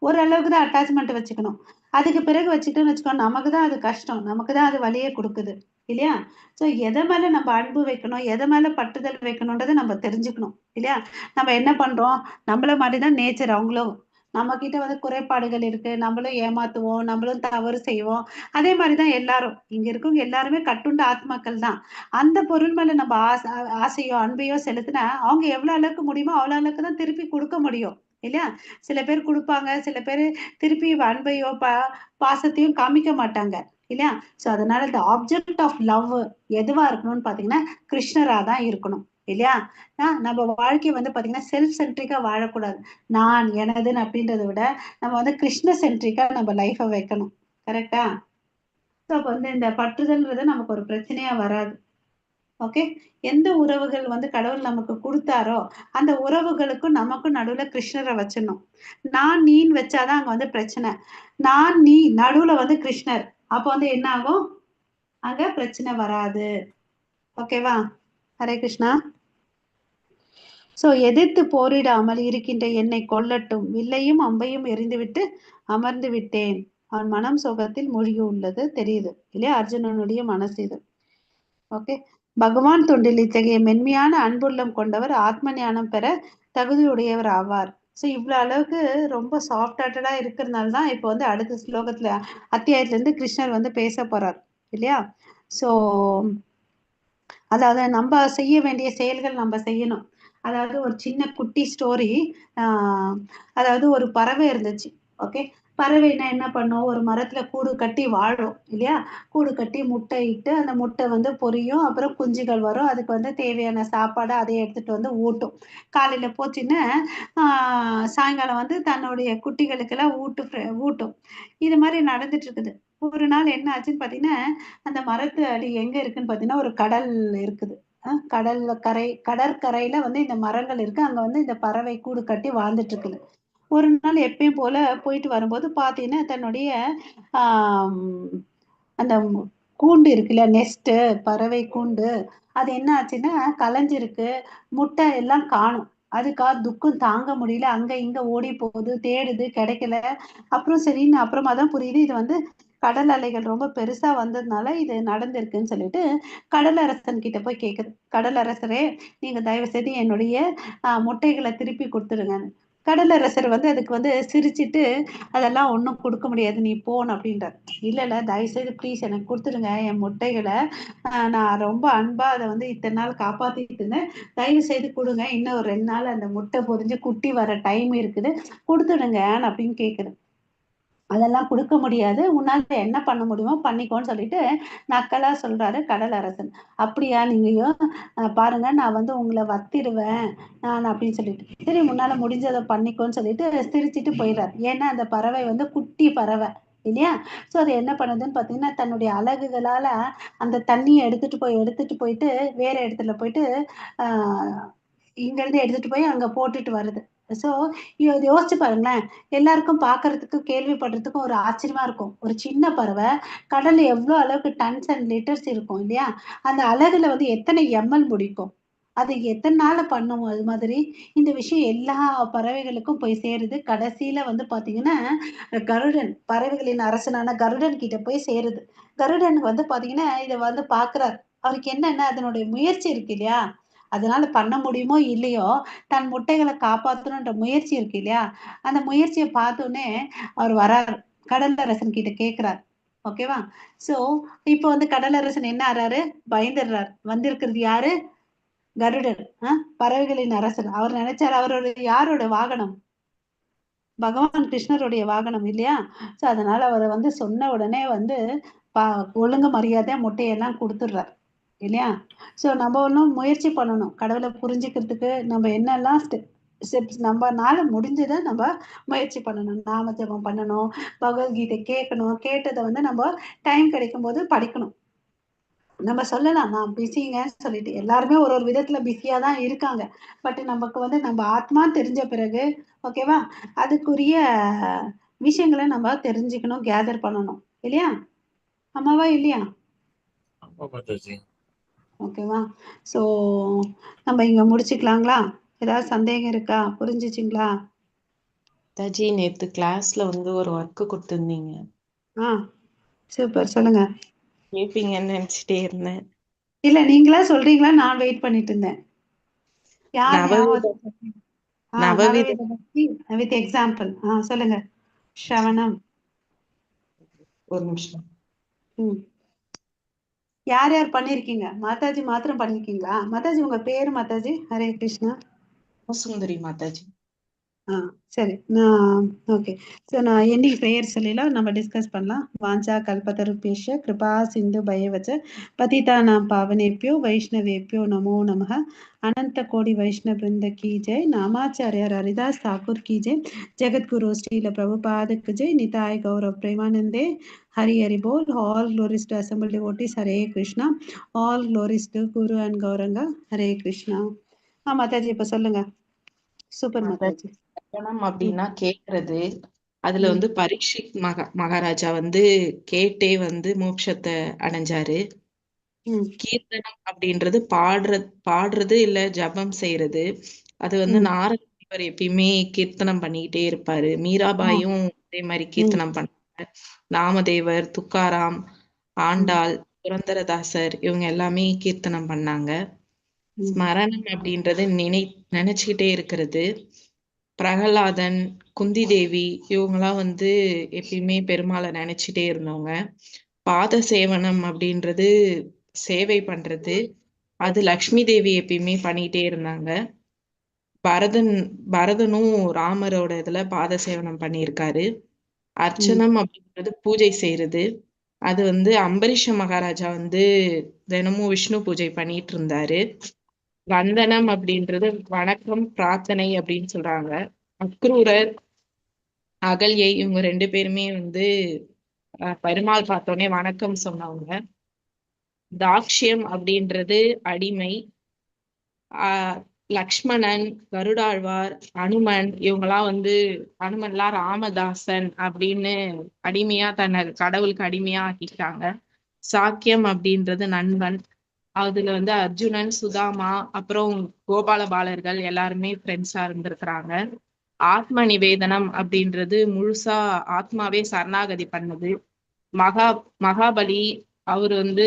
S1: ஓரளவுக்கு தான் அட்டாச்மெண்ட் வச்சுக்கணும். அதுக்கு பிறகு வச்சுக்கிட்டோம்னு வச்சுக்கோ, நமக்கு தான் அது கஷ்டம், நமக்கு தான் அது வலியை கொடுக்குது இல்லையா? ஸோ எதை மேல நம்ம அன்பு வைக்கணும், எதை மேல பட்டுதல் வைக்கணும்ன்றதை நம்ம தெரிஞ்சுக்கணும் இல்லையா? நம்ம என்ன பண்றோம், நம்மள மாதிரிதான் நேச்சர் அவங்களும். நம்ம கிட்ட வந்து குறைபாடுகள் இருக்கு, நம்மளும் ஏமாத்துவோம், நம்மளும் தவறு செய்வோம். அதே மாதிரிதான் எல்லாரும் இங்க இருக்கவங்க எல்லாருமே கட்டுண்ட ஆத்மாக்கள் தான். அந்த பொருள் மேல நம்ம ஆசையோ அன்பையோ செலுத்தினா அவங்க எவ்வளவு அளவுக்கு முடியுமோ அவ்வளவு அளவுக்கு தான் திருப்பி கொடுக்க முடியும் இல்லையா? சில பேர் கொடுப்பாங்க, சில பேர் திருப்பி அன்பையோ பாசத்தையும் காமிக்க மாட்டாங்க இல்லையா? சோ அதனால இந்த ஆப்ஜெக்ட் ஆஃப் லவ் எதுவா இருக்கணும்னு பாத்தீங்கன்னா கிருஷ்ணரா தான் இருக்கணும் இல்லையா? நம்ம வாழ்க்கையை வந்து பாத்தீங்கன்னா செல்ஃப் சென்ட்ரிக்கா வாழக்கூடாது. நான் எனதுன்னு அப்படின்றத விட நம்ம வந்து கிருஷ்ண சென்ட்ரிக்கா நம்ம லைஃபை வைக்கணும். கரெக்டா? ஸோ அப்போ வந்து இந்த பற்றுதல்ன்றது நமக்கு ஒரு பிரச்சனையா வராது. ஓகே, எந்த உறவுகள் வந்து கடவுள் நமக்கு கொடுத்தாரோ அந்த உறவுகளுக்கும் நமக்கும் நடுவுல கிருஷ்ணரை வச்சிடணும். நான் நீன்னு வச்சாதான் அங்க வந்து பிரச்சனை. நான் நீ நடுவுல வந்து கிருஷ்ணர், அப்ப வந்து என்ன ஆகும், அங்க பிரச்சனை வராது. ஓகேவா? ஹரே கிருஷ்ணா. சோ எதிர்த்து போரிடாமல் இருக்கின்ற என்னை கொல்லட்டும், வில்லையும் அம்பையும் எறிந்துவிட்டு அமர்ந்து விட்டேன். அவன் மனம் சோகத்தில் மூழ்கி உள்ளது தெரியுது இல்லையா? அர்ஜுனனுடைய மனசு இது. ஓகே, பகவான் தொண்டில் இத்தகைய மென்மையான அன்புள்ளம் கொண்டவர் ஆத்ம ஞானம் பெற தகுதியுடையவர் ஆவார். ஸோ இவ்வளவு அளவுக்கு ரொம்ப சாஃப்ட் ஹார்ட்டடா இருக்கிறதுனால தான் இப்போ வந்து அடுத்த ஸ்லோகத்துல அத்தியாயத்துல இருந்து கிருஷ்ணர் வந்து பேச போறார் இல்லையா? ஸோ அதாவது நம்ம செய்ய வேண்டிய செயல்கள் நம்ம செய்யணும். அதாவது ஒரு சின்ன குட்டி ஸ்டோரி. அதாவது ஒரு பறவை இருந்துச்சு. ஓகே, பறவைனா என்ன பண்ணும், ஒரு மரத்துல கூடு கட்டி வாழும் இல்லையா? கூடு கட்டி முட்டை இட்டு அந்த முட்டை வந்து பொரியும், அப்புறம் குஞ்சுகள் வரும், அதுக்கு வந்து தேவையான சாப்பாடு அதை எடுத்துட்டு வந்து ஊட்டும். காலையில போச்சுன்னா சாயங்காலம் வந்து தன்னுடைய குட்டிகளுக்கெல்லாம் ஊட்டும். இது மாதிரி நடந்துட்டு இருக்குது. ஒரு நாள் என்ன ஆச்சுன்னு பாத்தீங்கன்னா, அந்த மரத்து அடி எங்க இருக்குன்னு பாத்தீங்கன்னா ஒரு கடல் இருக்குது. கடற்கரையில வந்து இந்த மரங்கள் இருக்கு. அங்க வந்து இந்த பறவை கூடு கட்டி வாழ்ந்துட்டு இருக்குது. ஒரு நாள் எப்பயும் போல போயிட்டு வரும்போது பாத்தீங்கன்னா தன்னுடைய ஆஹ் அந்த கூண்டு இருக்குல்ல, நெஸ்ட், பறவை கூண்டு, அது என்ன ஆச்சுன்னா கலைஞ்சிருக்கு. முட்டை எல்லாம் காணும். அதுக்கா துக்கம் தாங்க முடியல, அங்க இங்க ஓடி போகுது, தேடுது, கிடைக்கல. அப்புறம் சரின்னு அப்புறமா தான் புரியுது இது வந்து கடல் அலைகள் ரொம்ப பெருசா வந்ததுனால இது நடந்திருக்குன்னு சொல்லிட்டு கடல் அரசன் கிட்ட போய் கேக்குது. கடல் அரசரே, நீங்க தயவு செய்து என்னுடைய முட்டைகளை திருப்பி கொடுத்துடுங்க. கடலரசர் வந்து அதுக்கு வந்து சிரிச்சிட்டு அதெல்லாம் ஒன்றும் கொடுக்க முடியாது, நீ போன அப்படின்றார். இல்ல தயவு செய்து ப்ளீஸ் எனக்கு கொடுத்துடுங்க என் முட்டைகளை. நான் ரொம்ப அன்பா அதை வந்து இத்தனை நாள் காப்பாத்திட்டு இருந்தேன், தயவு செய்து கொடுங்க, இன்னும் ஒரு 2 நாள் அந்த முட்டை பொரிஞ்சு குட்டி வர டைம் இருக்குது, கொடுத்துடுங்க அப்படின்னு கேக்குது. அதெல்லாம் கொடுக்க முடியாது, உன்னால என்ன பண்ண முடியுமோ பண்ணிக்கோன்னு சொல்லிட்டு நக்கலா சொல்றாரு கடல் அரசன். அப்படியா, நீங்க பாருங்க நான் வந்து உங்களை வத்திடுவேன் நான் அப்படின்னு சொல்லிட்டு, சரி முன்னால முடிஞ்சதை பண்ணிக்கோன்னு சொல்லிட்டு சிரிச்சிட்டு போயிடுறாரு. ஏன்னா அந்த பறவை வந்து குட்டி பறவை இல்லையா? சோ அது என்ன பண்ணுதுன்னு பாத்தீங்கன்னா தன்னுடைய அலகுகளால அந்த தண்ணியை எடுத்துட்டு போயிட்டு வேற இடத்துல போயிட்டு ஆஹ் இங்க இருந்து எடுத்துட்டு போய் அங்க போட்டுட்டு வருது. சோ யோசிச்சு பாருங்களேன், எல்லாருக்கும் பாக்குறதுக்கும் கேள்விப்படுறதுக்கும் ஒரு ஆச்சரியமா இருக்கும். ஒரு சின்ன பறவை கடல்ல எவ்வளவு அளவுக்கு டன்ஸ் அண்ட் லிட்டர்ஸ் இருக்கும் இல்லையா? அந்த அலகுல வந்து எத்தனை எம்எல் முடிக்கும், அது எத்தனை நாள் பண்ணும். அது மாதிரி இந்த விஷயம் எல்லா பறவைகளுக்கும் போய் சேருது. கடைசியில வந்து பாத்தீங்கன்னா கருடன், பறவைகளின் அரசனான கருடன் கிட்ட போய் சேருது. கருடன் வந்து பாத்தீங்கன்னா இதை வந்து பாக்குறாரு. அவருக்கு என்னன்னா அதனுடைய முயற்சி இருக்கு இல்லையா, அதனால பண்ண முடியுமோ இல்லையோ தன் முட்டைகளை காப்பாற்றணுன்ற முயற்சி இருக்கு இல்லையா, அந்த முயற்சியை பார்த்தோன்னே அவர் வராரு, கடலரசன் கிட்ட கேட்கிறார். ஓகேவா? சோ இப்போ வந்து கடலரசன் என்ன ஆறாரு, பயந்துடுறார். வந்திருக்கிறது யாரு, கருடன், பறவைகளின் அரசன். அவர் நினைச்சாரு அவரோட யாரோட வாகனம், பகவான் கிருஷ்ணருடைய வாகனம் இல்லையா. சோ அதனால அவர் வந்து சொன்ன உடனே வந்து ஒழுங்கு மரியாதையா முட்டையெல்லாம் கொடுத்துடுறார் இல்லையா. சோ நம்ம ஒன்றும் முயற்சி பண்ணணும் கடவுளை புரிஞ்சுக்கிறதுக்கு. நம்ம என்னெல்லாம் ஸ்டெப்ஸ் நம்மனால முடிஞ்சதை நம்ம முயற்சி பண்ணணும். நாம ஜெபம் பண்ணணும், பகவத்கீதை கேட்கணும், கேட்டதை வந்து நம்ம டைம் கிடைக்கும் போது படிக்கணும். நம்ம சொல்லலாம் நான் பிஸிங்கன்னு சொல்லிட்டு, எல்லாருமே ஒரு ஒரு விதத்துல பிஸியா தான் இருக்காங்க. பட் நமக்கு வந்து நம்ம ஆத்மா தெரிஞ்ச பிறகு ஓகேவா, அதுக்குரிய விஷயங்களை நம்ம தெரிஞ்சுக்கணும், கேதர் பண்ணணும் இல்லையா. ஆமாவா இல்லையா?
S5: ஆமா மாதாஜி.
S1: ஓகேவா? சோ நம்ம இங்க முடிச்சுக்கலாங்களா? ஏதாவது சந்தேகம் இருக்கா? புரிஞ்சுச்சுங்களா?
S4: மாதாஜி நேத்து கிளாஸ்ல வந்து ஒரு ஒர்க் கொடுத்துருந்தீங்க,
S1: சூப்பர், சொல்லுங்க.
S4: கேட்பீங்கன்னு நினைச்சிட்டே இருந்தேன்.
S1: இல்ல நீங்களா சொல்றீங்களா, நான் வெயிட் பண்ணிட்டு இருந்தேன். யார்
S4: நவவித
S1: ஞாபகம்?
S4: நவவித
S1: நவவித பக்தி வித் எக்ஸாம்பிள். சொல்லுங்க. ஸ்ரவணம்.
S4: ஒரு நிமிஷம்.
S1: யார் யார் பண்ணிருக்கீங்க? மாதாஜி மாத்திரம் பண்ணிருக்கீங்களா? மாதாஜி உங்க பேரு மாதாஜி? ஹரே கிருஷ்ணா.
S4: சுந்தரி மாதாஜி.
S1: சரி, நான் ஓகே. ஸோ நான் எண்டிங் ப்ரேயர் சொல்லிடலாம், நம்ம டிஸ்கஸ் பண்ணலாம். வாஞ்சா கல்பதருபேஷ கிருபா சிந்து பயவச்ச பதிதானாம் பாவனேபியோ வைஷ்ணவேபியோ நமோ நமः. அனந்த கோடி வைஷ்ணவ பிருந்த கி ஜெய். நாமாச்சாரியார் ஹரிதாஸ் தாக்கூர் கி ஜெய். ஜெகத்குரு ஸ்ரீல பிரபுபாதுக்கு ஜெய். நிதாய் கௌரவ் பிரேமானந்தே ஹரி ஹரி போல். All glories to assembled devotees. Hare Krishna. All glories to guru and Gauranga. Hare Krishna. Mataji இப்ப சொல்லுங்க. சூப்பர் மாதாஜி.
S4: சரணம் அப்படின்னா கேட்கறது. அதுல வந்து பரீட்சித் மகாராஜா வந்து கேட்டே வந்து மோட்சத்தை அடைஞ்சாரு. கீர்த்தனம் அப்படின்றது பாடுறது இல்ல ஜபம் செய்யறது. அது வந்து நாரத முனிவர் எப்பயுமே கீர்த்தனம் பண்ணிக்கிட்டே இருப்பாரு. மீராபாயும் அதே மாதிரி கீர்த்தனம் பண்ணாங்க. நாமதேவர், துக்காராம், ஆண்டாள், புரந்தரதாசர் இவங்க எல்லாமே கீர்த்தனம் பண்ணாங்க. ஸ்மரணம் அப்படின்றது நினைச்சுக்கிட்டே இருக்கிறது. பிரகலாதன், குந்தி தேவி இவங்கெல்லாம் வந்து எப்பயுமே பெருமாளை நினைச்சிட்டே இருந்தவங்க. பாத சேவனம் அப்படின்றது சேவை பண்றது. அது லக்ஷ்மி தேவி எப்பயுமே பண்ணிட்டே இருந்தாங்க. பரதனும் ராமரோட இதுல பாத சேவனம் பண்ணியிருக்காரு. அர்ச்சனம் அப்படின்றது பூஜை செய்யறது. அது வந்து அம்பரீஷ மகாராஜா வந்து தினமும் விஷ்ணு பூஜை பண்ணிட்டு இருந்தாரு. வந்தனம் அப்படின்றது வணக்கம், பிரார்த்தனை அப்படின்னு சொல்றாங்க. அக்ரூரர், அகல்யை இவங்க 2 பேருமே வந்து பெருமாள் பார்த்தோன்னே வணக்கம் சொன்னவங்க. தாக்ஷ்யம் அப்படின்றது அடிமை. லக்ஷ்மணன், கருடாழ்வார், அனுமன் இவங்கெல்லாம் வந்து அனுமன்லாம் ராமதாசன் அப்படின்னு அடிமையா தன்னை கடவுளுக்கு அடிமையா ஆக்கிட்டாங்க. சாக்கியம் அப்படின்றது நண்பன். அதுல வந்து அர்ஜுனன், சுதாமா, அப்புறம் கோபால பாலர்கள் எல்லாருமே ஃப்ரெண்ட்ஸா இருந்திருக்கிறாங்க. ஆத்ம நிவேதனம் அப்படின்றது முழுசா ஆத்மாவே சரணாகதி பண்ணது. மகாபலி அவர் வந்து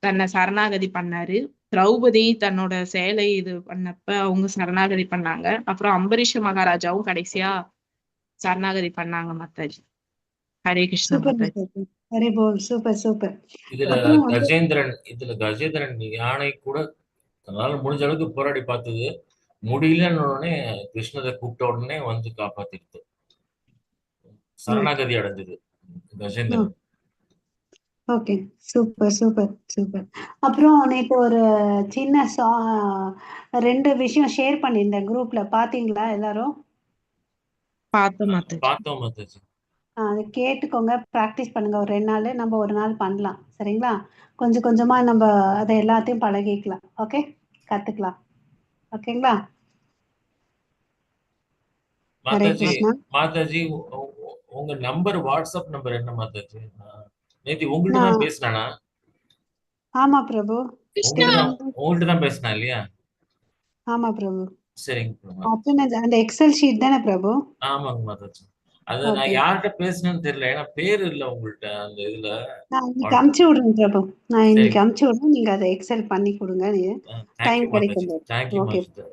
S4: தன்னை சரணாகதி பண்ணாரு. திரௌபதி தன்னோட சேலை இது பண்ணப்ப அவங்க சரணாகதி பண்ணாங்க. அப்புறம் அம்பரீஷ மகாராஜாவும் கடைசியா சரணாகதி பண்ணாங்க மாதாஜி. ஹரே கிருஷ்ணா மாதாஜி.
S1: ஹரி போல். Super super.
S5: இதுல கஜேந்திரன் யானை கூட அதனால முடிஞ்ச அளவுக்கு போராடி பார்த்தது. முடியலன்னு உடனே கிருஷ்ணரை கூப்பிட்ட உடனே வந்து காப்பாத்திடுது. சரணாகதி அடைஞ்சது Gajendran.
S1: Okay, super super super. அப்புறம் நேற்று ஒரு சின்ன 2 விஷயம் ஷேர் பண்ணியிருந்தேன் குரூப்ல, பாத்தீங்களா எல்லாரும்?
S5: பார்த்தோம் மாதாஜி.
S1: அதை கேட்டுக்கோங்க, ப்ராக்டிஸ் பண்ணுங்க. ஒரு 2 நாள் நம்ம ஒரு நாள் பண்ணலாம், சரிங்களா? கொஞ்சம் கொஞ்சமா நம்ம அதை எல்லாத்தையும் பழகிக்கலாம். ஓகே, கத்துக்கலாம். ஓகேங்களா?
S5: மாதாஜி உங்க நம்பர், வாட்ஸ்அப் நம்பர் என்ன மாதாஜி? நேத்து உங்கள்ட்ட தான் பேசினானா?
S1: ஆமா பிரபு,
S5: உங்கள்ட்ட தான் பேசினா இல்லையா?
S1: ஆமா பிரபு.
S5: சரிங்க.
S1: அந்த எக்ஸல் ஷீட் தானே பிரபு?
S5: ஆமாங்க மாதாஜி. அது
S1: ஓகே.
S5: நான் யார்கிட்ட பேசுனேன்னு தெரியல. ஏன்னா பேர் இல்ல உங்கள்ட்ட அந்த இதுல.
S1: நான் இன்னைக்கு அமுச்சு விடுறேன் பிரபு. நான்
S5: சரி.
S1: இன்னைக்கு அமுச்சு விடுறேன். நீங்க அதை எக்ஸல் பண்ணி கொடுங்க.
S5: Thank you
S1: time
S5: Mataji.
S1: கிடைக்கும்.
S5: Thank you
S1: okay
S5: master.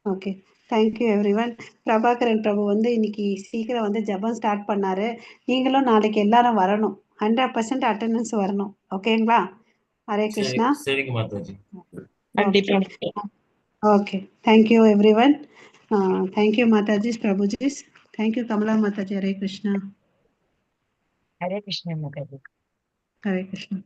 S1: Okay. Thank you everyone. Prabhakaran Prabhu வந்து இன்னைக்கு சீக்கிரம் வந்து ஜபம் ஸ்டார்ட் பண்ணாரு. நீங்களும் நாளைக்கு எல்லாரும் வரணும். 100% அட்டெண்டன்ஸ் வரணும். ஓகேங்களா? ஹரே
S5: சரி,
S1: கிருஷ்ணா.
S5: சரிங்க மாதாஜி.
S4: கண்டிப்பா.
S1: Okay. Thank you everyone. Thank you Matajis, Prabhujis. Thank you Kamala Mataji. Hare Krishna.
S3: Hare Krishna Mataji.
S1: Hare Krishna.